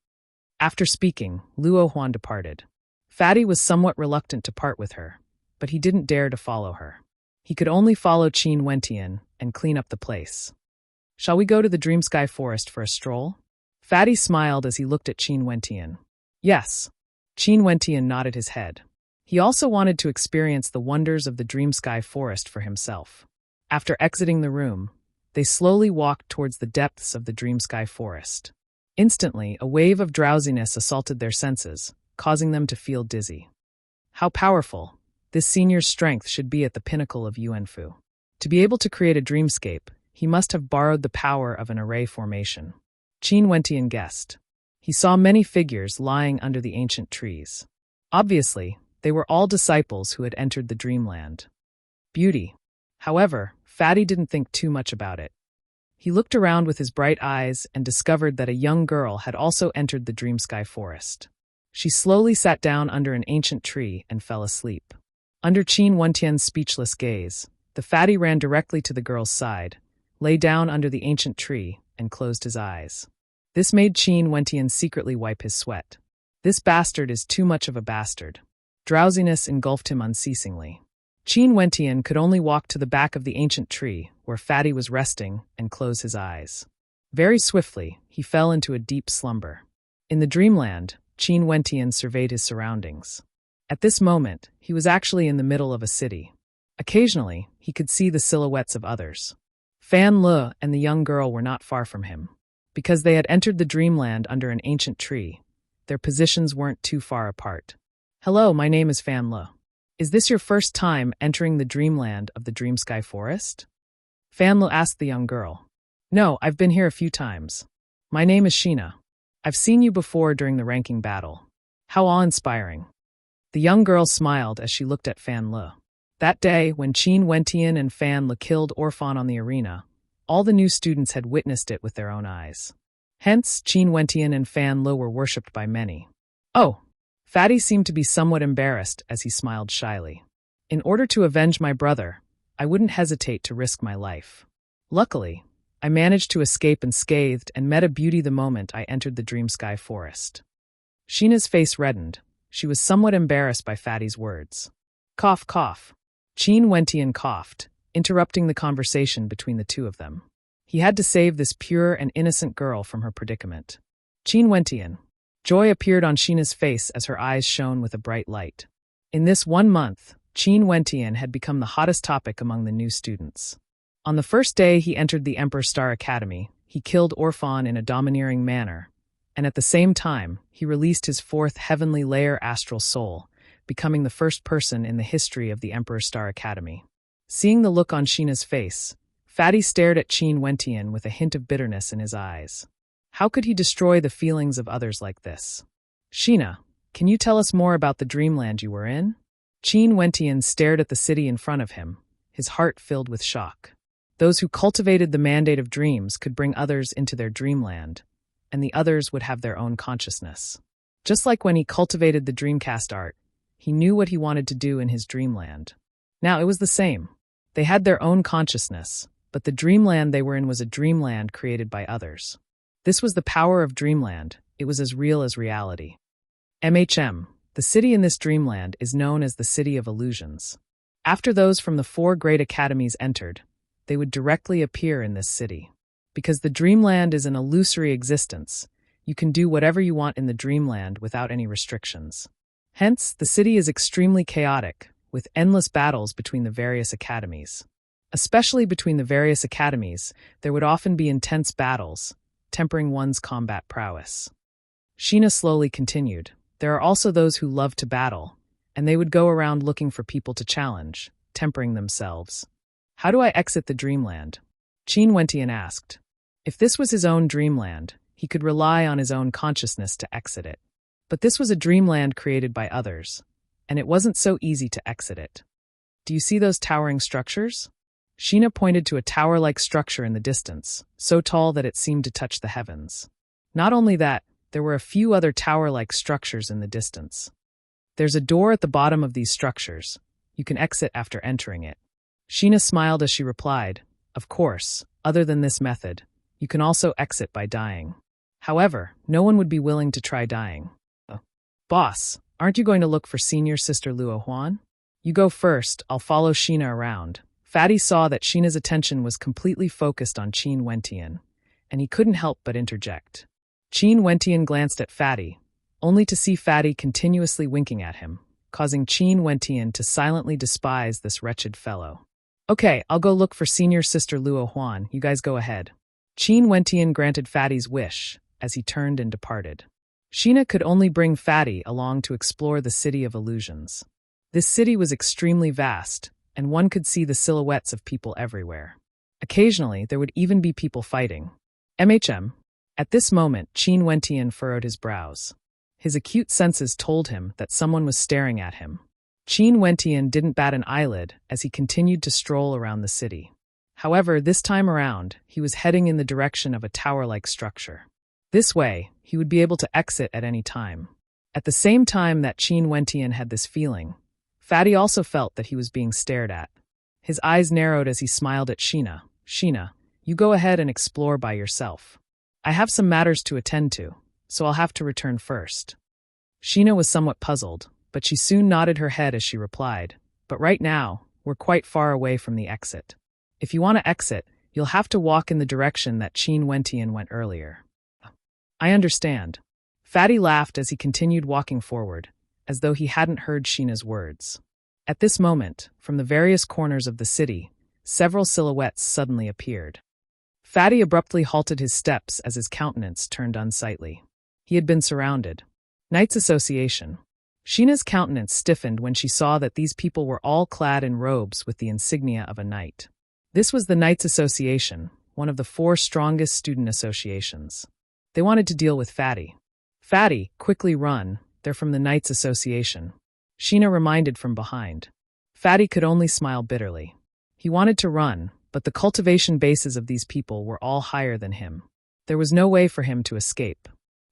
S1: After speaking, Luo Huan departed. Fatty was somewhat reluctant to part with her, but he didn't dare to follow her. He could only follow Qin Wentian and clean up the place. Shall we go to the Dreamsky Forest for a stroll? Fatty smiled as he looked at Qin Wentian. Yes. Qin Wentian nodded his head. He also wanted to experience the wonders of the Dreamsky Forest for himself. After exiting the room, they slowly walked towards the depths of the Dreamsky Forest. Instantly, a wave of drowsiness assaulted their senses, causing them to feel dizzy. How powerful! This senior's strength should be at the pinnacle of Yuanfu. To be able to create a dreamscape, he must have borrowed the power of an array formation. Qin Wentian guessed. He saw many figures lying under the ancient trees. Obviously, they were all disciples who had entered the dreamland. Beauty. However, Fatty didn't think too much about it. He looked around with his bright eyes and discovered that a young girl had also entered the Dream Sky Forest. She slowly sat down under an ancient tree and fell asleep. Under Qin Wentian's speechless gaze, the fatty ran directly to the girl's side, lay down under the ancient tree, and closed his eyes. This made Qin Wentian secretly wipe his sweat. This bastard is too much of a bastard. Drowsiness engulfed him unceasingly. Qin Wentian could only walk to the back of the ancient tree, where Fatty was resting, and close his eyes. Very swiftly, he fell into a deep slumber. In the dreamland, Qin Wentian surveyed his surroundings. At this moment, he was actually in the middle of a city. Occasionally, he could see the silhouettes of others. Fan Le and the young girl were not far from him. Because they had entered the dreamland under an ancient tree, their positions weren't too far apart. "Hello, my name is Fan Le. Is this your first time entering the dreamland of the Dream Sky Forest?" Fan Le asked the young girl. "No, I've been here a few times. My name is Sheena. I've seen you before during the ranking battle. How awe-inspiring." The young girl smiled as she looked at Fan Le. That day, when Qin Wentian and Fan Le killed Orphan on the arena, all the new students had witnessed it with their own eyes. Hence, Qin Wentian and Fan Le were worshipped by many. "Oh." Fatty seemed to be somewhat embarrassed as he smiled shyly. "In order to avenge my brother, I wouldn't hesitate to risk my life. Luckily, I managed to escape unscathed and met a beauty the moment I entered the Dream Sky Forest." Sheena's face reddened. She was somewhat embarrassed by Fatty's words. Cough, cough. Qin Wentian coughed, interrupting the conversation between the two of them. He had to save this pure and innocent girl from her predicament. "Qin Wentian." Joy appeared on Sheena's face as her eyes shone with a bright light. In this 1 month, Qin Wentian had become the hottest topic among the new students. On the first day he entered the Emperor Star Academy, he killed Orphan in a domineering manner, and at the same time, he released his 4th heavenly layer astral soul, becoming the first person in the history of the Emperor Star Academy. Seeing the look on Sheena's face, Fatty stared at Qin Wentian with a hint of bitterness in his eyes. How could he destroy the feelings of others like this? "Sheena, can you tell us more about the dreamland you were in?" Qin Wentian stared at the city in front of him, his heart filled with shock. Those who cultivated the mandate of dreams could bring others into their dreamland, and the others would have their own consciousness. Just like when he cultivated the Dreamcast art, he knew what he wanted to do in his dreamland. Now it was the same. They had their own consciousness, but the dreamland they were in was a dreamland created by others. This was the power of dreamland. It was as real as reality. The city in this dreamland is known as the City of Illusions. After those from the 4 great academies entered, they would directly appear in this city. Because the dreamland is an illusory existence, you can do whatever you want in the dreamland without any restrictions. Hence, the city is extremely chaotic, with endless battles between the various academies. Especially between the various academies, there would often be intense battles, tempering one's combat prowess. Sheena slowly continued. There are also those who love to battle, and they would go around looking for people to challenge, tempering themselves. "How do I exit the dreamland?" Qin Wentian asked. If this was his own dreamland, he could rely on his own consciousness to exit it. But this was a dreamland created by others, and it wasn't so easy to exit it. "Do you see those towering structures?" Sheena pointed to a tower-like structure in the distance, so tall that it seemed to touch the heavens. Not only that, there were a few other tower-like structures in the distance. "There's a door at the bottom of these structures. You can exit after entering it." Sheena smiled as she replied, "Of course, other than this method, you can also exit by dying. However, no one would be willing to try dying." "Boss, aren't you going to look for senior sister Luo Huan? You go first, I'll follow Sheena around." Fatty saw that Sheena's attention was completely focused on Qin Wentian, and he couldn't help but interject. Qin Wentian glanced at Fatty, only to see Fatty continuously winking at him, causing Qin Wentian to silently despise this wretched fellow. "Okay, I'll go look for senior sister Luo Huan, you guys go ahead." Qin Wentian granted Fatty's wish, as he turned and departed. Sheena could only bring Fatty along to explore the City of Illusions. This city was extremely vast, and one could see the silhouettes of people everywhere. Occasionally, there would even be people fighting. At this moment, Qin Wentian furrowed his brows. His acute senses told him that someone was staring at him. Qin Wentian didn't bat an eyelid as he continued to stroll around the city. However, this time around, he was heading in the direction of a tower-like structure. This way, he would be able to exit at any time. At the same time that Qin Wentian had this feeling, Fatty also felt that he was being stared at. His eyes narrowed as he smiled at Sheena. Sheena, you go ahead and explore by yourself. I have some matters to attend to, so I'll have to return first. Sheena was somewhat puzzled, but she soon nodded her head as she replied, but right now, we're quite far away from the exit. If you want to exit, you'll have to walk in the direction that Qin Wentian went earlier. I understand. Fatty laughed as he continued walking forward, as though he hadn't heard Sheena's words. At this moment, from the various corners of the city, several silhouettes suddenly appeared. Fatty abruptly halted his steps as his countenance turned unsightly. He had been surrounded. Knights Association. Sheena's countenance stiffened when she saw that these people were all clad in robes with the insignia of a knight. This was the Knights Association, one of the 4 strongest student associations. They wanted to deal with Fatty. Fatty, quickly run, they're from the Knights Association. Sheena reminded from behind. Fatty could only smile bitterly. He wanted to run, but the cultivation bases of these people were all higher than him. There was no way for him to escape.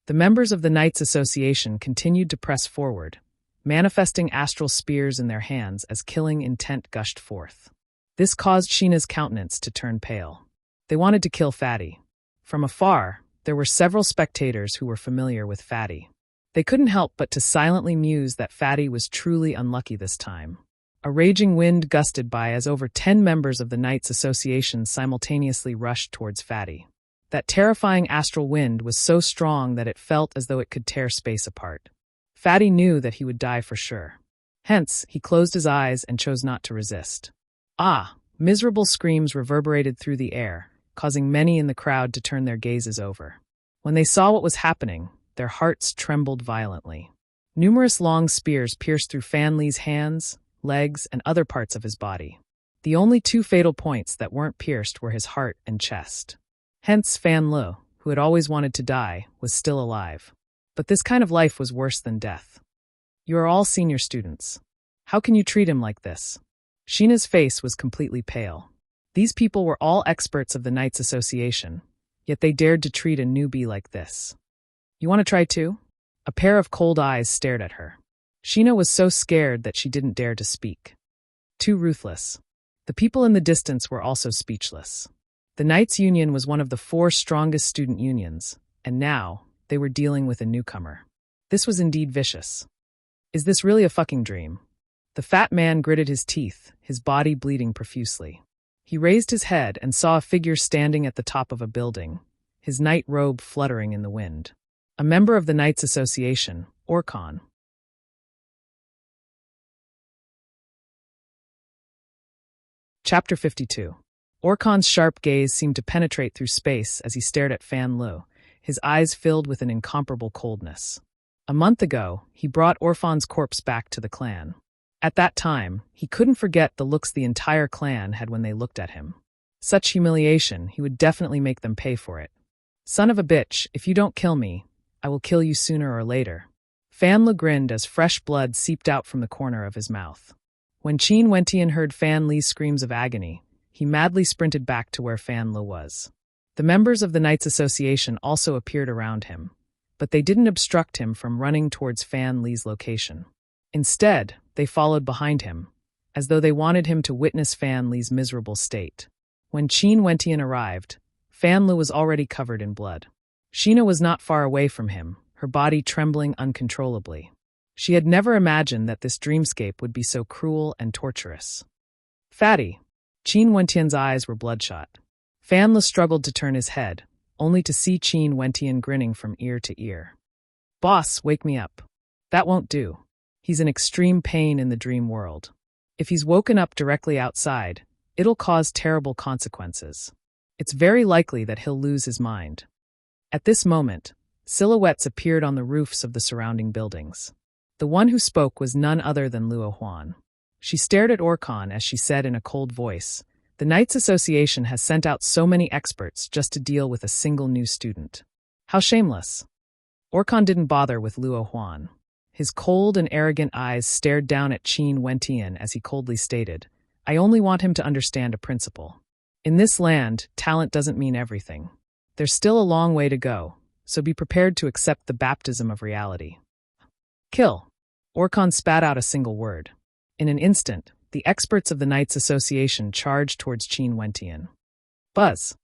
S1: The members of the Knights Association continued to press forward, manifesting astral spears in their hands as killing intent gushed forth. This caused Sheena's countenance to turn pale. They wanted to kill Fatty. From afar, there were several spectators who were familiar with Fatty. They couldn't help but to silently muse that Fatty was truly unlucky this time. A raging wind gusted by as over 10 members of the Knights Association simultaneously rushed towards Fatty. That terrifying astral wind was so strong that it felt as though it could tear space apart. Fatty knew that he would die for sure. Hence, he closed his eyes and chose not to resist. Ah! Miserable screams reverberated through the air, causing many in the crowd to turn their gazes over. When they saw what was happening, their hearts trembled violently. Numerous long spears pierced through Fan Li's hands, legs, and other parts of his body. The only 2 fatal points that weren't pierced were his heart and chest. Hence, Fan Li, who had always wanted to die, was still alive. But this kind of life was worse than death. You are all senior students. How can you treat him like this? Sheena's face was completely pale. These people were all experts of the Knights Association, yet they dared to treat a newbie like this. You want to try too? A pair of cold eyes stared at her. Sheena was so scared that she didn't dare to speak. Too ruthless. The people in the distance were also speechless. The Knights Union was one of the 4 strongest student unions, and now, they were dealing with a newcomer. This was indeed vicious. Is this really a fucking dream? The fat man gritted his teeth, his body bleeding profusely. He raised his head and saw a figure standing at the top of a building, his night robe fluttering in the wind. A member of the Knights Association, Orkan. Chapter 52. Orkan's sharp gaze seemed to penetrate through space as he stared at Fan Li, his eyes filled with an incomparable coldness. A month ago, he brought Orfan's corpse back to the clan. At that time, he couldn't forget the looks the entire clan had when they looked at him. Such humiliation, he would definitely make them pay for it. Son of a bitch, if you don't kill me, I will kill you sooner or later. Fan Li grinned as fresh blood seeped out from the corner of his mouth. When Qin Wentian heard Fan Li's screams of agony, he madly sprinted back to where Fan Li was. The members of the Knights Association also appeared around him, but they didn't obstruct him from running towards Fan Li's location. Instead, they followed behind him, as though they wanted him to witness Fan Li's miserable state. When Qin Wentian arrived, Fan Li was already covered in blood. Sheena was not far away from him, her body trembling uncontrollably. She had never imagined that this dreamscape would be so cruel and torturous. Fatty. Qin Wentian's eyes were bloodshot. Fan Li struggled to turn his head, only to see Qin Wentian grinning from ear to ear. Boss, wake me up. That won't do. He's in extreme pain in the dream world. If he's woken up directly outside, it'll cause terrible consequences. It's very likely that he'll lose his mind. At this moment, silhouettes appeared on the roofs of the surrounding buildings. The one who spoke was none other than Luo Huan. She stared at Orkan as she said in a cold voice, "The Knights Association has sent out so many experts just to deal with a single new student. How shameless." Orkan didn't bother with Luo Huan. His cold and arrogant eyes stared down at Qin Wentian as he coldly stated, "I only want him to understand a principle. In this land, talent doesn't mean everything. There's still a long way to go, so be prepared to accept the baptism of reality. Kill. Orkan spat out a single word. In an instant, the experts of the Knights Association charged towards Qin Wentian. Buzz!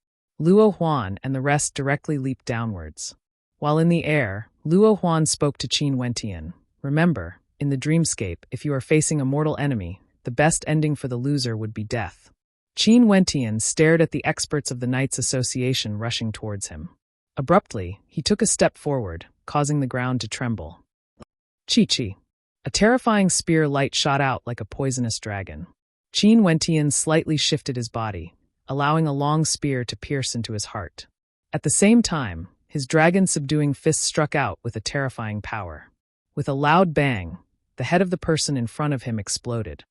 S1: Luo Huan and the rest directly leaped downwards. While in the air, Luo Huan spoke to Qin Wentian. Remember, in the dreamscape, if you are facing a mortal enemy, the best ending for the loser would be death. Qin Wentian stared at the experts of the Knights Association rushing towards him. Abruptly, he took a step forward, causing the ground to tremble. Chi-chi. A terrifying spear light shot out like a poisonous dragon. Qin Wentian slightly shifted his body, allowing a long spear to pierce into his heart. At the same time, his dragon-subduing fist struck out with a terrifying power. With a loud bang, the head of the person in front of him exploded.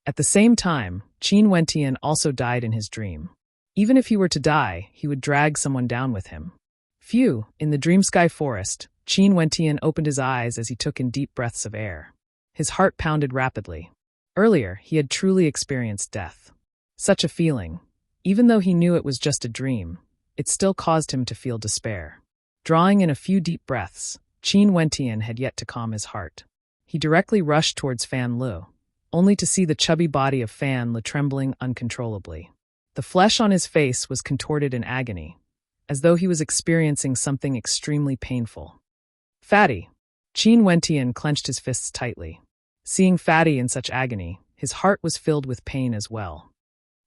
S1: At the same time, Qin Wentian also died in his dream. Even if he were to die, he would drag someone down with him. Phew, in the dream sky forest, Qin Wentian opened his eyes as he took in deep breaths of air. His heart pounded rapidly. Earlier, he had truly experienced death. Such a feeling. Even though he knew it was just a dream, it still caused him to feel despair. Drawing in a few deep breaths, Qin Wentian had yet to calm his heart. He directly rushed towards Fan Lu, only to see the chubby body of Fan Lu trembling uncontrollably. The flesh on his face was contorted in agony, as though he was experiencing something extremely painful. Fatty! Qin Wentian clenched his fists tightly. Seeing Fatty in such agony, his heart was filled with pain as well.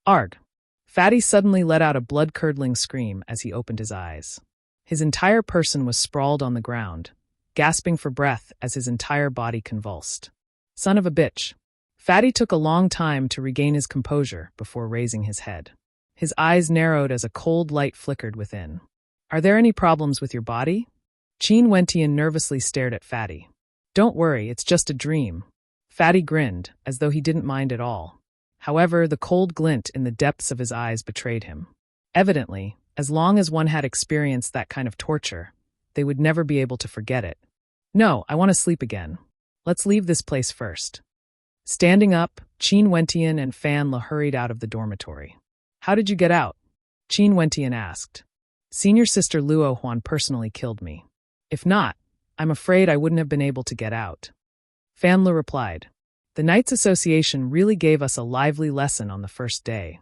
S1: Arg! Fatty suddenly let out a blood-curdling scream as he opened his eyes. His entire person was sprawled on the ground, gasping for breath as his entire body convulsed. Son of a bitch! Fatty took a long time to regain his composure before raising his head. His eyes narrowed as a cold light flickered within. Are there any problems with your body? Qin Wentian nervously stared at Fatty. Don't worry, it's just a dream. Fatty grinned, as though he didn't mind at all. However, the cold glint in the depths of his eyes betrayed him. Evidently, as long as one had experienced that kind of torture, they would never be able to forget it. No, I want to sleep again. Let's leave this place first. Standing up, Qin Wentian and Fan Lu hurried out of the dormitory. How did you get out? Qin Wentian asked. Senior sister Luo Huan personally killed me. If not, I'm afraid I wouldn't have been able to get out. Fan Lu replied. The Knights Association really gave us a lively lesson on the first day.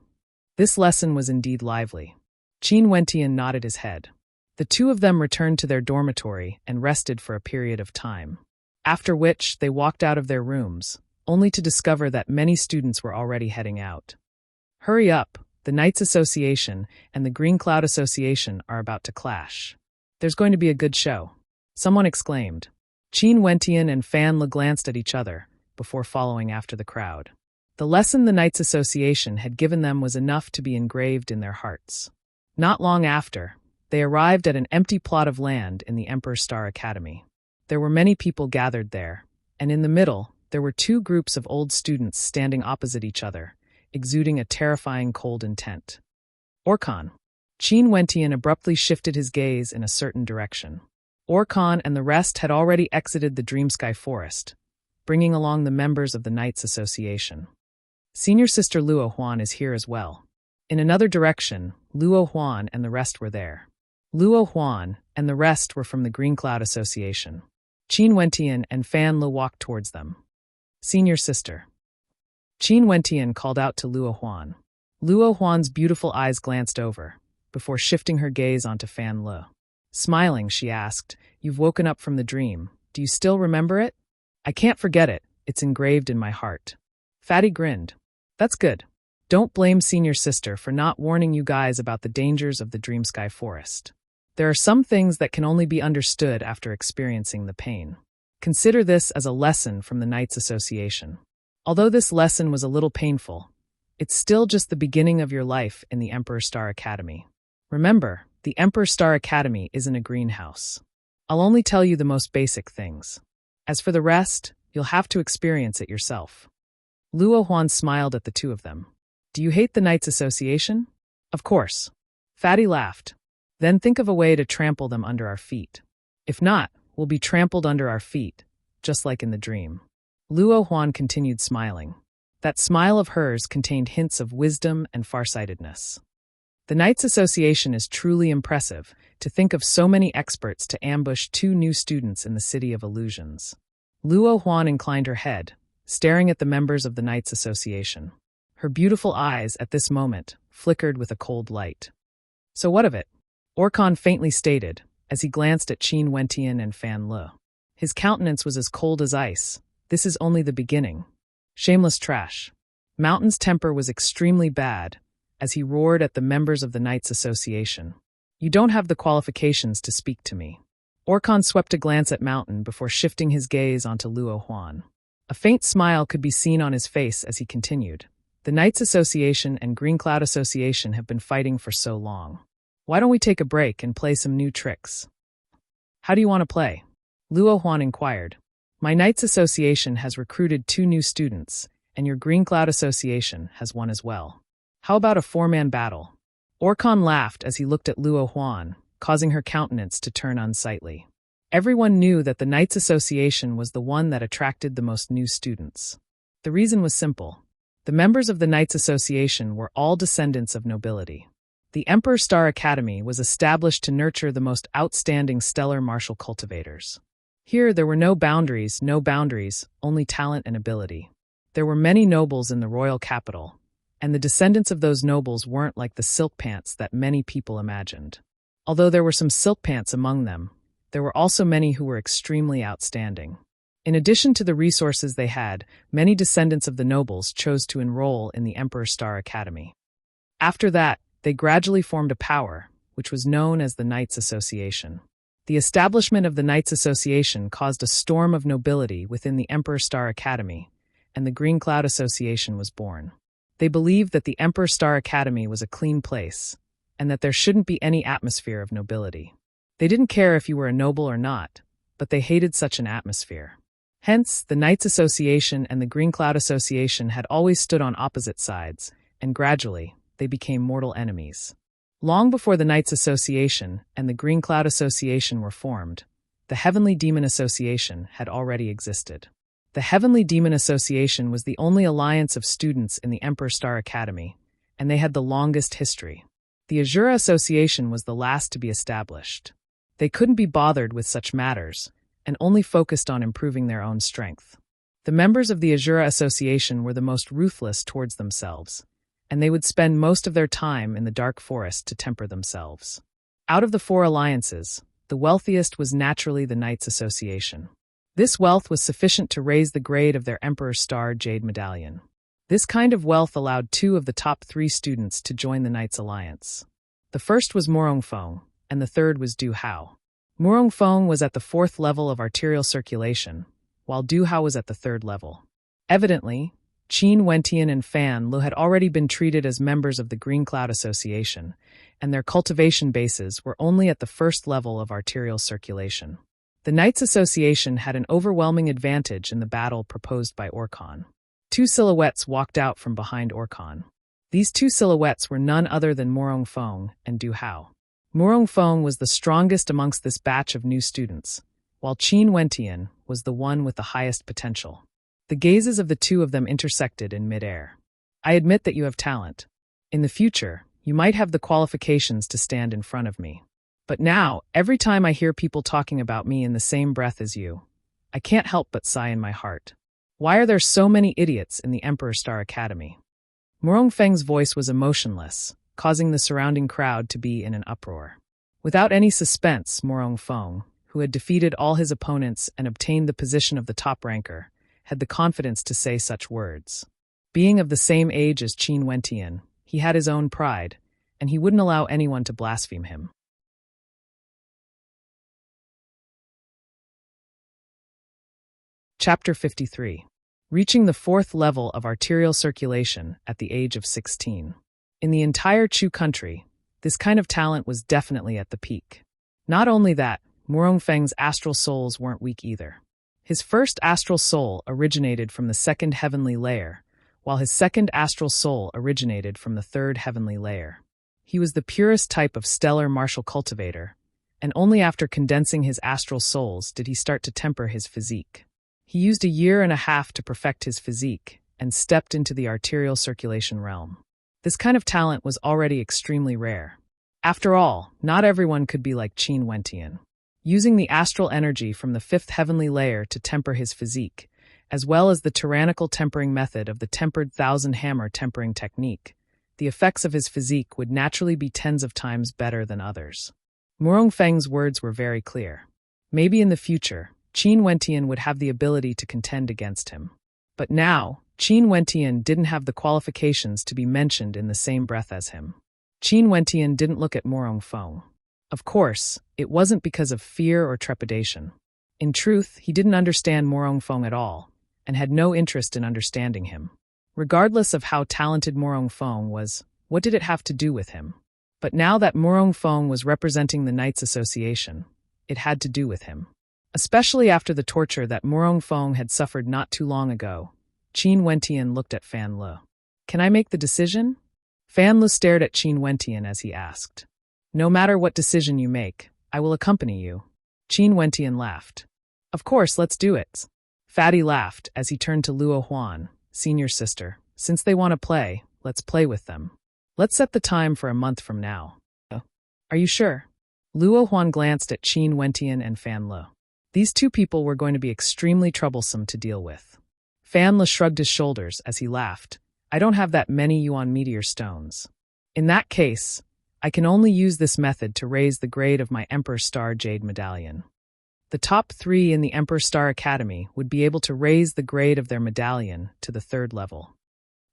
S1: This lesson was indeed lively. Qin Wentian nodded his head. The two of them returned to their dormitory and rested for a period of time. After which, they walked out of their rooms, only to discover that many students were already heading out. Hurry up, the Knights Association and the Green Cloud Association are about to clash. There's going to be a good show. Someone exclaimed. Qin Wentian and Fan Lu glanced at each other, before following after the crowd. The lesson the Knights Association had given them was enough to be engraved in their hearts. Not long after, they arrived at an empty plot of land in the Emperor Star Academy. There were many people gathered there, and in the middle, there were two groups of old students standing opposite each other, exuding a terrifying cold intent. Orkan. Qin Wentian abruptly shifted his gaze in a certain direction. Orkan and the rest had already exited the Dreamsky Forest, bringing along the members of the Knights Association. Senior sister Luo Huan is here as well. In another direction, Luo Huan and the rest were there. Luo Huan and the rest were from the Green Cloud Association. Qin Wentian and Fan Lu walked towards them. Senior sister. Qin Wentian called out to Luo Huan. Luo Huan's beautiful eyes glanced over, before shifting her gaze onto Fan Lu. Smiling, she asked, You've woken up from the dream. Do you still remember it? I can't forget it. It's engraved in my heart. Fatty grinned. That's good. Don't blame senior sister for not warning you guys about the dangers of the Dreamsky Forest. There are some things that can only be understood after experiencing the pain. Consider this as a lesson from the Knights Association. Although this lesson was a little painful, it's still just the beginning of your life in the Emperor Star Academy. Remember, the Emperor Star Academy isn't a greenhouse. I'll only tell you the most basic things. As for the rest, you'll have to experience it yourself. Luo Huan smiled at the two of them. Do you hate the Knights Association? Of course. Fatty laughed. Then think of a way to trample them under our feet. If not, we'll be trampled under our feet, just like in the dream. Luo Huan continued smiling. That smile of hers contained hints of wisdom and farsightedness. The Knights Association is truly impressive, to think of so many experts to ambush 2 new students in the City of Illusions. Luo Huan inclined her head, staring at the members of the Knights Association. Her beautiful eyes, at this moment, flickered with a cold light. So what of it? Orkan faintly stated, as he glanced at Qin Wentian and Fan Le. His countenance was as cold as ice. This is only the beginning. Shameless trash. Mountain's temper was extremely bad, as he roared at the members of the Knights Association. You don't have the qualifications to speak to me. Orkan swept a glance at Mountain before shifting his gaze onto Luo Huan. A faint smile could be seen on his face as he continued. The Knights Association and Green Cloud Association have been fighting for so long. Why don't we take a break and play some new tricks? How do you want to play? Luo Huan inquired. My Knights Association has recruited 2 new students, and your Green Cloud Association has one as well. How about a 4-man battle? Orkan laughed as he looked at Luo Huan, causing her countenance to turn unsightly. Everyone knew that the Knights Association was the one that attracted the most new students. The reason was simple. The members of the Knights Association were all descendants of nobility. The Emperor Star Academy was established to nurture the most outstanding stellar martial cultivators. Here there were no boundaries, only talent and ability. There were many nobles in the royal capital, and the descendants of those nobles weren't like the silk pants that many people imagined. Although there were some silk pants among them, there were also many who were extremely outstanding. In addition to the resources they had, many descendants of the nobles chose to enroll in the Emperor Star Academy. After that, they gradually formed a power, which was known as the Knights Association. The establishment of the Knights Association caused a storm of nobility within the Emperor Star Academy, and the Green Cloud Association was born. They believed that the Emperor Star Academy was a clean place, and that there shouldn't be any atmosphere of nobility. They didn't care if you were a noble or not, but they hated such an atmosphere. Hence, the Knights Association and the Green Cloud Association had always stood on opposite sides, and gradually, they became mortal enemies. Long before the Knights Association and the Green Cloud Association were formed, the Heavenly Demon Association had already existed. The Heavenly Demon Association was the only alliance of students in the Emperor Star Academy, and they had the longest history. The Azura Association was the last to be established. They couldn't be bothered with such matters, and only focused on improving their own strength. The members of the Azura Association were the most ruthless towards themselves, and they would spend most of their time in the dark forest to temper themselves. Out of the 4 alliances, the wealthiest was naturally the Knights Association. This wealth was sufficient to raise the grade of their Emperor Star Jade Medallion. This kind of wealth allowed 2 of the top 3 students to join the Knights Alliance. The first was Murong Feng, and the third was Du Hao. Murong Feng was at the 4th level of arterial circulation, while Du Hao was at the 3rd level. Evidently, Qin Wentian and Fan Le had already been treated as members of the Green Cloud Association, and their cultivation bases were only at the 1st level of arterial circulation. The Knights Association had an overwhelming advantage in the battle proposed by Orkan. 2 silhouettes walked out from behind Orkan. These 2 silhouettes were none other than Murong Feng and Du Hao. Murong Feng was the strongest amongst this batch of new students, while Qin Wentian was the one with the highest potential. The gazes of the 2 of them intersected in midair. I admit that you have talent. In the future, you might have the qualifications to stand in front of me. But now, every time I hear people talking about me in the same breath as you, I can't help but sigh in my heart. Why are there so many idiots in the Emperor Star Academy? Murong Feng's voice was emotionless, causing the surrounding crowd to be in an uproar. Without any suspense, Murong Feng, who had defeated all his opponents and obtained the position of the top ranker, had the confidence to say such words. Being of the same age as Qin Wentian, he had his own pride, and he wouldn't allow anyone to blaspheme him. Chapter 53. Reaching the 4th level of arterial circulation at the age of 16. In the entire Chu country, this kind of talent was definitely at the peak. Not only that, Murong Feng's astral souls weren't weak either. His first astral soul originated from the 2nd heavenly layer, while his 2nd astral soul originated from the 3rd heavenly layer. He was the purest type of stellar martial cultivator, and only after condensing his astral souls did he start to temper his physique. He used 1.5 years to perfect his physique and stepped into the arterial circulation realm. This kind of talent was already extremely rare. After all, not everyone could be like Qin Wentian. Using the astral energy from the fifth heavenly layer to temper his physique, as well as the tyrannical tempering method of the tempered thousand hammer tempering technique, the effects of his physique would naturally be tens of times better than others. Murong Feng's words were very clear. Maybe in the future, Qin Wentian would have the ability to contend against him. But now, Qin Wentian didn't have the qualifications to be mentioned in the same breath as him. Qin Wentian didn't look at Murong Feng. Of course, it wasn't because of fear or trepidation. In truth, he didn't understand Murong Feng at all, and had no interest in understanding him. Regardless of how talented Murong Feng was, what did it have to do with him? But now that Murong Feng was representing the Knights Association, it had to do with him. Especially after the torture that Murong Feng had suffered not too long ago, Qin Wentian looked at Fan Le. "Can I make the decision?" Fan Le stared at Qin Wentian as he asked. "No matter what decision you make, I will accompany you." Qin Wentian laughed. "Of course, let's do it." Fatty laughed as he turned to Luo Huan, senior sister. "Since they want to play, let's play with them. Let's set the time for a month from now." "Are you sure?" Luo Huan glanced at Qin Wentian and Fan Le. These two people were going to be extremely troublesome to deal with. Fan Le shrugged his shoulders as he laughed. "I don't have that many Yuan meteor stones. In that case, I can only use this method to raise the grade of my Emperor Star Jade Medallion. The top 3 in the Emperor Star Academy would be able to raise the grade of their medallion to the 3rd level.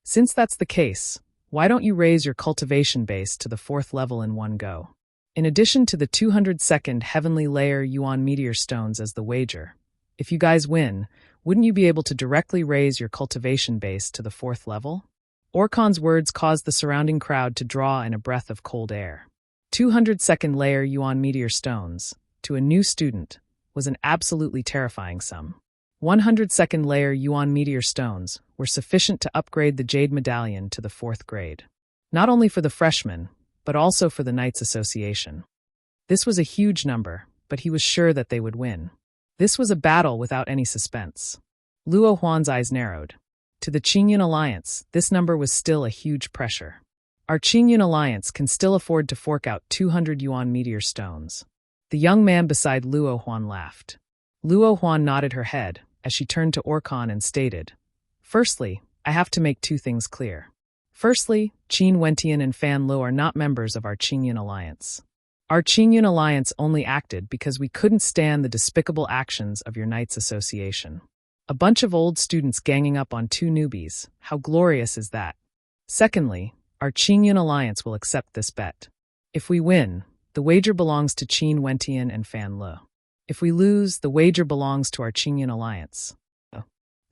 S1: Since that's the case, why don't you raise your cultivation base to the 4th level in one go? In addition to the 202nd Heavenly Layer Yuan Meteor Stones as the wager, if you guys win, wouldn't you be able to directly raise your cultivation base to the 4th level?" Orkan's words caused the surrounding crowd to draw in a breath of cold air. 202nd Layer Yuan Meteor Stones, to a new student, was an absolutely terrifying sum. 102nd Layer Yuan Meteor Stones were sufficient to upgrade the Jade Medallion to the 4th grade. Not only for the freshmen, but also for the Knights Association. This was a huge number, but he was sure that they would win. This was a battle without any suspense. Luo Huan's eyes narrowed. To the Qingyun Alliance, this number was still a huge pressure. Our Qingyun Alliance can still afford to fork out 200 Yuan Meteor Stones. The young man beside Luo Huan laughed. Luo Huan nodded her head as she turned to Orkan and stated, "Firstly, I have to make 2 things clear. Firstly, Qin Wentian and Fan Le are not members of our Qingyun Alliance. Our Qingyun Alliance only acted because we couldn't stand the despicable actions of your Knights Association. A bunch of old students ganging up on 2 newbies, how glorious is that? Secondly, our Qingyun Alliance will accept this bet. If we win, the wager belongs to Qin Wentian and Fan Le. If we lose, the wager belongs to our Qingyun Alliance.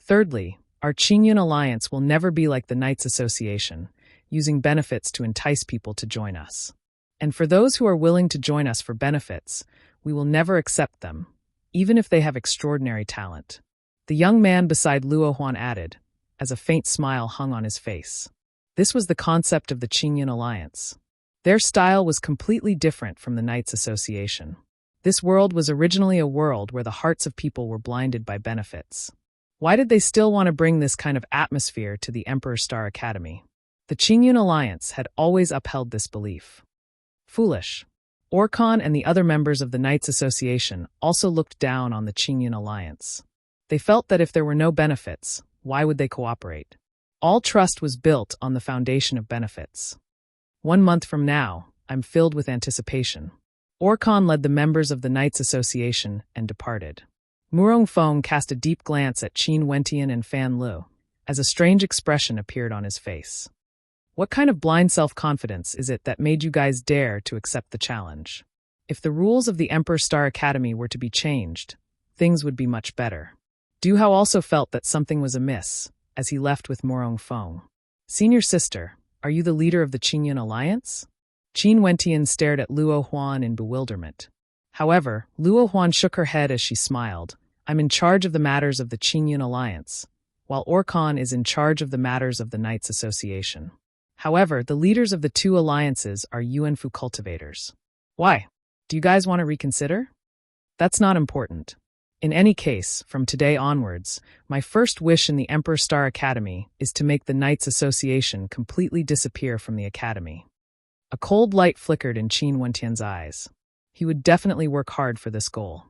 S1: Thirdly, our Qingyun Alliance will never be like the Knights Association, using benefits to entice people to join us. And for those who are willing to join us for benefits, we will never accept them, even if they have extraordinary talent." The young man beside Luo Huan added, as a faint smile hung on his face. This was the concept of the Qingyun Alliance. Their style was completely different from the Knights Association. This world was originally a world where the hearts of people were blinded by benefits. Why did they still want to bring this kind of atmosphere to the Emperor Star Academy? The Qingyun Alliance had always upheld this belief. Foolish. Orkan and the other members of the Knights Association also looked down on the Qingyun Alliance. They felt that if there were no benefits, why would they cooperate? All trust was built on the foundation of benefits. 1 month from now, I'm filled with anticipation. Orkan led the members of the Knights Association and departed. Murong Feng cast a deep glance at Qin Wentian and Fan Le, as a strange expression appeared on his face. What kind of blind self-confidence is it that made you guys dare to accept the challenge? If the rules of the Emperor Star Academy were to be changed, things would be much better. Du Hao also felt that something was amiss, as he left with Murong Feng. "Senior sister, are you the leader of the Qingyun Alliance?" Qin Wentian stared at Luo Huan in bewilderment. However, Luo Huan shook her head as she smiled. "I'm in charge of the matters of the Qingyun Alliance, while Orkan is in charge of the matters of the Knights Association. However, the leaders of the 2 alliances are Yuanfu cultivators." "Why? Do you guys want to reconsider?" "That's not important. In any case, from today onwards, my first wish in the Emperor Star Academy is to make the Knights Association completely disappear from the Academy. A cold light flickered in Qin Wentian's eyes. He would definitely work hard for this goal.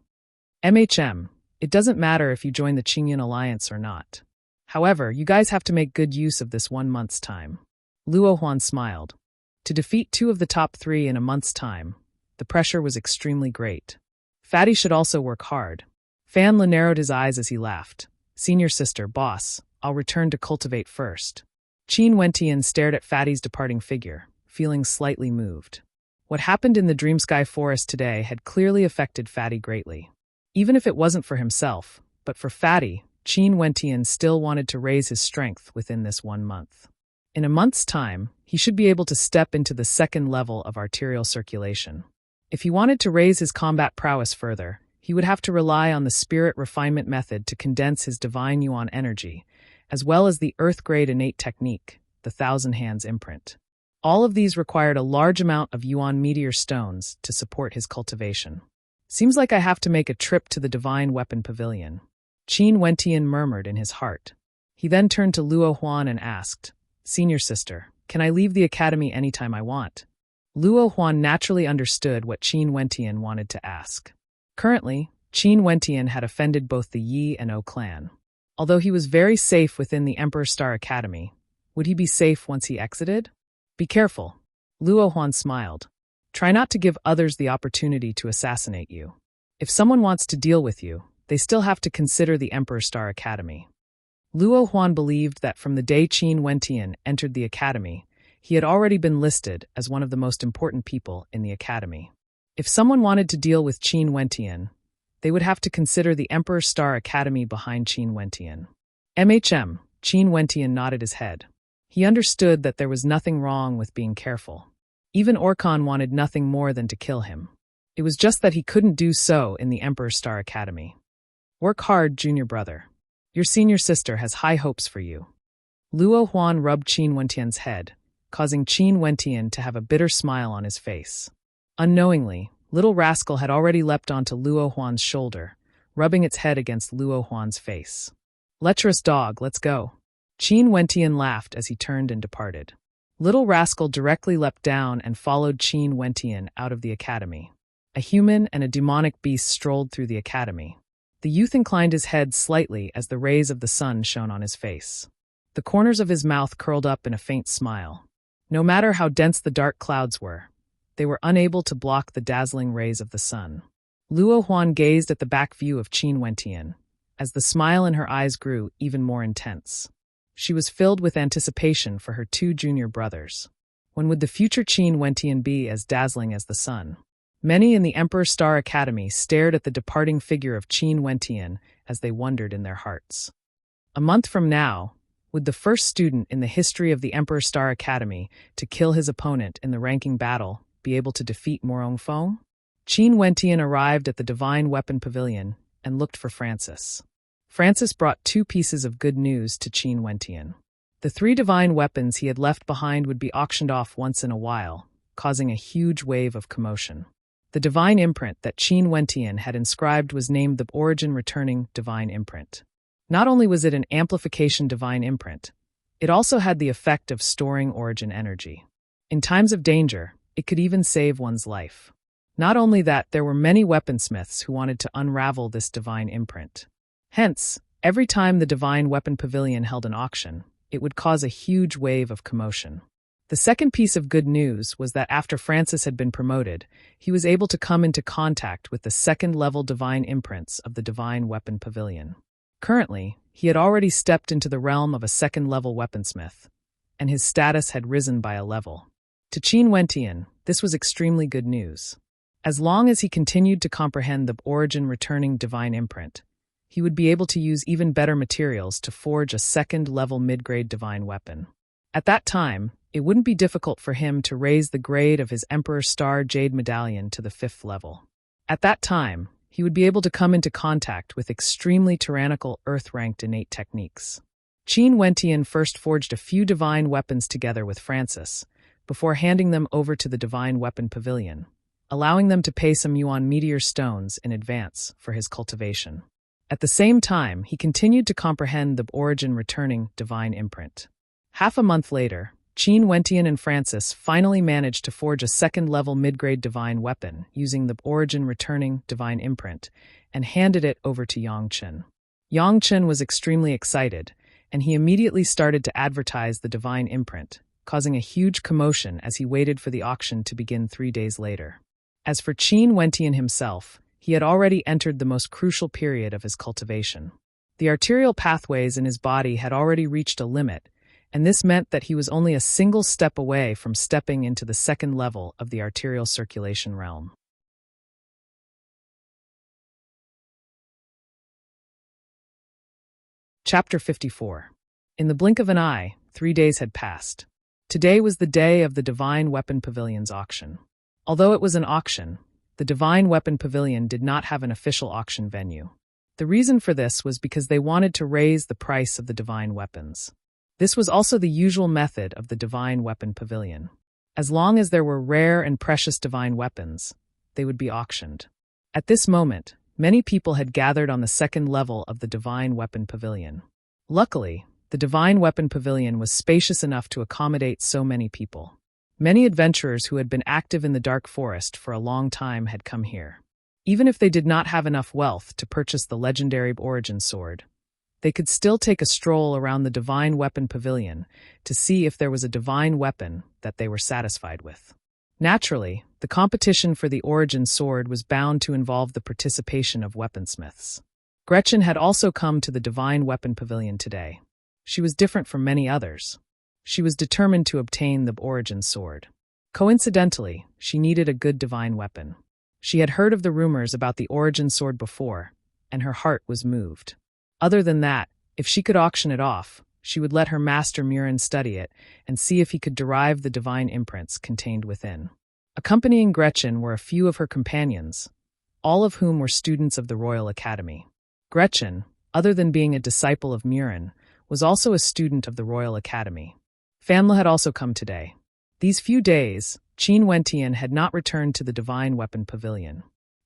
S1: MHM, it doesn't matter if you join the Qingyan Alliance or not. However, you guys have to make good use of this 1 month's time. Luo Huan smiled. To defeat 2 of the top 3 in a month's time, the pressure was extremely great. Fatty should also work hard. Fan Le narrowed his eyes as he laughed. Senior sister, boss, I'll return to cultivate first. Qin Wentian stared at Fatty's departing figure, feeling slightly moved. What happened in the Dreamsky Forest today had clearly affected Fatty greatly. Even if it wasn't for himself, but for Fatty, Qin Wentian still wanted to raise his strength within this 1 month. In a month's time, he should be able to step into the 2nd level of arterial circulation. If he wanted to raise his combat prowess further, he would have to rely on the spirit refinement method to condense his divine yuan energy, as well as the earth-grade innate technique, the Thousand Hands imprint. All of these required a large amount of yuan meteor stones to support his cultivation. Seems like I have to make a trip to the Divine Weapon Pavilion. Qin Wentian murmured in his heart. He then turned to Luo Huan and asked, Senior sister, can I leave the academy anytime I want? Luo Huan naturally understood what Qin Wentian wanted to ask. Currently, Qin Wentian had offended both the Yi and O clan. Although he was very safe within the Emperor Star Academy, would he be safe once he exited? Be careful. Luo Huan smiled. Try not to give others the opportunity to assassinate you. If someone wants to deal with you, they still have to consider the Emperor Star Academy. Luo Huan believed that from the day Qin Wentian entered the academy, he had already been listed as one of the most important people in the academy. If someone wanted to deal with Qin Wentian, they would have to consider the Emperor Star Academy behind Qin Wentian. MHM, Qin Wentian nodded his head. He understood that there was nothing wrong with being careful. Even Orkan wanted nothing more than to kill him. It was just that he couldn't do so in the Emperor Star Academy. Work hard, junior brother. Your senior sister has high hopes for you. Luo Huan rubbed Qin Wentian's head, causing Qin Wentian to have a bitter smile on his face. Unknowingly, little rascal had already leapt onto Luo Huan's shoulder, rubbing its head against Luo Huan's face. Lecherous dog, let's go. Qin Wentian laughed as he turned and departed. Little rascal directly leapt down and followed Qin Wentian out of the academy. A human and a demonic beast strolled through the academy. The youth inclined his head slightly as the rays of the sun shone on his face. The corners of his mouth curled up in a faint smile. No matter how dense the dark clouds were, they were unable to block the dazzling rays of the sun. Luo Huan gazed at the back view of Qin Wentian, as the smile in her eyes grew even more intense. She was filled with anticipation for her 2 junior brothers. When would the future Qin Wentian be as dazzling as the sun? Many in the Emperor Star Academy stared at the departing figure of Qin Wentian as they wondered in their hearts. A month from now, would the first student in the history of the Emperor Star Academy to kill his opponent in the ranking battle be able to defeat Morong Feng? Qin Wentian arrived at the Divine Weapon Pavilion and looked for Francis. Francis brought 2 pieces of good news to Qin Wentian. The 3 divine weapons he had left behind would be auctioned off once in a while, causing a huge wave of commotion. The divine imprint that Qin Wentian had inscribed was named the Origin Returning Divine Imprint. Not only was it an amplification divine imprint, it also had the effect of storing origin energy. In times of danger, it could even save one's life. Not only that, there were many weaponsmiths who wanted to unravel this divine imprint. Hence, every time the Divine Weapon Pavilion held an auction, it would cause a huge wave of commotion. The second piece of good news was that after Francis had been promoted, he was able to come into contact with the 2nd-level divine imprints of the Divine Weapon Pavilion. Currently, he had already stepped into the realm of a 2nd-level weaponsmith, and his status had risen by a level. To Qin Wentian, this was extremely good news. As long as he continued to comprehend the Origin Returning Divine Imprint, he would be able to use even better materials to forge a 2nd-level mid-grade divine weapon. At that time, it wouldn't be difficult for him to raise the grade of his Emperor Star Jade Medallion to the 5th level. At that time, he would be able to come into contact with extremely tyrannical Earth-ranked innate techniques. Qin Wentian first forged a few divine weapons together with Francis, before handing them over to the Divine Weapon Pavilion, allowing them to pay some yuan meteor stones in advance for his cultivation. At the same time, he continued to comprehend the origin returning divine imprint. Half a month later, Qin Wentian and Francis finally managed to forge a second-level mid-grade divine weapon using the origin returning divine imprint and handed it over to Yang Chen. Yang Chen was extremely excited, and he immediately started to advertise the divine imprint, causing a huge commotion as he waited for the auction to begin 3 days later. As for Qin Wentian himself, he had already entered the most crucial period of his cultivation. The arterial pathways in his body had already reached a limit, and this meant that he was only a single step away from stepping into the second level of the arterial circulation realm. Chapter 54. In the blink of an eye, 3 days had passed. Today was the day of the Divine Weapon Pavilion's auction. Although it was an auction, the Divine Weapon Pavilion did not have an official auction venue. The reason for this was because they wanted to raise the price of the divine weapons. This was also the usual method of the Divine Weapon Pavilion. As long as there were rare and precious divine weapons, they would be auctioned. At this moment, many people had gathered on the second level of the Divine Weapon Pavilion. Luckily, the Divine Weapon Pavilion was spacious enough to accommodate so many people. Many adventurers who had been active in the Dark Forest for a long time had come here. Even if they did not have enough wealth to purchase the legendary origin sword, they could still take a stroll around the Divine Weapon Pavilion to see if there was a divine weapon that they were satisfied with. Naturally, the competition for the origin sword was bound to involve the participation of weaponsmiths. Gretchen had also come to the Divine Weapon Pavilion today. She was different from many others. She was determined to obtain the origin sword. Coincidentally, she needed a good divine weapon. She had heard of the rumors about the origin sword before, and her heart was moved. Other than that, if she could auction it off, she would let her master Murin study it and see if he could derive the divine imprints contained within. Accompanying Gretchen were a few of her companions, all of whom were students of the Royal Academy. Gretchen, other than being a disciple of Murin, was also a student of the Royal Academy. Fanla had also come today. These few days, Qin Wentian had not returned to the Divine Weapon Pavilion.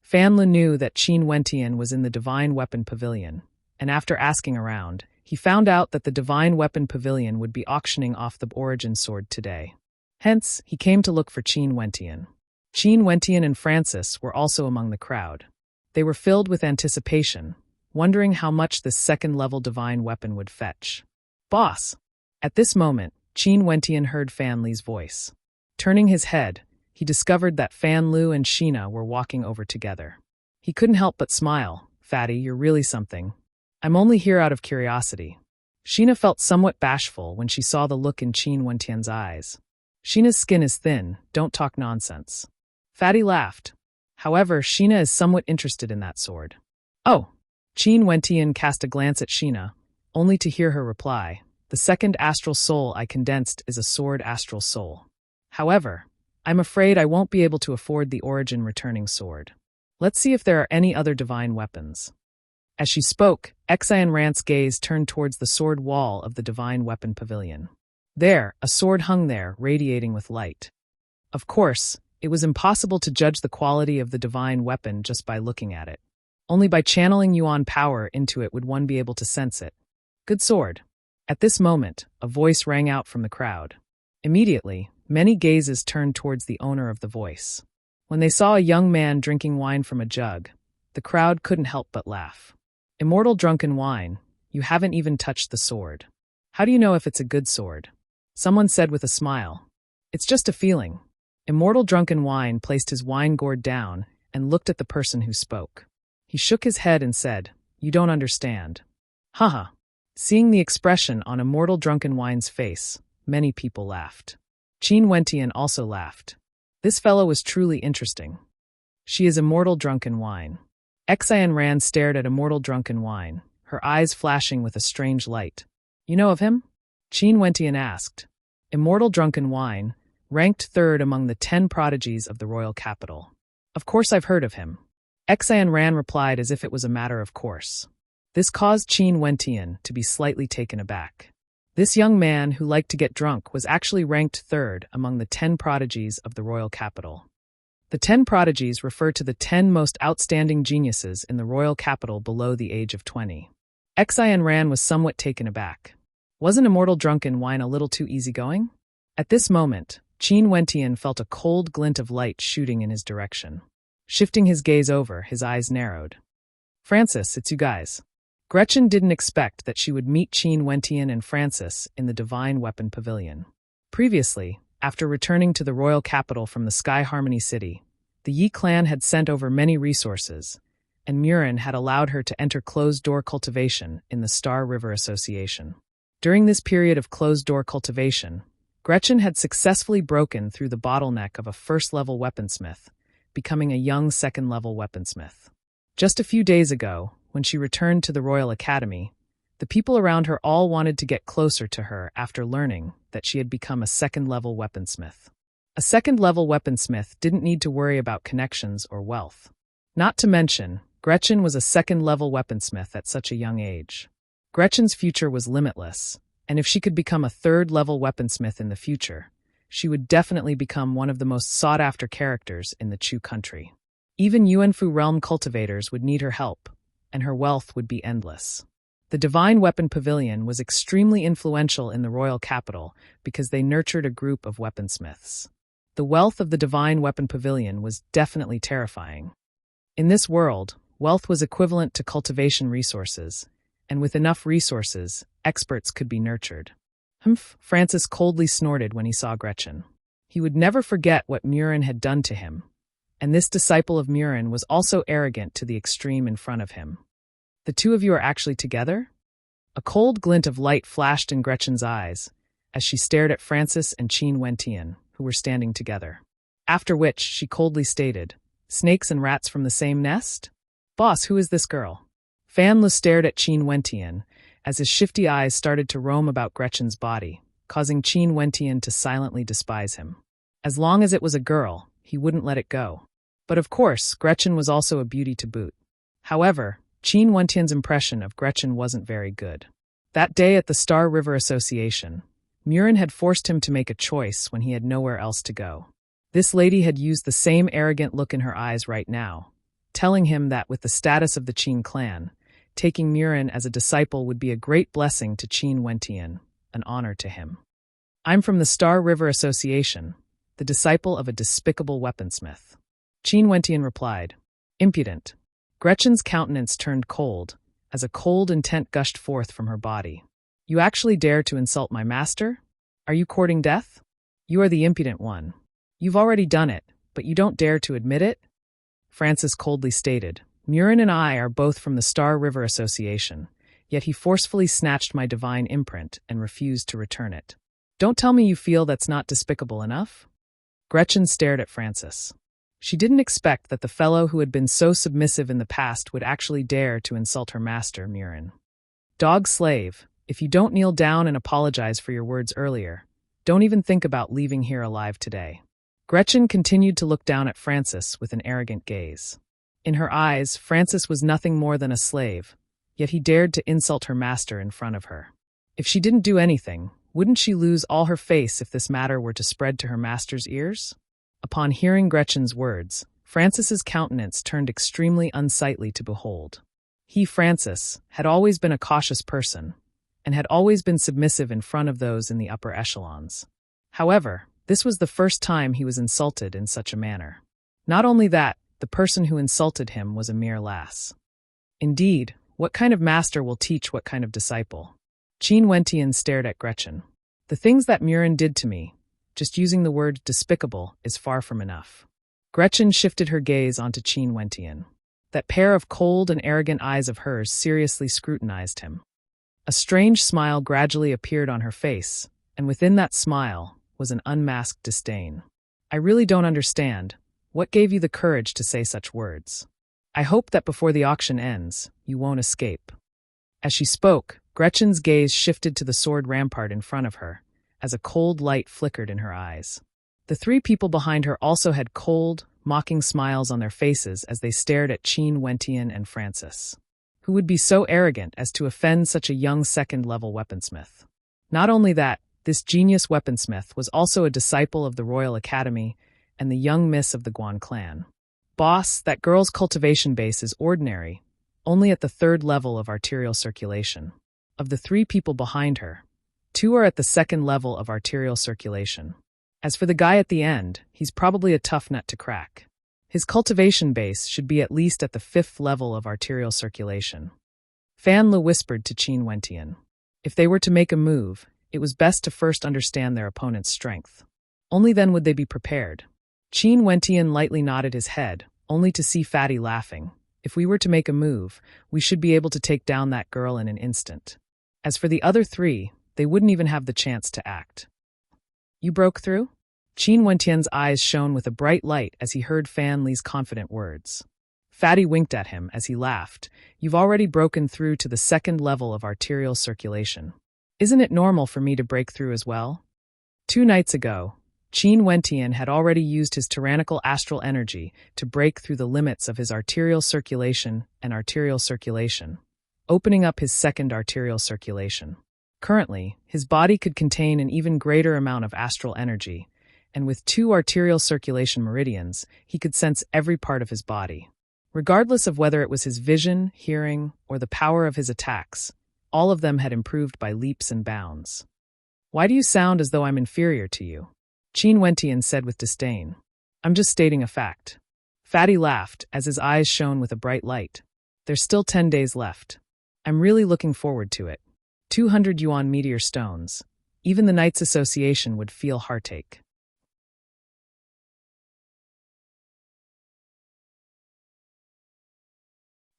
S1: Fanla knew that Qin Wentian was in the Divine Weapon Pavilion, and after asking around, he found out that the Divine Weapon Pavilion would be auctioning off the origin sword today. Hence, he came to look for Qin Wentian. Qin Wentian and Francis were also among the crowd. They were filled with anticipation, wondering how much this second-level divine weapon would fetch. "Boss!" At this moment, Qin Wentian heard Fan Li's voice. Turning his head, he discovered that Fan Lu and Sheena were walking over together. He couldn't help but smile. "Fatty, you're really something. I'm only here out of curiosity." Sheena felt somewhat bashful when she saw the look in Qin Wentian's eyes. "Sheena's skin is thin, don't talk nonsense." Fatty laughed. However, Sheena is somewhat interested in that sword. "Oh." Qin Wentian cast a glance at Sheena, only to hear her reply, "The second astral soul I condensed is a sword astral soul. However, I'm afraid I won't be able to afford the origin returning sword. Let's see if there are any other divine weapons." As she spoke, Exian Rant's gaze turned towards the sword wall of the Divine Weapon Pavilion. There, a sword hung there, radiating with light. Of course, it was impossible to judge the quality of the divine weapon just by looking at it. Only by channeling Yuan power into it would one be able to sense it. "Good sword." At this moment, a voice rang out from the crowd. Immediately, many gazes turned towards the owner of the voice. When they saw a young man drinking wine from a jug, the crowd couldn't help but laugh. "Immortal drunken wine, you haven't even touched the sword. How do you know if it's a good sword?" Someone said with a smile. "It's just a feeling." Immortal drunken wine placed his wine gourd down and looked at the person who spoke. He shook his head and said, "You don't understand." Haha. Seeing the expression on Immortal drunken wine's face, many people laughed. Qin Wentian also laughed. This fellow was truly interesting. "She is Immortal drunken wine." Exian Ran stared at Immortal drunken wine, her eyes flashing with a strange light. "You know of him?" Qin Wentian asked. Immortal drunken wine, ranked third among the 10 prodigies of the royal capital. "Of course I've heard of him." Exian Ran replied as if it was a matter of course. This caused Qin Wentian to be slightly taken aback. This young man who liked to get drunk was actually ranked third among the 10 prodigies of the royal capital. The 10 prodigies refer to the 10 most outstanding geniuses in the royal capital below the age of 20. Xian Ran was somewhat taken aback. Wasn't immortal drunken wine a little too easygoing? At this moment, Qin Wentian felt a cold glint of light shooting in his direction. Shifting his gaze over, his eyes narrowed. Francis, it's you guys. Gretchen didn't expect that she would meet Qin Wentian and Francis in the Divine Weapon Pavilion. Previously, after returning to the royal capital from the Sky Harmony City, the Yi clan had sent over many resources, and Murin had allowed her to enter closed-door cultivation in the Star River Association. During this period of closed-door cultivation, Gretchen had successfully broken through the bottleneck of a first-level weaponsmith, becoming a young second-level weaponsmith. Just a few days ago, when she returned to the Royal Academy, the people around her all wanted to get closer to her after learning that she had become a second-level weaponsmith. A second-level weaponsmith didn't need to worry about connections or wealth. Not to mention, Gretchen was a second-level weaponsmith at such a young age. Gretchen's future was limitless, and if she could become a third-level weaponsmith in the future, she would definitely become one of the most sought-after characters in the Chu country. Even Yuanfu realm cultivators would need her help, and her wealth would be endless. The Divine Weapon Pavilion was extremely influential in the royal capital because they nurtured a group of weaponsmiths. The wealth of the Divine Weapon Pavilion was definitely terrifying. In this world, wealth was equivalent to cultivation resources, and with enough resources, experts could be nurtured. Humph, Francis coldly snorted when he saw Gretchen. He would never forget what Murin had done to him, and this disciple of Murin was also arrogant to the extreme in front of him. The two of you are actually together? A cold glint of light flashed in Gretchen's eyes as she stared at Francis and Qin Wentian, who were standing together. After which, she coldly stated, "Snakes and rats from the same nest? Boss, who is this girl?" Fan Lu stared at Qin Wentian as his shifty eyes started to roam about Gretchen's body, causing Qin Wentian to silently despise him. As long as it was a girl, he wouldn't let it go. But of course, Gretchen was also a beauty to boot. However, Qin Wentian's impression of Gretchen wasn't very good. That day at the Star River Association, Murin had forced him to make a choice when he had nowhere else to go. This lady had used the same arrogant look in her eyes right now, telling him that with the status of the Qin clan, taking Murin as a disciple would be a great blessing to Qin Wentian, an honor to him. "I'm from the Star River Association, the disciple of a despicable weaponsmith." Qin Wentian replied, "Impudent." Gretchen's countenance turned cold, as a cold intent gushed forth from her body. "You actually dare to insult my master? Are you courting death? You are the impudent one. You've already done it, but you don't dare to admit it?" Francis coldly stated, "Murin and I are both from the Star River Association, yet he forcefully snatched my divine imprint and refused to return it. Don't tell me you feel that's not despicable enough?" Gretchen stared at Francis. She didn't expect that the fellow who had been so submissive in the past would actually dare to insult her master, Murin. "Dog slave, if you don't kneel down and apologize for your words earlier, don't even think about leaving here alive today." Gretchen continued to look down at Francis with an arrogant gaze. In her eyes, Francis was nothing more than a slave, yet he dared to insult her master in front of her. If she didn't do anything, wouldn't she lose all her face if this matter were to spread to her master's ears? Upon hearing Gretchen's words, Francis's countenance turned extremely unsightly to behold. He, Francis, had always been a cautious person, and had always been submissive in front of those in the upper echelons. However, this was the first time he was insulted in such a manner. Not only that, the person who insulted him was a mere lass. Indeed, what kind of master will teach what kind of disciple? Qin Wentian stared at Gretchen. "The things that Murin did to me, just using the word despicable is far from enough." Gretchen shifted her gaze onto Qin Wentian. That pair of cold and arrogant eyes of hers seriously scrutinized him. A strange smile gradually appeared on her face, and within that smile was an unmasked disdain. "I really don't understand. What gave you the courage to say such words? I hope that before the auction ends, you won't escape." As she spoke, Gretchen's gaze shifted to the sword rampart in front of her, as a cold light flickered in her eyes. The three people behind her also had cold, mocking smiles on their faces as they stared at Qin Wentian and Francis. Who would be so arrogant as to offend such a young second-level weaponsmith? Not only that, this genius weaponsmith was also a disciple of the Royal Academy and the young miss of the Guan clan. Boss, that girl's cultivation base is ordinary, only at the 3rd level of arterial circulation. Of the 3 people behind her, 2 are at the 2nd level of arterial circulation. As for the guy at the end, he's probably a tough nut to crack. His cultivation base should be at least at the 5th level of arterial circulation. Fan Le whispered to Qin Wentian. If they were to make a move, it was best to first understand their opponent's strength. Only then would they be prepared. Qin Wentian lightly nodded his head, only to see Fatty laughing. If we were to make a move, we should be able to take down that girl in an instant. As for the other 3, they wouldn't even have the chance to act. You broke through? Qin Wentian's eyes shone with a bright light as he heard Fan Li's confident words. Fatty winked at him as he laughed. You've already broken through to the 2nd level of arterial circulation. Isn't it normal for me to break through as well? 2 nights ago, Qin Wentian had already used his tyrannical astral energy to break through the limits of his arterial circulation and arterial circulation, opening up his 2nd arterial circulation. Currently, his body could contain an even greater amount of astral energy, and with 2 arterial circulation meridians, he could sense every part of his body. Regardless of whether it was his vision, hearing, or the power of his attacks, all of them had improved by leaps and bounds. Why do you sound as though I'm inferior to you? Qin Wentian said with disdain. I'm just stating a fact. Fatty laughed as his eyes shone with a bright light. There's still 10 days left. I'm really looking forward to it. 200 yuan meteor stones. Even the Knights Association would feel heartache.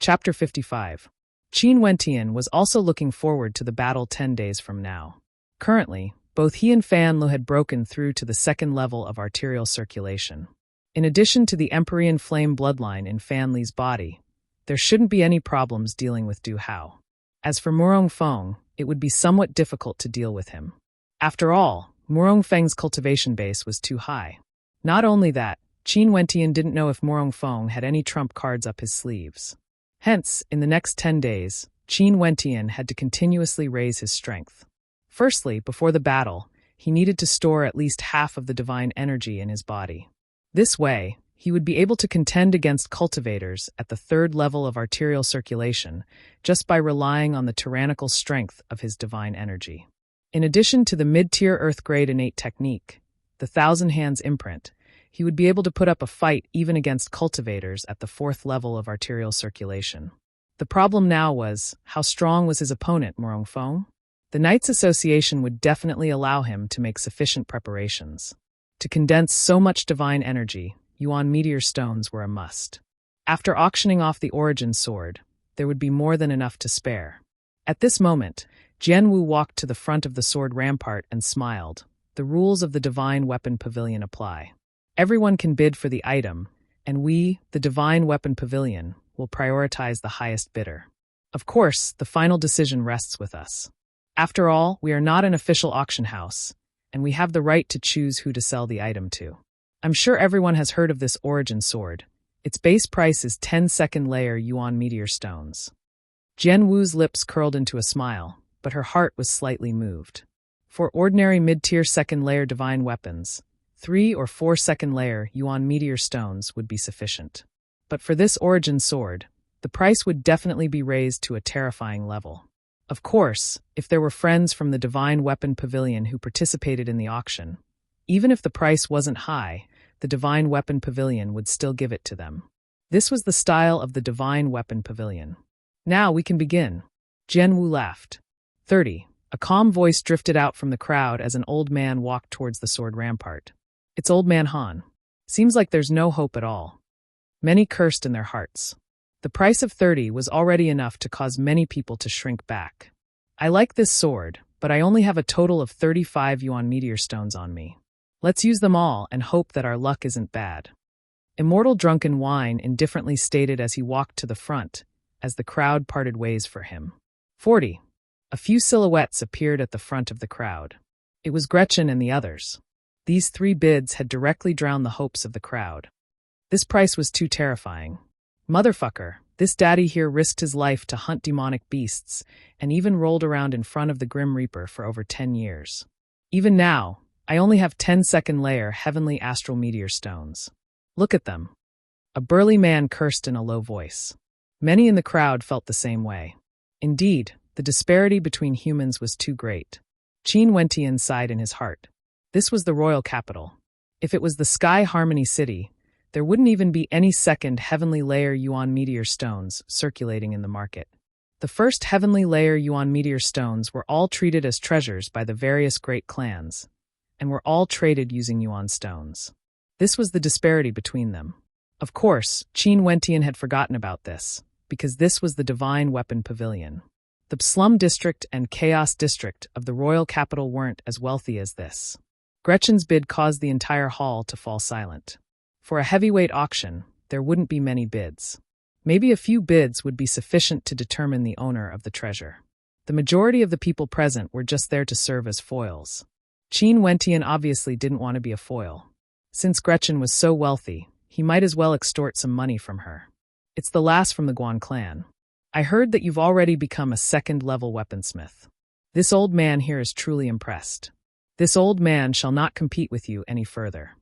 S1: Chapter 55. Qin Wentian was also looking forward to the battle 10 days from now. Currently, both he and Fan Le had broken through to the 2nd level of arterial circulation. In addition to the Empyrean flame bloodline in Fan Li's body, there shouldn't be any problems dealing with Du Hao. As for Murong Feng, it would be somewhat difficult to deal with him. After all, Murong Feng's cultivation base was too high. Not only that, Qin Wentian didn't know if Murong Feng had any trump cards up his sleeves. Hence, in the next 10 days, Qin Wentian had to continuously raise his strength. Firstly, before the battle, he needed to store at least half of the divine energy in his body. This way, he would be able to contend against cultivators at the 3rd level of arterial circulation just by relying on the tyrannical strength of his divine energy. In addition to the mid-tier Earth-grade innate technique, the Thousand Hands imprint, he would be able to put up a fight even against cultivators at the 4th level of arterial circulation. The problem now was, how strong was his opponent, Murong Feng? The Knights Association would definitely allow him to make sufficient preparations. To condense so much divine energy, Yuan meteor stones were a must. After auctioning off the origin sword, there would be more than enough to spare. At this moment, Jianwu walked to the front of the sword rampart and smiled. The rules of the Divine Weapon Pavilion apply. Everyone can bid for the item, and we, the Divine Weapon Pavilion, will prioritize the highest bidder. Of course, the final decision rests with us. After all, we are not an official auction house, and we have the right to choose who to sell the item to. I'm sure everyone has heard of this origin sword. Its base price is 10 second layer Yuan meteor stones. Jian Wu's lips curled into a smile, but her heart was slightly moved. For ordinary mid-tier second layer divine weapons, 3 or 4 second layer Yuan meteor stones would be sufficient. But for this origin sword, the price would definitely be raised to a terrifying level. Of course, if there were friends from the Divine Weapon Pavilion who participated in the auction, even if the price wasn't high, the Divine Weapon Pavilion would still give it to them. This was the style of the Divine Weapon Pavilion. Now we can begin. Jian Wu laughed. 30. A calm voice drifted out from the crowd as an old man walked towards the sword rampart. It's Old Man Han. Seems like there's no hope at all. Many cursed in their hearts. The price of 30 was already enough to cause many people to shrink back. I like this sword, but I only have a total of 35 Yuan meteor stones on me. Let's use them all and hope that our luck isn't bad. Immortal Drunken Wine indifferently stated as he walked to the front, as the crowd parted ways for him. 40. A few silhouettes appeared at the front of the crowd. It was Gretchen and the others. These 3 bids had directly drowned the hopes of the crowd. This price was too terrifying. Motherfucker, this daddy here risked his life to hunt demonic beasts, and even rolled around in front of the Grim Reaper for over 10 years. Even now, I only have 10-second layer heavenly astral meteor stones. Look at them. A burly man cursed in a low voice. Many in the crowd felt the same way. Indeed, the disparity between humans was too great. Qin Wentian sighed in his heart. This was the royal capital. If it was the Sky Harmony City, there wouldn't even be any second heavenly layer yuan meteor stones circulating in the market. The first heavenly layer yuan meteor stones were all treated as treasures by the various great clans, and were all traded using yuan stones. This was the disparity between them. Of course, Qin Wentian had forgotten about this, because this was the Divine Weapon Pavilion. The slum district and chaos district of the royal capital weren't as wealthy as this. Gretchen's bid caused the entire hall to fall silent. For a heavyweight auction, there wouldn't be many bids. Maybe a few bids would be sufficient to determine the owner of the treasure. The majority of the people present were just there to serve as foils. Qin Wentian obviously didn't want to be a foil. Since Gretchen was so wealthy, he might as well extort some money from her. It's the last from the Guan clan. I heard that you've already become a second-level weaponsmith. This old man here is truly impressed. This old man shall not compete with you any further.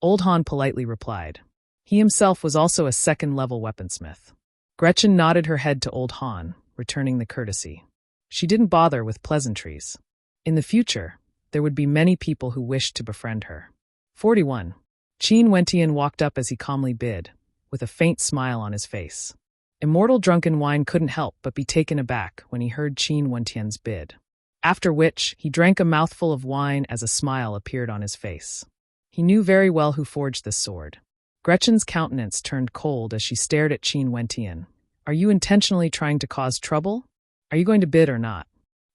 S1: Old Han politely replied. He himself was also a second-level weaponsmith. Gretchen nodded her head to Old Han, returning the courtesy. She didn't bother with pleasantries. In the future, there would be many people who wished to befriend her. 41. Qin Wentian walked up as he calmly bid, with a faint smile on his face. Immortal Drunken Wine couldn't help but be taken aback when he heard Qin Wentian's bid. After which, he drank a mouthful of wine as a smile appeared on his face. He knew very well who forged this sword. Gretchen's countenance turned cold as she stared at Qin Wentian. Are you intentionally trying to cause trouble? Are you going to bid or not?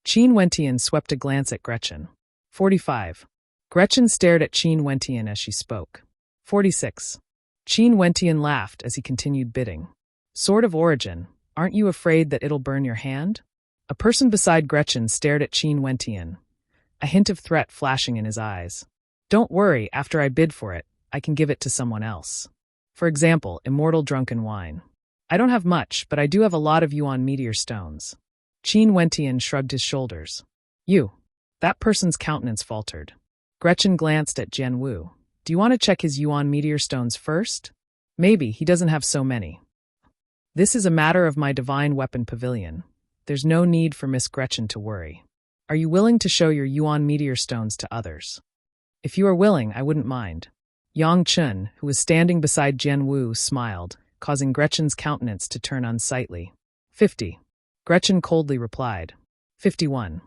S1: Qin Wentian swept a glance at Gretchen. 45. Gretchen stared at Qin Wentian as she spoke. 46. Qin Wentian laughed as he continued bidding. Sword of Origin, aren't you afraid that it'll burn your hand? A person beside Gretchen stared at Qin Wentian, a hint of threat flashing in his eyes. Don't worry, after I bid for it, I can give it to someone else. For example, Immortal Drunken Wine. I don't have much, but I do have a lot of yuan meteor stones. Qin Wentian shrugged his shoulders. You. That person's countenance faltered. Gretchen glanced at Jian Wu. Do you want to check his yuan meteor stones first? Maybe, he doesn't have so many. This is a matter of my Divine Weapon Pavilion. There's no need for Miss Gretchen to worry. Are you willing to show your yuan meteor stones to others? If you are willing, I wouldn't mind. Yang Chun, who was standing beside Jian Wu, smiled, causing Gretchen's countenance to turn unsightly. 50. Gretchen coldly replied. 51.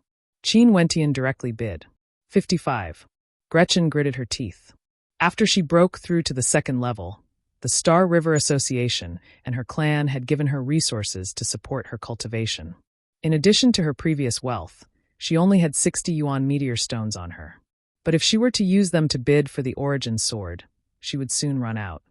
S1: Qin Wentian directly bid. 55. Gretchen gritted her teeth. After she broke through to the second level, the Star River Association and her clan had given her resources to support her cultivation. In addition to her previous wealth, she only had 60 yuan meteor stones on her. But if she were to use them to bid for the Origin sword, she would soon run out.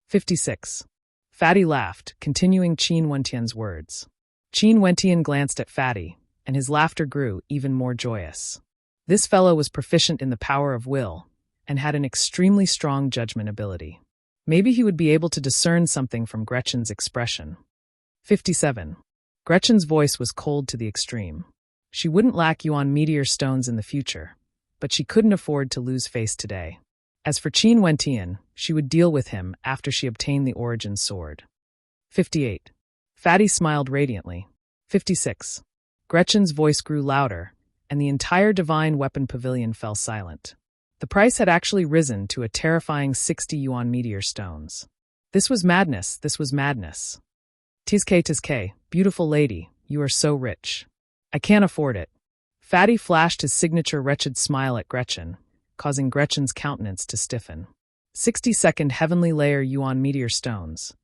S1: 56. Fatty laughed, continuing Qin Wentian's words. Qin Wentian glanced at Fatty, and his laughter grew even more joyous. This fellow was proficient in the power of will, and had an extremely strong judgment ability. Maybe he would be able to discern something from Gretchen's expression. 57. Gretchen's voice was cold to the extreme. She wouldn't lack yuan meteor stones in the future, but she couldn't afford to lose face today. As for Qin Wentian, she would deal with him after she obtained the Origin sword. 58. Fatty smiled radiantly. 56. Gretchen's voice grew louder, and the entire Divine Weapon Pavilion fell silent. The price had actually risen to a terrifying 60 yuan meteor stones. This was madness, this was madness. Tizke, beautiful lady, you are so rich. I can't afford it. Fatty flashed his signature wretched smile at Gretchen, causing Gretchen's countenance to stiffen. 60-second heavenly layer yuan meteor stones,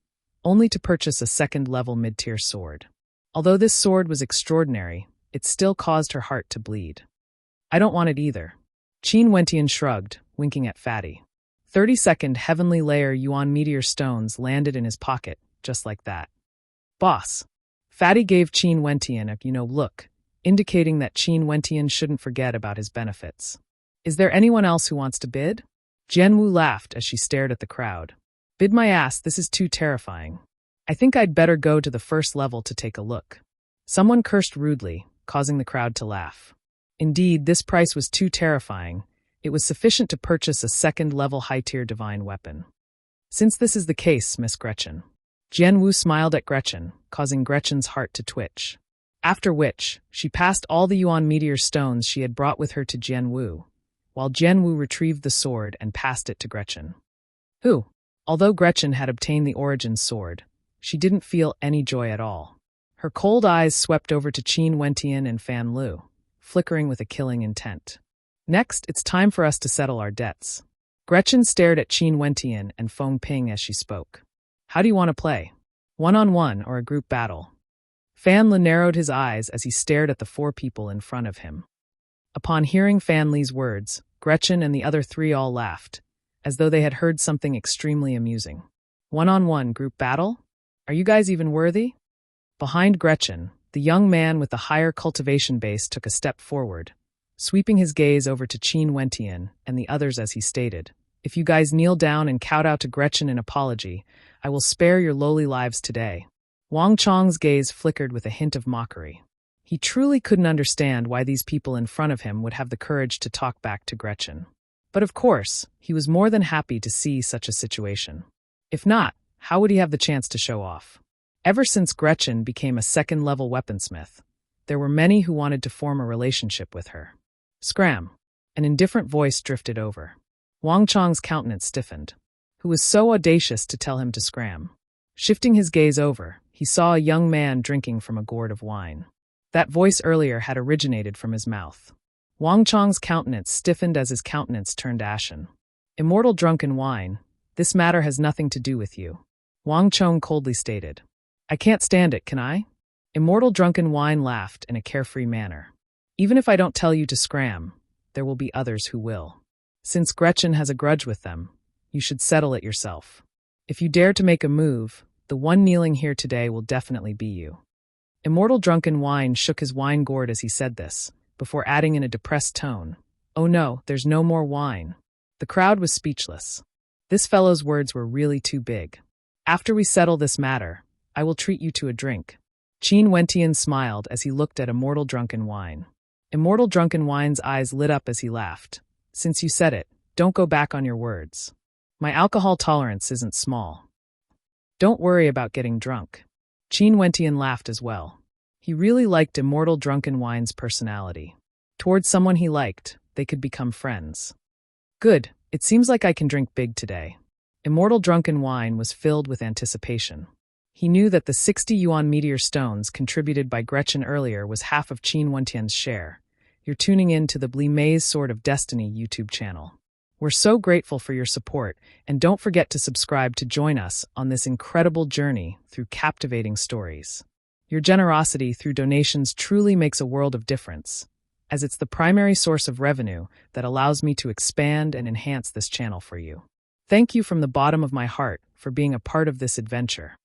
S1: only to purchase a second-level mid-tier sword. Although this sword was extraordinary, it still caused her heart to bleed. I don't want it either. Qin Wentian shrugged, winking at Fatty. 30-second heavenly layer yuan meteor stones landed in his pocket, just like that. Boss. Fatty gave Qin Wentian a look, indicating that Qin Wentian shouldn't forget about his benefits. Is there anyone else who wants to bid? Jian Wu laughed as she stared at the crowd. Bid my ass, this is too terrifying. I think I'd better go to the first level to take a look. Someone cursed rudely, causing the crowd to laugh. Indeed, this price was too terrifying, It was sufficient to purchase a second-level high-tier divine weapon. Since this is the case, Miss Gretchen. Jianwu smiled at Gretchen, causing Gretchen's heart to twitch. After which, she passed all the Yuan meteor stones she had brought with her to Jianwu, while Jianwu retrieved the sword and passed it to Gretchen. Who, although Gretchen had obtained the origin sword, she didn't feel any joy at all. Her cold eyes swept over to Qin Wentian and Fan Lu, flickering with a killing intent. Next, it's time for us to settle our debts. Gretchen stared at Qin Wentian and Feng Ping as she spoke. How do you want to play? One-on-one or a group battle? Fan Li narrowed his eyes as he stared at the four people in front of him. Upon hearing Fan Li's words, Gretchen and the other three all laughed, as though they had heard something extremely amusing. One-on-one group battle? Are you guys even worthy? Behind Gretchen, the young man with the higher cultivation base took a step forward, sweeping his gaze over to Qin Wentian and the others as he stated, If you guys kneel down and kowtow to Gretchen in apology, I will spare your lowly lives today. Wang Chong's gaze flickered with a hint of mockery. He truly couldn't understand why these people in front of him would have the courage to talk back to Gretchen. But of course, he was more than happy to see such a situation. If not, how would he have the chance to show off? Ever since Gretchen became a second-level weaponsmith, there were many who wanted to form a relationship with her. Scram! An indifferent voice drifted over. Wang Chong's countenance stiffened. Who was so audacious to tell him to scram? Shifting his gaze over, he saw a young man drinking from a gourd of wine. That voice earlier had originated from his mouth. Wang Chong's countenance stiffened as his countenance turned ashen. Immortal drunken wine, this matter has nothing to do with you. Wang Chong coldly stated. I can't stand it, can I? Immortal drunken wine laughed in a carefree manner. Even if I don't tell you to scram, there will be others who will. Since Gretchen has a grudge with them, you should settle it yourself. If you dare to make a move, the one kneeling here today will definitely be you. Immortal drunken wine shook his wine gourd as he said this, before adding in a depressed tone, Oh no, there's no more wine. The crowd was speechless. This fellow's words were really too big. After we settle this matter, I will treat you to a drink. Qin Wentian smiled as he looked at Immortal drunken wine. Immortal drunken wine's eyes lit up as he laughed. Since you said it, don't go back on your words. My alcohol tolerance isn't small. Don't worry about getting drunk. Qin Wentian laughed as well. He really liked Immortal drunken wine's personality. Towards someone he liked, they could become friends. Good, it seems like I can drink big today. Immortal drunken wine was filled with anticipation. He knew that the 60 Yuan meteor stones contributed by Gretchen earlier was half of Qin Wentian's share. You're tuning in to the Bli Mei's Sword of Destiny YouTube channel. We're so grateful for your support, and don't forget to subscribe to join us on this incredible journey through captivating stories. Your generosity through donations truly makes a world of difference, as it's the primary source of revenue that allows me to expand and enhance this channel for you. Thank you from the bottom of my heart for being a part of this adventure.